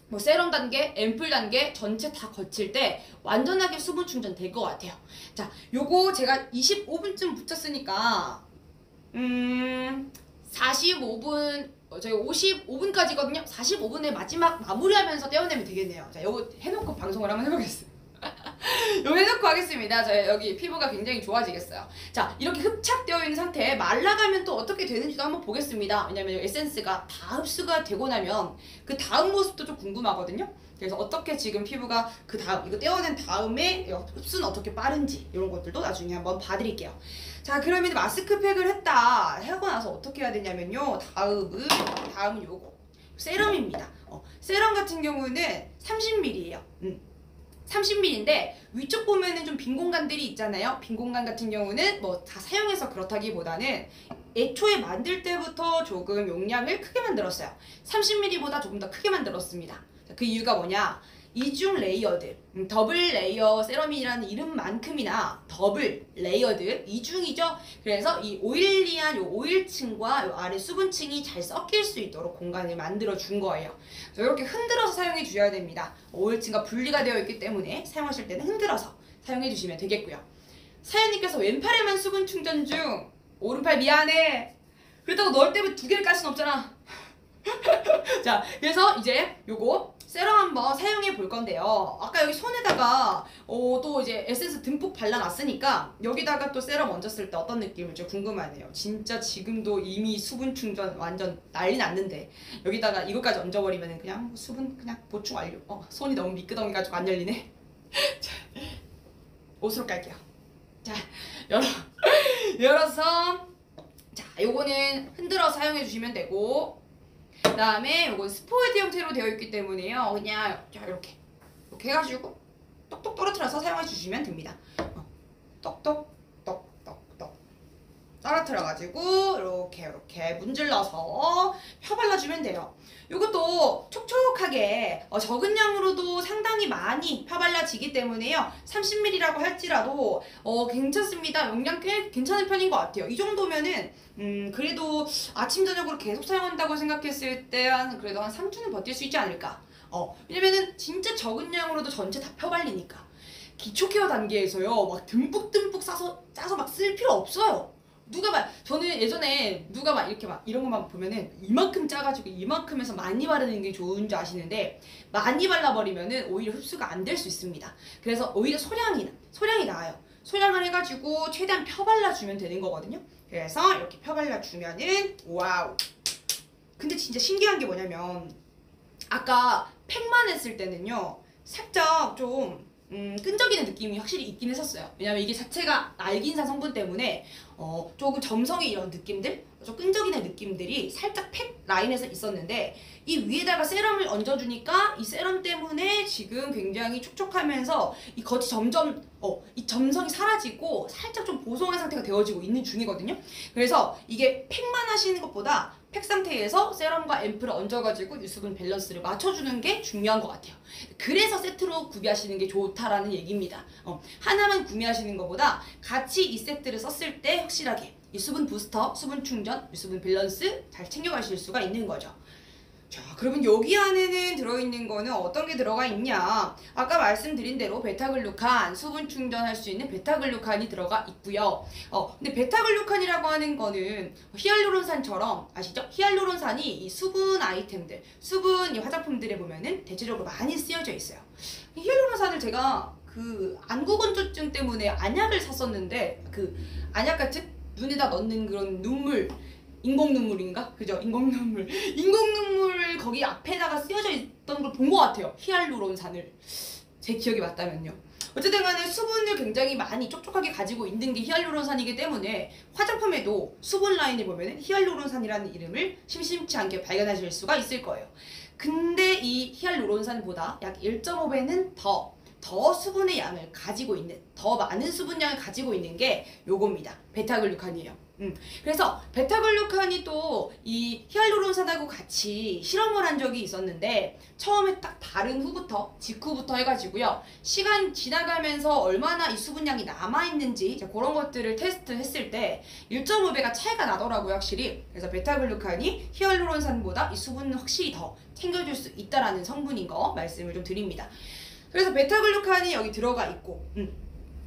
Speaker 1: 뭐 세럼 단계, 앰플 단계 전체 다 거칠 때 완전하게 수분 충전 될 것 같아요. 자, 요거 제가 25분쯤 붙였으니까 45분 저희 55분까지거든요. 45분에 마지막 마무리하면서 떼어내면 되겠네요. 자, 요거 해놓고 방송을 한번 해보겠습니다. 요거 해놓고 하겠습니다. 저 여기 피부가 굉장히 좋아지겠어요. 자, 이렇게 흡착되어 있는 상태에 말라가면 또 어떻게 되는지도 한번 보겠습니다. 왜냐면 에센스가 다 흡수가 되고 나면 그 다음 모습도 좀 궁금하거든요. 그래서 어떻게 지금 피부가 그 다음 이거 떼어낸 다음에 흡수는 어떻게 빠른지 이런 것들도 나중에 한번 봐드릴게요. 자, 그러면 마스크팩을 했다 하고 나서 어떻게 해야 되냐면요. 다음은 요거 세럼입니다. 세럼 같은 경우는 30ml예요. 30ml인데 위쪽 보면은 좀 빈 공간들이 있잖아요. 빈 공간 같은 경우는 뭐 다 사용해서 그렇다기보다는 애초에 만들 때부터 조금 용량을 크게 만들었어요. 30ml보다 조금 더 크게 만들었습니다. 그 이유가 뭐냐? 이중 레이어드, 더블 레이어 세럼이라는 이름만큼이나 더블 레이어드, 이중이죠. 그래서 이 오일리한 요 오일층과 요 아래 수분층이 잘 섞일 수 있도록 공간을 만들어 준 거예요. 그래서 이렇게 흔들어서 사용해 주셔야 됩니다. 오일층과 분리가 되어 있기 때문에 사용하실 때는 흔들어서 사용해 주시면 되겠고요. 사연님께서 왼팔에만 수분 충전 중. 오른팔 미안해. 그렇다고 넣을 때면 두 개를 깔 순 없잖아. 자, 그래서 이제 요거 세럼 한번 사용해 볼 건데요. 아까 여기 손에다가 또 이제 에센스 듬뿍 발라놨으니까 여기다가 또 세럼 얹었을 때 어떤 느낌일지 궁금하네요. 진짜 지금도 이미 수분 충전 완전 난리 났는데 여기다가 이것까지 얹어버리면 그냥 수분 그냥 보충 완료. 손이 너무 미끄덩이가지고 안 열리네. 자, 옷으로 깔게요. 자, 열어서 자, 요거는 흔들어 사용해 주시면 되고, 그 다음에 요건 스포이드 형태로 되어 있기 때문에요. 그냥 자, 이렇게 해가지고 똑똑 떨어뜨려서 사용해 주시면 됩니다. 똑똑 떨어뜨려가지고 이렇게 문질러서 펴발라주면 돼요. 이것도 촉촉하게 적은 양으로도 상당히 많이 펴발라지기 때문에요. 30ml라고 할지라도 괜찮습니다. 용량 꽤 괜찮은 편인 것 같아요. 이 정도면은 그래도 아침 저녁으로 계속 사용한다고 생각했을 때 그래도 한 3주는 버틸 수 있지 않을까. 왜냐면은 진짜 적은 양으로도 전체 다 펴발리니까. 기초 케어 단계에서요 막 듬뿍 짜서 막 쓸 필요 없어요. 저는 예전에 누가 막 이렇게 막 이런 것만 보면은 이만큼 짜가지고 이만큼에서 많이 바르는 게 좋은 줄 아시는데, 많이 발라버리면은 오히려 흡수가 안 될 수 있습니다. 그래서 오히려 소량이 나아요. 소량을 해가지고 최대한 펴발라주면 되는 거거든요. 그래서 이렇게 펴발라주면은 와우. 근데 진짜 신기한 게 뭐냐면 아까 팩만 했을 때는요 살짝 좀 끈적이는 느낌이 확실히 있긴 했었어요. 왜냐면 이게 자체가 알긴산 성분 때문에 조금 점성의 이런 느낌들, 좀 끈적이는 느낌들이 살짝 팩 라인에서 있었는데, 이 위에다가 세럼을 얹어주니까 이 세럼 때문에 지금 굉장히 촉촉하면서 이 겉이 점점 이 점성이 사라지고 살짝 좀 보송한 상태가 되어지고 있는 중이거든요. 그래서 이게 팩만 하시는 것보다 팩 상태에서 세럼과 앰플을 얹어가지고 유수분 밸런스를 맞춰주는 게 중요한 것 같아요. 그래서 세트로 구비하시는 게 좋다라는 얘기입니다. 하나만 구매하시는 것보다 같이 이 세트를 썼을 때 확실하게 이 수분 부스터, 수분 충전, 유수분 밸런스 잘 챙겨가실 수가 있는 거죠. 자, 그러면 여기 안에는 들어있는 거는 어떤 게 들어가 있냐? 아까 말씀드린 대로 베타글루칸, 수분 충전할 수 있는 베타글루칸이 들어가 있고요. 근데 베타글루칸이라고 하는 거는 히알루론산처럼 아시죠? 히알루론산이 이 수분 아이템들, 수분 이 화장품들에 보면은 대체적으로 많이 쓰여져 있어요. 히알루론산을 제가 그 안구건조증 때문에 안약을 샀었는데, 그 안약 같은 눈에다 넣는 그런 눈물, 인공 눈물인가? 그죠? 인공 눈물 거기 앞에다가 쓰여져 있던 걸 본 것 같아요. 히알루론산을. 제 기억이 맞다면요. 어쨌든 간에 수분을 굉장히 많이 촉촉하게 가지고 있는 게 히알루론산이기 때문에 화장품에도 수분 라인에 보면은 히알루론산이라는 이름을 심심치 않게 발견하실 수가 있을 거예요. 근데 이 히알루론산보다 약 1.5배는 더 더 수분의 양을 가지고 있는, 더 많은 수분량을 가지고 있는 게 요겁니다. 베타글루칸이에요. 그래서 베타글루칸이 또 이 히알루론산하고 같이 실험을 한 적이 있었는데 처음에 딱 다른 후부터 직후부터 해가지고요, 시간 지나가면서 얼마나 이 수분량이 남아있는지 그런 것들을 테스트했을 때 1.5배가 차이가 나더라고요, 확실히. 그래서 베타글루칸이 히알루론산보다 이 수분을 확실히 더 챙겨줄 수 있다라는 성분인 거 말씀을 좀 드립니다. 그래서 베타글루칸이 여기 들어가 있고,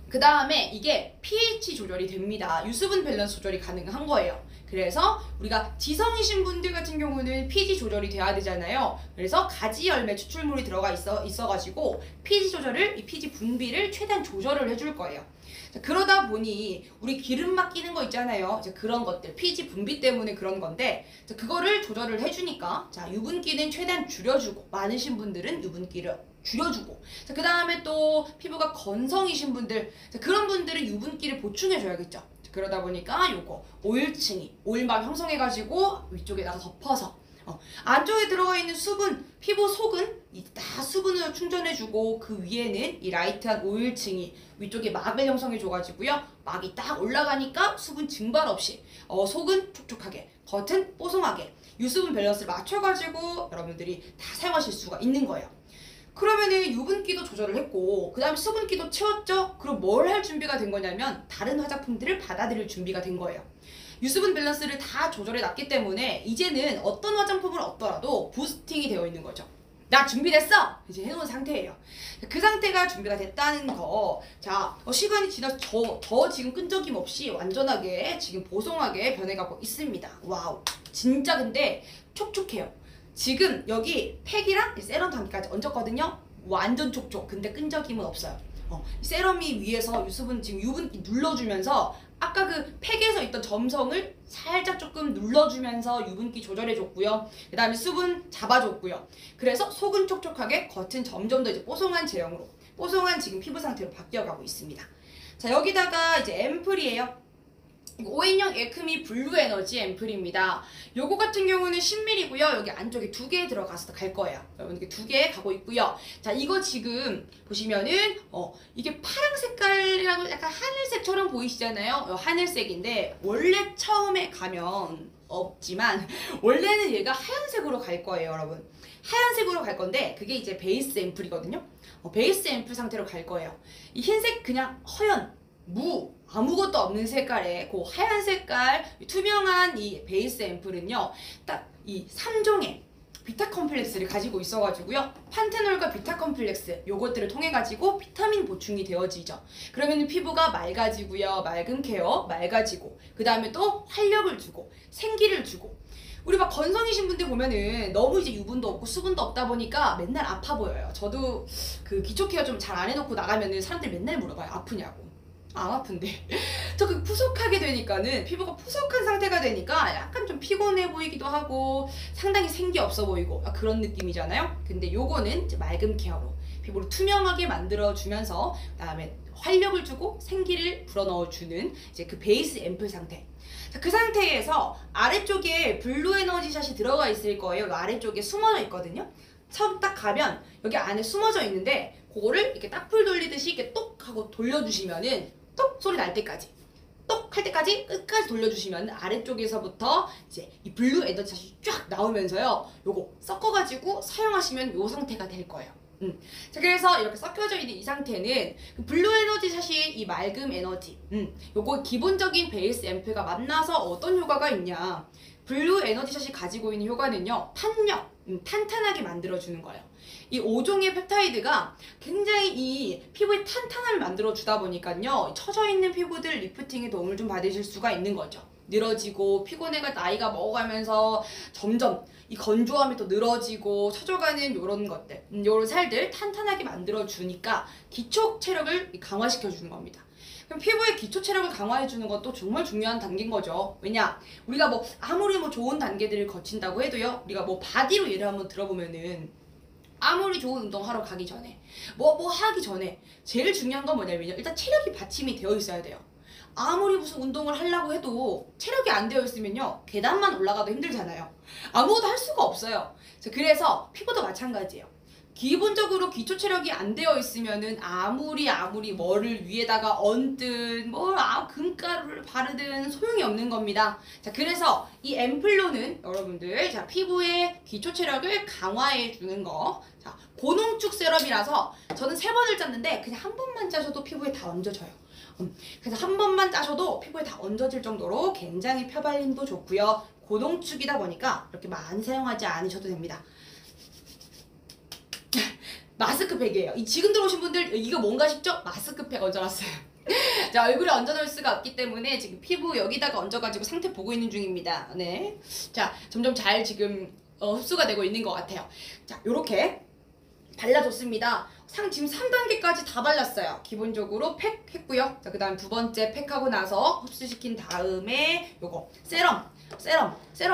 Speaker 1: 그 다음에 이게 pH 조절이 됩니다. 유수분 밸런스 조절이 가능한 거예요. 그래서 우리가 지성이신 분들 같은 경우는 pH 조절이 돼야 되잖아요. 그래서 가지 열매 추출물이 들어가 있어가지고 pH 조절을, 이 pH 분비를 최대한 조절을 해줄 거예요. 자, 그러다 보니 우리 기름 막히는 거 있잖아요. 이제 그런 것들, pH 분비 때문에 그런 건데, 자, 그거를 조절을 해주니까, 자, 유분기는 최대한 줄여주고, 많으신 분들은 유분기를 줄여주고, 자, 그 다음에 또 피부가 건성이신 분들, 자, 그런 분들은 유분기를 보충해줘야겠죠. 자, 그러다 보니까 요거 오일층이, 오일막 형성해가지고 위쪽에다가 덮어서 안쪽에 들어가 있는 수분, 피부 속은 다 수분으로 충전해주고, 그 위에는 이 라이트한 오일층이 위쪽에 막을 형성해줘가지고요, 막이 딱 올라가니까 수분 증발 없이 속은 촉촉하게, 겉은 뽀송하게 유수분 밸런스를 맞춰가지고 여러분들이 다 사용하실 수가 있는 거예요. 그러면은 유분기도 조절을 했고, 그 다음에 수분기도 채웠죠? 그럼 뭘 할 준비가 된 거냐면 다른 화장품들을 받아들일 준비가 된 거예요. 유수분 밸런스를 다 조절해 놨기 때문에 이제는 어떤 화장품을 얻더라도 부스팅이 되어 있는 거죠. 나 준비됐어! 이제 해놓은 상태예요. 그 상태가 준비가 됐다는 거. 자, 시간이 지나서 더 지금 끈적임 없이 완전하게 지금 보송하게 변해가고 있습니다. 와우. 진짜 근데 촉촉해요. 지금 여기 팩이랑 세럼 단계까지 얹었거든요. 완전 촉촉. 근데 끈적임은 없어요. 세럼이 위에서 지금 유분기 눌러주면서 아까 그 팩에서 있던 점성을 살짝 조금 눌러주면서 유분기 조절해줬고요. 그 다음에 수분 잡아줬고요. 그래서 속은 촉촉하게, 겉은 점점 더 이제 뽀송한 제형으로, 뽀송한 지금 피부 상태로 바뀌어가고 있습니다. 자, 여기다가 이제 앰플이에요. 5인용 에크미 블루 에너지 앰플입니다. 요거 같은 경우는 10ml고요. 여기 안쪽에 2개 들어가서 갈 거예요. 여러분, 이렇게 2개 가고 있고요. 자, 이거 지금 보시면은 이게 파랑 색깔이라고 약간 하늘색처럼 보이시잖아요. 하늘색인데 원래 처음에 가면 없지만 원래는 얘가 하얀색으로 갈 거예요, 여러분. 하얀색으로 갈 건데 그게 이제 베이스 앰플이거든요. 베이스 앰플 상태로 갈 거예요. 이 흰색 그냥 허연 아무것도 없는 색깔의 그 하얀 색깔 투명한 이 베이스 앰플은요, 딱 이 3종의 비타 컴플렉스를 가지고 있어가지고요, 판테놀과 비타 컴플렉스 요것들을 통해 가지고 비타민 보충이 되어지죠. 그러면 피부가 맑아지고요, 맑은 케어, 맑아지고, 그 다음에 또 활력을 주고 생기를 주고. 우리 막 건성이신 분들 보면은 너무 이제 유분도 없고 수분도 없다 보니까 맨날 아파 보여요. 저도 그 기초 케어 좀 잘 안 해놓고 나가면은 사람들이 맨날 물어봐요. 아프냐고. 안 아픈데 저 그 푸석하게 되니까는, 피부가 푸석한 상태가 되니까 약간 좀 피곤해 보이기도 하고 상당히 생기 없어 보이고 그런 느낌이잖아요. 근데 요거는 이제 맑음 케어로 피부를 투명하게 만들어 주면서 그다음에 활력을 주고 생기를 불어넣어 주는 이제 그 베이스 앰플 상태. 자, 그 상태에서 아래쪽에 블루 에너지 샷이 들어가 있을 거예요. 아래쪽에 숨어져 있거든요. 처음 딱 가면 여기 안에 숨어져 있는데 그거를 이렇게 딱풀 돌리듯이 이렇게 똑 하고 돌려주시면은 똑 소리 날 때까지, 똑 할 때까지 끝까지 돌려주시면 아래쪽에서부터 이제 이 블루 에너지 쫙 나오면서요, 요거 섞어가지고 사용하시면 요 상태가 될 거예요. 자, 그래서 이렇게 섞여져 있는 이 상태는 블루 에너지 샷이 이 맑음 에너지, 요거 기본적인 베이스 앰플과 만나서 어떤 효과가 있냐. 블루 에너지 샷이 가지고 있는 효과는요, 탄력, 탄탄하게 만들어주는 거예요. 이 5종의 펩타이드가 굉장히 이 피부의 탄탄함을 만들어주다 보니까요, 처져있는 피부들 리프팅에 도움을 좀 받으실 수가 있는 거죠. 늘어지고 피곤해가 나이가 먹어가면서 점점 이 건조함이 더 늘어지고 처져가는 요런 것들, 요런 살들 탄탄하게 만들어주니까 기초 체력을 강화시켜주는 겁니다. 그럼 피부의 기초 체력을 강화해주는 것도 정말 중요한 단계인 거죠. 왜냐? 우리가 뭐 아무리 뭐 좋은 단계들을 거친다고 해도요, 우리가 뭐 바디로 예를 한번 들어보면은 아무리 좋은 운동 하러 가기 전에 뭐 하기 전에 제일 중요한 건 뭐냐면요, 일단 체력이 받침이 되어 있어야 돼요. 아무리 무슨 운동을 하려고 해도 체력이 안 되어 있으면요, 계단만 올라가도 힘들잖아요. 아무것도 할 수가 없어요. 그래서 피부도 마찬가지예요. 기본적으로 기초 체력이 안 되어 있으면은 아무리 뭐를 위에다가 얹든 금가루를 바르든 소용이 없는 겁니다. 자, 그래서 이 앰플로는 여러분들 자, 피부의 기초 체력을 강화해 주는 거. 자, 고농축 세럼이라서 저는 3번을 짰는데 그냥 한 번만 짜셔도 피부에 다 얹어져요. 그래서 한 번만 짜셔도 피부에 다 얹어질 정도로 굉장히 펴발림도 좋고요. 고농축이다 보니까 이렇게 많이 사용하지 않으셔도 됩니다. 마스크팩이에요. 지금 들어오신 분들 이거 뭔가 싶죠? 마스크팩 얹어놨어요. 자, 얼굴에 얹어놓을 수가 없기 때문에 지금 피부 여기다가 얹어가지고 상태 보고 있는 중입니다. 네. 자, 점점 잘 지금 흡수가 되고 있는 것 같아요. 자, 요렇게 발라줬습니다. 지금 3단계까지 다 발랐어요. 기본적으로 팩 했고요. 자, 그 다음 두 번째 팩하고 나서 흡수시킨 다음에 요거 세럼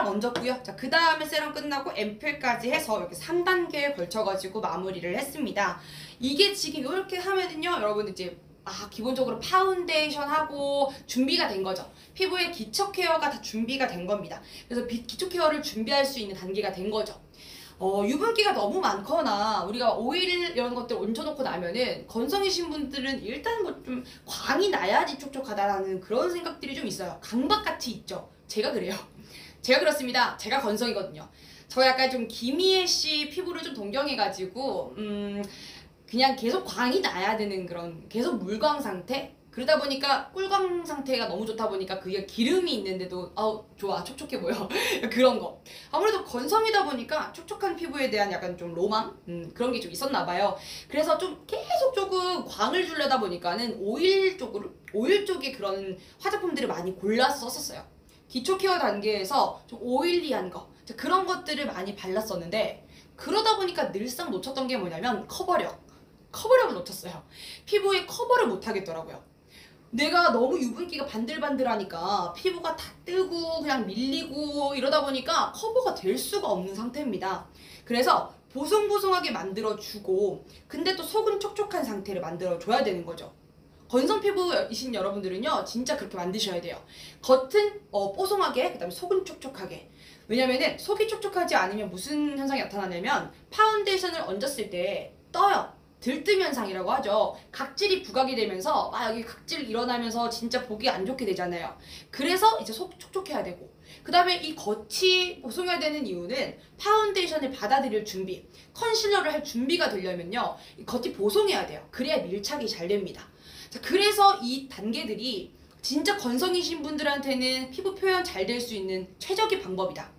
Speaker 1: 얹었고요. 자, 그 다음에 세럼 끝나고 앰플까지 해서 이렇게 3단계에 걸쳐가지고 마무리를 했습니다. 이게 지금 이렇게 하면은요, 여러분 이제 기본적으로 파운데이션하고 준비가 된 거죠. 피부의 기초 케어가 다 준비가 된 겁니다. 그래서 기초 케어를 준비할 수 있는 단계가 된 거죠. 유분기가 너무 많거나 우리가 오일 이런 것들 얹혀놓고 나면은 건성이신 분들은 일단 뭐 좀 광이 나야지 촉촉하다라는 그런 생각들이 좀 있어요. 강박같이 있죠. 제가 그래요. 제가 그렇습니다. 제가 건성이거든요. 저 약간 좀 김희애 씨 피부를 좀 동경해가지고 그냥 계속 광이 나야 되는 그런 계속 물광 상태? 그러다 보니까 꿀광 상태가 너무 좋다 보니까 그게 기름이 있는데도 좋아 촉촉해 보여 그런 거. 아무래도 건성이다 보니까 촉촉한 피부에 대한 약간 좀 로망? 그런 게 좀 있었나 봐요. 그래서 좀 계속 조금 광을 주려다 보니까는 오일 쪽에 그런 화장품들을 많이 골라서 썼었어요. 기초 케어 단계에서 좀 오일리한 거 그런 것들을 많이 발랐었는데 그러다 보니까 늘상 놓쳤던 게 뭐냐면 커버력을 놓쳤어요. 피부에 커버를 못 하겠더라고요. 내가 너무 유분기가 반들반들하니까 피부가 다 뜨고 그냥 밀리고 이러다 보니까 커버가 될 수가 없는 상태입니다. 그래서 보송보송하게 만들어주고 근데 또 속은 촉촉한 상태를 만들어줘야 되는 거죠. 건성 피부이신 여러분들은요 진짜 그렇게 만드셔야 돼요. 겉은 뽀송하게 그 다음에 속은 촉촉하게. 왜냐면은 속이 촉촉하지 않으면 무슨 현상이 나타나냐면 파운데이션을 얹었을 때 떠요. 들뜸 현상이라고 하죠. 각질이 부각이 되면서 여기 각질 일어나면서 진짜 보기 안 좋게 되잖아요. 그래서 이제 속 촉촉해야 되고 그 다음에 이 겉이 보송해야 되는 이유는 파운데이션을 받아들일 준비, 컨실러를 할 준비가 되려면요 이 겉이 보송해야 돼요. 그래야 밀착이 잘 됩니다. 자, 그래서 이 단계들이 진짜 건성이신 분들한테는 피부 표현 잘 될 수 있는 최적의 방법이다.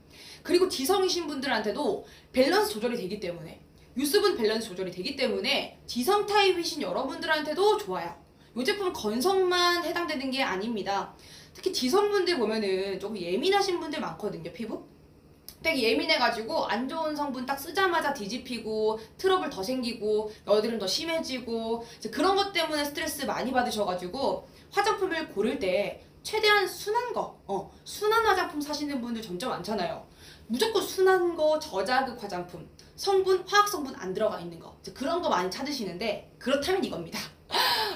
Speaker 1: 그리고 지성이신 분들한테도 밸런스 조절이 되기 때문에 유수분 밸런스 조절이 되기 때문에 지성 타입이신 여러분들한테도 좋아요. 이 제품은 건성만 해당되는 게 아닙니다. 특히 지성분들 보면은 조금 예민하신 분들 많거든요, 피부? 되게 예민해가지고 안 좋은 성분 딱 쓰자마자 뒤집히고 트러블 더 생기고 여드름 더 심해지고 그런 것 때문에 스트레스 많이 받으셔가지고 화장품을 고를 때 최대한 순한 화장품 사시는 분들 점점 많잖아요. 무조건 순한 거, 저자극 화장품, 화학 성분 안 들어가 있는 거 그런 거 많이 찾으시는데 그렇다면 이겁니다.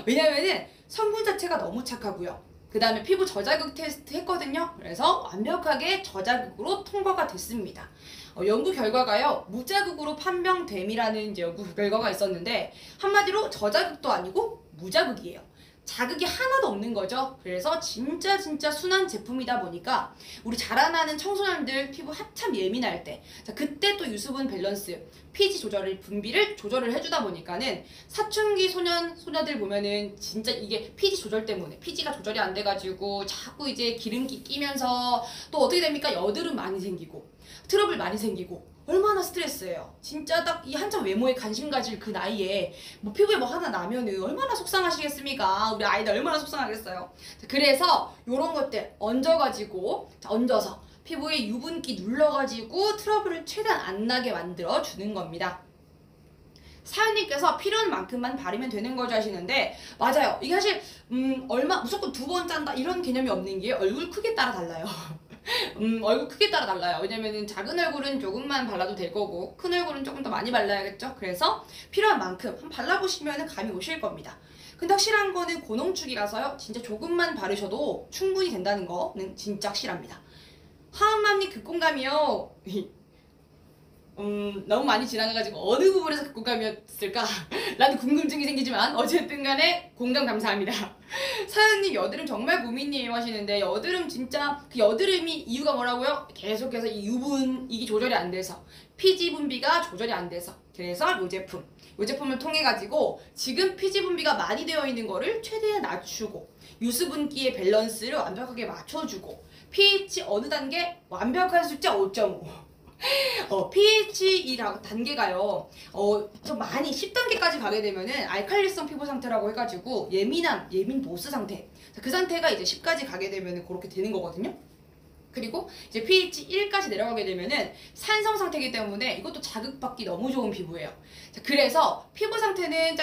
Speaker 1: 왜냐면은 성분 자체가 너무 착하고요. 그 다음에 피부 저자극 테스트 했거든요. 그래서 완벽하게 저자극으로 통과가 됐습니다. 연구 결과가요 무자극으로 판명됨이라는 이제 연구 결과가 있었는데 한마디로 저자극도 아니고 무자극이에요. 자극이 하나도 없는 거죠. 그래서 진짜 순한 제품이다 보니까 우리 자라나는 청소년들 피부 한참 예민할 때 그때 또 유수분 밸런스, pH 분비를 조절을 해주다 보니까는 사춘기 소녀들 보면은 진짜 이게 pH 조절 때문에 pH가 조절이 안 돼가지고 자꾸 이제 기름기 끼면서 또 어떻게 됩니까? 여드름 많이 생기고 트러블 많이 생기고 얼마나 스트레스예요. 진짜 딱 이 한참 외모에 관심 가질 그 나이에 뭐 피부에 뭐 하나 나면은 얼마나 속상하시겠습니까? 우리 아이들 얼마나 속상하겠어요. 그래서 요런 것들 얹어서 피부에 유분기 눌러가지고 트러블을 최대한 안 나게 만들어 주는 겁니다. 사연님께서 필요한 만큼만 바르면 되는 거죠 하시는데 맞아요. 이게 사실 무조건 2번 짠다 이런 개념이 없는 게 얼굴 크기에 따라 달라요. 얼굴 크기에 따라 달라요. 왜냐면은 작은 얼굴은 조금만 발라도 될 거고 큰 얼굴은 조금 더 많이 발라야겠죠. 그래서 필요한 만큼 한번 발라보시면 감이 오실 겁니다. 근데 확실한 거는 고농축이라서요 진짜 조금만 바르셔도 충분히 된다는 거는 진짜 확실합니다. 하은맘님 극공감이요. 너무 많이 지나가가지고 어느 부분에서 그 공감이었을까? 라는 궁금증이 생기지만 어쨌든 간에 공감 감사합니다. 사연님 여드름 정말 고민이에요 하시는데 여드름 진짜 그 여드름이 이유가 뭐라고요? 계속해서 이 유분이 조절이 안 돼서 피지 분비가 조절이 안 돼서 그래서 요 제품을 통해 가지고 지금 피지 분비가 많이 되어 있는 거를 최대한 낮추고 유수분기의 밸런스를 완벽하게 맞춰주고 pH 어느 단계? 완벽한 숫자 5.5 pH이라고 단계가요. 좀 많이 10단계까지 가게 되면은 알칼리성 피부 상태라고 해가지고 예민 보스 상태. 그 상태가 이제 10까지 가게 되면은 그렇게 되는 거거든요. 그리고 이제 pH 1까지 내려가게 되면은 산성 상태이기 때문에 이것도 자극받기 너무 좋은 피부예요. 자, 그래서 피부 상태는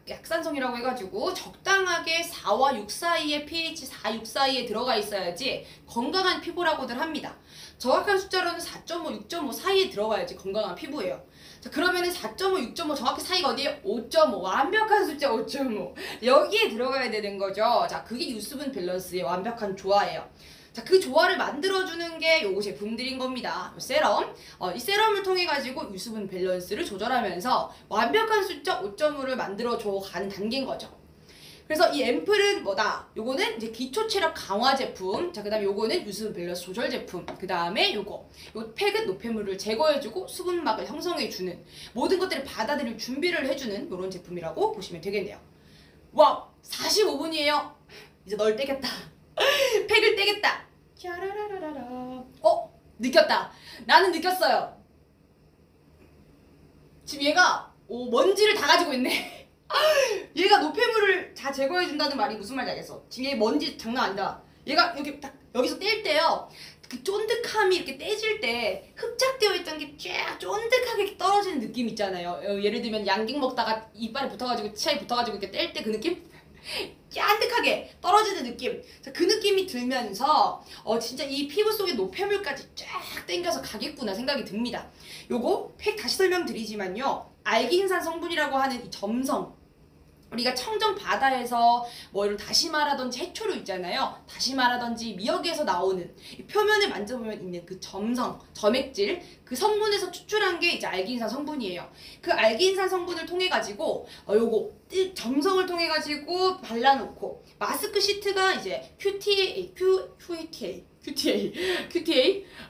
Speaker 1: 약산성이라고 해가지고 적당하게 4와 6 사이에 pH 4, 6 사이에 들어가 있어야지 건강한 피부라고들 합니다. 정확한 숫자로는 4.5, 6.5 사이에 들어가야지 건강한 피부예요. 자, 그러면은 4.5, 6.5 정확히 사이가 어디에? 5.5 완벽한 숫자 5.5 여기에 들어가야 되는 거죠. 자, 그게 유수분 밸런스의 완벽한 조화예요. 자, 그 조화를 만들어주는 게 요 제품들인 겁니다. 요 세럼. 이 세럼을 통해 가지고 유수분 밸런스를 조절하면서 완벽한 숫자 5.5를 만들어줘 가는 단계인 거죠. 그래서 이 앰플은 뭐다? 요거는 이제 기초 체력 강화 제품. 자, 그 다음에 요거는 유수분 밸런스 조절 제품. 그 다음에 요 팩은 노폐물을 제거해주고 수분막을 형성해주는 모든 것들을 받아들일 준비를 해주는 요런 제품이라고 보시면 되겠네요. 와우! 45분이에요. 이제 널 떼겠다. 팩을 떼겠다. 짜라라라라. 느꼈다. 나는 느꼈어요. 지금 얘가 먼지를 다 가지고 있네. 얘가 노폐물을 다 제거해준다는 말이 무슨 말인지 알겠어. 지금 얘 먼지 장난 아니다. 얘가 여기 딱 여기서 뗄 때요. 그 쫀득함이 이렇게 떼질 때 흡착되어 있던 게 쫙 쫀득하게 떨어지는 느낌 있잖아요. 예를 들면 양갱 먹다가 이빨에 붙어가지고 치아에 붙어가지고 이렇게 뗄 때 그 느낌? 쫀득하게 떨어지는 느낌. 그 느낌이 들면서 진짜 이 피부 속에 노폐물까지 쫙 땡겨서 가겠구나 생각이 듭니다. 요거 팩 다시 설명드리지만요. 알긴산 성분이라고 하는 이 점성, 우리가 청정 바다에서 뭐 이런 다시마라든지 해초류 있잖아요. 다시마라든지 미역에서 나오는 이 표면을 만져보면 있는 그 점성, 점액질, 그 성분에서 추출한 게 이제 알긴산 성분이에요. 그 알긴산 성분을 통해 가지고 요거 점성을 통해 가지고 발라놓고 마스크 시트가 이제 QTA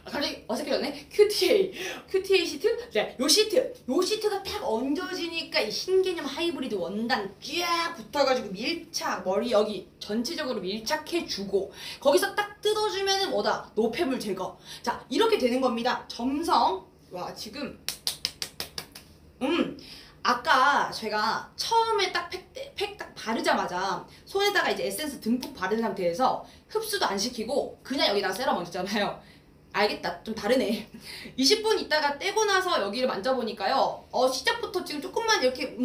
Speaker 1: 갑자기 어색해졌네. QTA 시트? 네, 요 시트가 딱 얹어지니까 이 신개념 하이브리드 원단 쫙 붙어가지고 밀착, 머리 여기 전체적으로 밀착해주고 거기서 딱 뜯어주면은 뭐다? 노폐물 제거. 자, 이렇게 되는 겁니다. 점성. 와, 지금 아까 제가 처음에 딱 팩 딱 바르자마자 손에다가 이제 에센스 듬뿍 바른 상태에서 흡수도 안 시키고 그냥 여기다가 세럼 얹었잖아요. 알겠다. 좀 다르네. 20분 있다가 떼고 나서 여기를 만져보니까요. 시작부터 지금 조금만 이렇게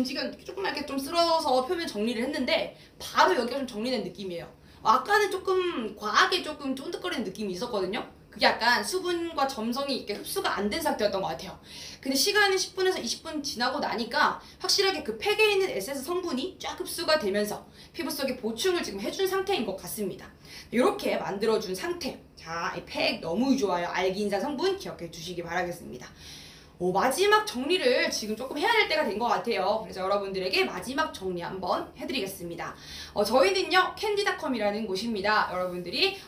Speaker 1: 조금만 이렇게 좀 쓸어서 표면 정리를 했는데 바로 여기가 좀 정리된 느낌이에요. 아까는 조금 과하게 조금 쫀득거리는 느낌이 있었거든요. 그게 약간 수분과 점성이 이렇게 흡수가 안 된 상태였던 것 같아요. 근데 시간이 10분에서 20분 지나고 나니까 확실하게 그 팩에 있는 에센스 성분이 쫙 흡수가 되면서 피부 속에 보충을 지금 해준 상태인 것 같습니다. 이렇게 만들어준 상태. 자, 이 팩 너무 좋아요. 알긴산 성분 기억해 주시기 바라겠습니다. 마지막 정리를 지금 조금 해야 될 때가 된 것 같아요. 그래서 여러분들에게 마지막 정리 한번 해드리겠습니다. 저희는요 캔디닷컴이라는 곳입니다. 여러분들이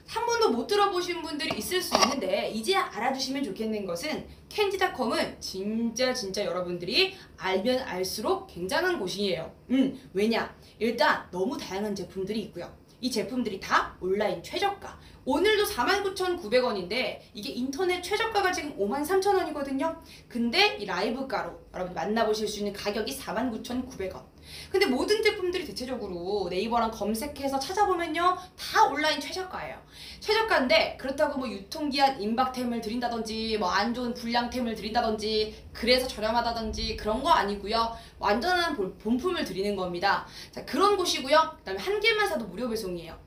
Speaker 1: 한 번도 못 들어보신 분들이 있을 수 있는데 이제 알아두시면 좋겠는 것은 캔디닷컴은 진짜 여러분들이 알면 알수록 굉장한 곳이에요. 왜냐? 일단 너무 다양한 제품들이 있고요. 이 제품들이 다 온라인 최저가. 오늘도 49,900원인데 이게 인터넷 최저가가 지금 53,000원이거든요. 근데 이 라이브가로 여러분 만나보실 수 있는 가격이 49,900원. 근데 모든 제품들이 대체적으로 네이버랑 검색해서 찾아보면요 다 온라인 최저가예요. 최저가인데 그렇다고 뭐 유통기한 임박템을 드린다든지 뭐 안 좋은 불량템을 드린다든지 그래서 저렴하다든지 그런 거 아니고요. 완전한 본품을 드리는 겁니다. 자, 그런 곳이고요. 그 다음에 한 개만 사도 무료 배송이에요.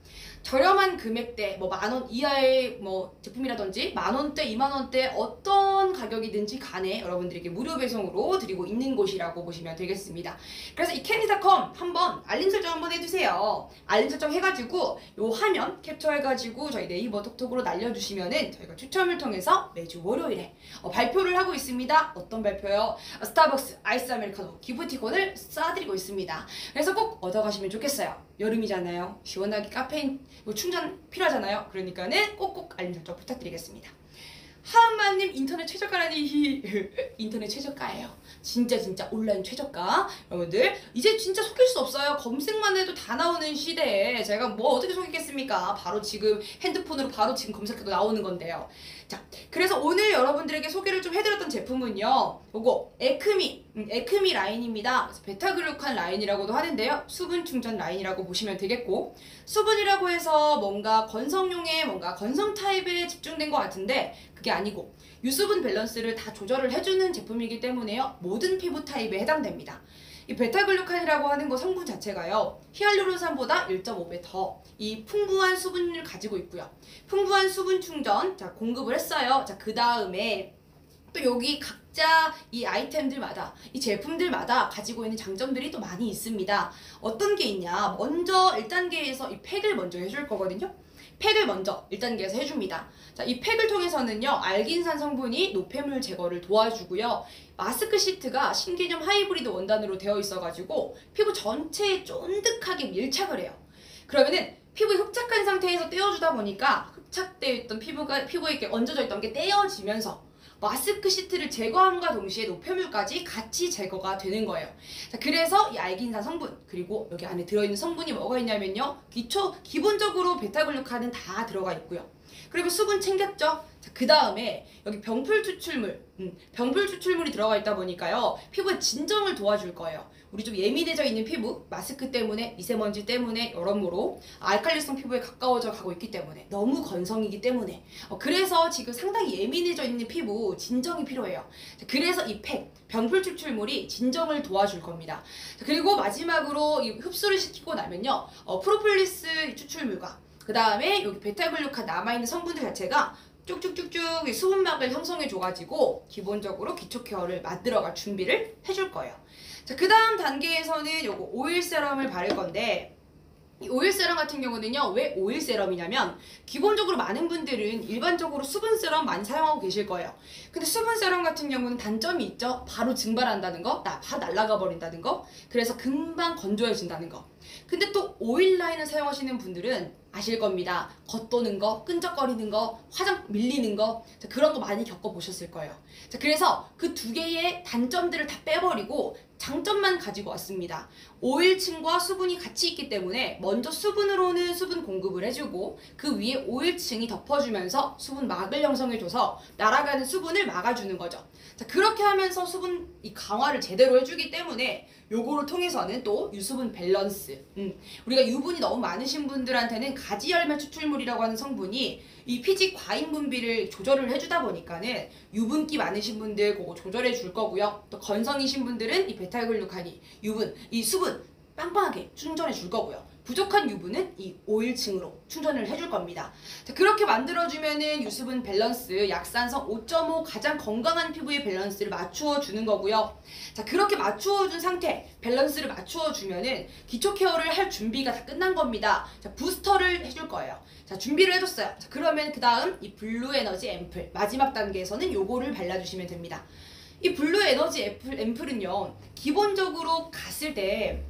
Speaker 1: 저렴한 금액대, 뭐 10,000원 이하의 뭐 제품이라든지 10,000원대, 20,000원대 어떤 가격이든지 간에 여러분들에게 무료 배송으로 드리고 있는 곳이라고 보시면 되겠습니다. 그래서 이 캔디닷컴 한번 알림 설정 한번 해주세요. 알림 설정 해가지고 요 화면 캡처해가지고 저희 네이버 톡톡으로 날려주시면은 저희가 추첨을 통해서 매주 월요일에 발표를 하고 있습니다. 어떤 발표요? 스타벅스 아이스 아메리카노 기프티콘을 쏴드리고 있습니다. 그래서 꼭 얻어가시면 좋겠어요. 여름이잖아요. 시원하게 카페인 충전 필요하잖아요. 그러니까는 꼭꼭 알림 설정 부탁드리겠습니다. 하은마님 인터넷 최저가라니. 인터넷 최저가예요. 진짜 온라인 최저가. 여러분들 이제 진짜 속일 수 없어요. 검색만 해도 다 나오는 시대에 제가 뭐 어떻게 속이겠습니까? 바로 지금 핸드폰으로 바로 지금 검색해도 나오는 건데요. 자, 그래서 오늘 여러분들에게 소개를 좀 해드렸던 제품은요, 요거 에크미 라인입니다. 베타글루칸 라인이라고도 하는데요, 수분 충전 라인이라고 보시면 되겠고, 수분이라고 해서 뭔가 건성용의 뭔가 건성 타입에 집중된 것 같은데 그게 아니고 유수분 밸런스를 다 조절을 해주는 제품이기 때문에요, 모든 피부 타입에 해당됩니다. 이 베타글루칸이라고 하는 거 성분 자체가요, 히알루론산보다 1.5배 더 이 풍부한 수분을 가지고 있고요. 풍부한 수분 충전 자 공급을 했어요. 자, 그 다음에 또 여기 각자 이 아이템들마다 이 제품들마다 가지고 있는 장점들이 또 많이 있습니다. 어떤 게 있냐, 먼저 1단계에서 이 팩을 먼저 해줄 거거든요. 팩을 먼저 1단계에서 해줍니다. 자, 이 팩을 통해서는요, 알긴산 성분이 노폐물 제거를 도와주고요, 마스크 시트가 신개념 하이브리드 원단으로 되어 있어가지고 피부 전체에 쫀득하게 밀착을 해요. 그러면은 피부에 흡착한 상태에서 떼어주다 보니까 흡착되어 있던 피부에 이렇게 얹어져 있던 게 떼어지면서 마스크 시트를 제거함과 동시에 노폐물까지 같이 제거가 되는 거예요. 자, 그래서 이 알긴산 성분, 그리고 여기 안에 들어있는 성분이 뭐가 있냐면요, 기본적으로 베타글루칸은 다 들어가 있고요. 그리고 수분 챙겼죠? 자, 그 다음에 여기 병풀 추출물이 들어가 있다 보니까요, 피부의 진정을 도와줄 거예요. 우리 좀 예민해져 있는 피부, 마스크 때문에, 미세먼지 때문에, 여러모로 알칼리성 피부에 가까워져 가고 있기 때문에, 너무 건성이기 때문에, 그래서 지금 상당히 예민해져 있는 피부 진정이 필요해요. 자, 그래서 이 팩, 병풀 추출물이 진정을 도와줄 겁니다. 자, 그리고 마지막으로 이 흡수를 시키고 나면요, 프로폴리스 추출물과 그 다음에 여기 베타글루칸 남아있는 성분들 자체가 쭉쭉쭉쭉 수분막을 형성해줘가지고 기본적으로 기초 케어를 만들어갈 준비를 해줄 거예요. 자, 그 다음 단계에서는 요거 오일 세럼을 바를 건데, 이 오일 세럼 같은 경우는요, 왜 오일 세럼이냐면 기본적으로 많은 분들은 일반적으로 수분 세럼 많이 사용하고 계실 거예요. 근데 수분 세럼 같은 경우는 단점이 있죠. 바로 증발한다는 거, 다 날아가 버린다는 거, 그래서 금방 건조해진다는 거. 근데 또 오일 라인을 사용하시는 분들은 아실 겁니다. 겉도는 거, 끈적거리는 거, 화장 밀리는 거, 자, 그런 거 많이 겪어보셨을 거예요. 자, 그래서 그 두 개의 단점들을 다 빼버리고 장점만 가지고 왔습니다. 오일층과 수분이 같이 있기 때문에 먼저 수분으로는 수분 공급을 해주고 그 위에 오일층이 덮어주면서 수분막을 형성해줘서 날아가는 수분을 막아주는 거죠. 자, 그렇게 하면서 수분 이 강화를 제대로 해주기 때문에 요거를 통해서는 또 유수분 밸런스, 우리가 유분이 너무 많으신 분들한테는 가지열매 추출물이라고 하는 성분이 이 피지 과잉 분비를 조절을 해주다 보니까는 유분기 많으신 분들 그거 조절해 줄 거고요. 또 건성이신 분들은 이 베타글루칸이 유분, 이 수분 빵빵하게 충전해 줄 거고요. 부족한 유분은 이 오일층으로 충전을 해줄 겁니다. 자, 그렇게 만들어주면은 유수분 밸런스, 약산성 5.5 가장 건강한 피부의 밸런스를 맞추어 주는 거고요. 자, 그렇게 맞추어 준 상태, 밸런스를 맞추어 주면은 기초 케어를 할 준비가 다 끝난 겁니다. 자, 부스터를 해줄 거예요. 자, 준비를 해줬어요. 자, 그러면 그 다음 이 블루 에너지 앰플, 마지막 단계에서는 요거를 발라주시면 됩니다. 이 블루 에너지 앰플은요, 기본적으로 갔을 때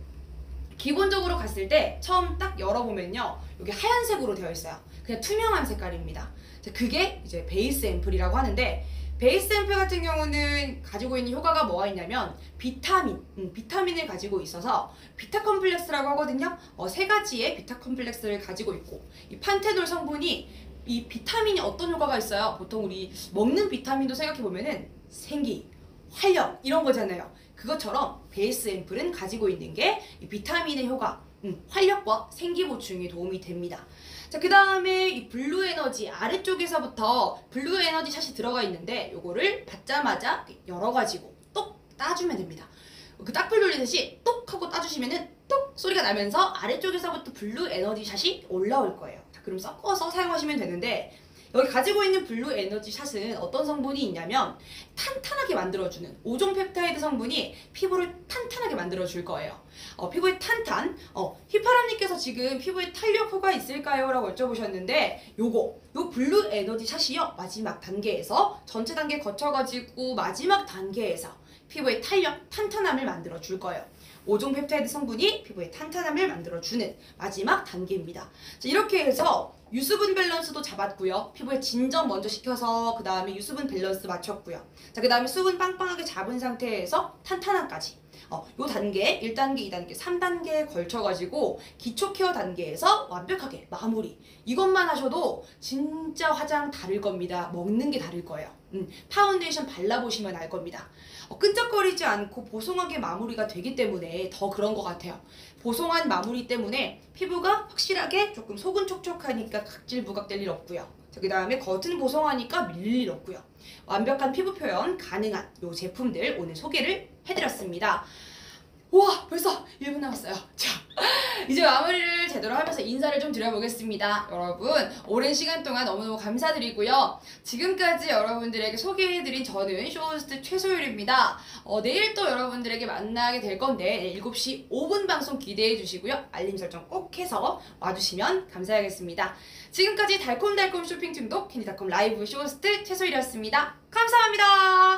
Speaker 1: 처음 딱 열어보면요, 여기 하얀색으로 되어 있어요. 그냥 투명한 색깔입니다. 그게 이제 베이스 앰플이라고 하는데, 베이스 앰플 같은 경우는 가지고 있는 효과가 뭐가 있냐면 비타민을 가지고 있어서 비타 컴플렉스라고 하거든요. 세 가지의 비타 컴플렉스를 가지고 있고, 이 판테놀 성분이 이 비타민이 어떤 효과가 있어요? 보통 우리 먹는 비타민도 생각해보면은 생기, 활력 이런 거잖아요. 그것처럼 베이스 앰플은 가지고 있는 게 이 비타민의 효과, 활력과 생기 보충에 도움이 됩니다. 자, 그 다음에 이 블루 에너지 아래쪽에서부터 블루 에너지 샷이 들어가 있는데 요거를 받자마자 열어가지고 똑 따주면 됩니다. 그 딱풀 돌리듯이 똑 하고 따주시면은 똑 소리가 나면서 아래쪽에서부터 블루 에너지 샷이 올라올 거예요. 자, 그럼 섞어서 사용하시면 되는데 여기 가지고 있는 블루 에너지 샷은 어떤 성분이 있냐면 탄탄하게 만들어주는 5종 펩타이드 성분이 피부를 탄탄하게 만들어줄 거예요. 피부의 탄탄, 휘파람님께서 지금 피부에 탄력효과 있을까요? 라고 여쭤보셨는데 요 블루 에너지 샷이요 마지막 단계에서 전체 단계 거쳐가지고 마지막 단계에서 피부의 탄력, 탄탄함을 만들어줄 거예요. 5종 펩타이드 성분이 피부의 탄탄함을 만들어주는 마지막 단계입니다. 자, 이렇게 해서 유수분 밸런스도 잡았고요. 피부에 진정 먼저 시켜서 그 다음에 유수분 밸런스 맞췄고요. 자, 그 다음에 수분 빵빵하게 잡은 상태에서 탄탄함까지. 요 단계, 1단계, 2단계, 3단계에 걸쳐가지고 기초 케어 단계에서 완벽하게 마무리. 이것만 하셔도 진짜 화장 다를 겁니다. 먹는 게 다를 거예요. 파운데이션 발라보시면 알 겁니다. 끈적거리지 않고 보송하게 마무리가 되기 때문에 더 그런 것 같아요. 보송한 마무리 때문에 피부가 확실하게 조금 속은 촉촉하니까 각질 부각될 일 없고요. 그 다음에 겉은 보송하니까 밀릴 일 없고요. 완벽한 피부 표현 가능한 요 제품들 오늘 소개를 해드렸습니다. 와, 벌써 1분 남았어요. 자, 이제 마무리를 제대로 하면서 인사를 좀 드려보겠습니다. 여러분, 오랜 시간 동안 너무너무 감사드리고요. 지금까지 여러분들에게 소개해드린 저는 쇼호스트 최소율입니다. 내일 또 여러분들에게 만나게 될 건데 7시 5분 방송 기대해 주시고요. 알림 설정 꼭 해서 와주시면 감사하겠습니다. 지금까지 달콤달콤 쇼핑 중독 캔디닷컴 라이브 쇼호스트 최소율이었습니다. 감사합니다.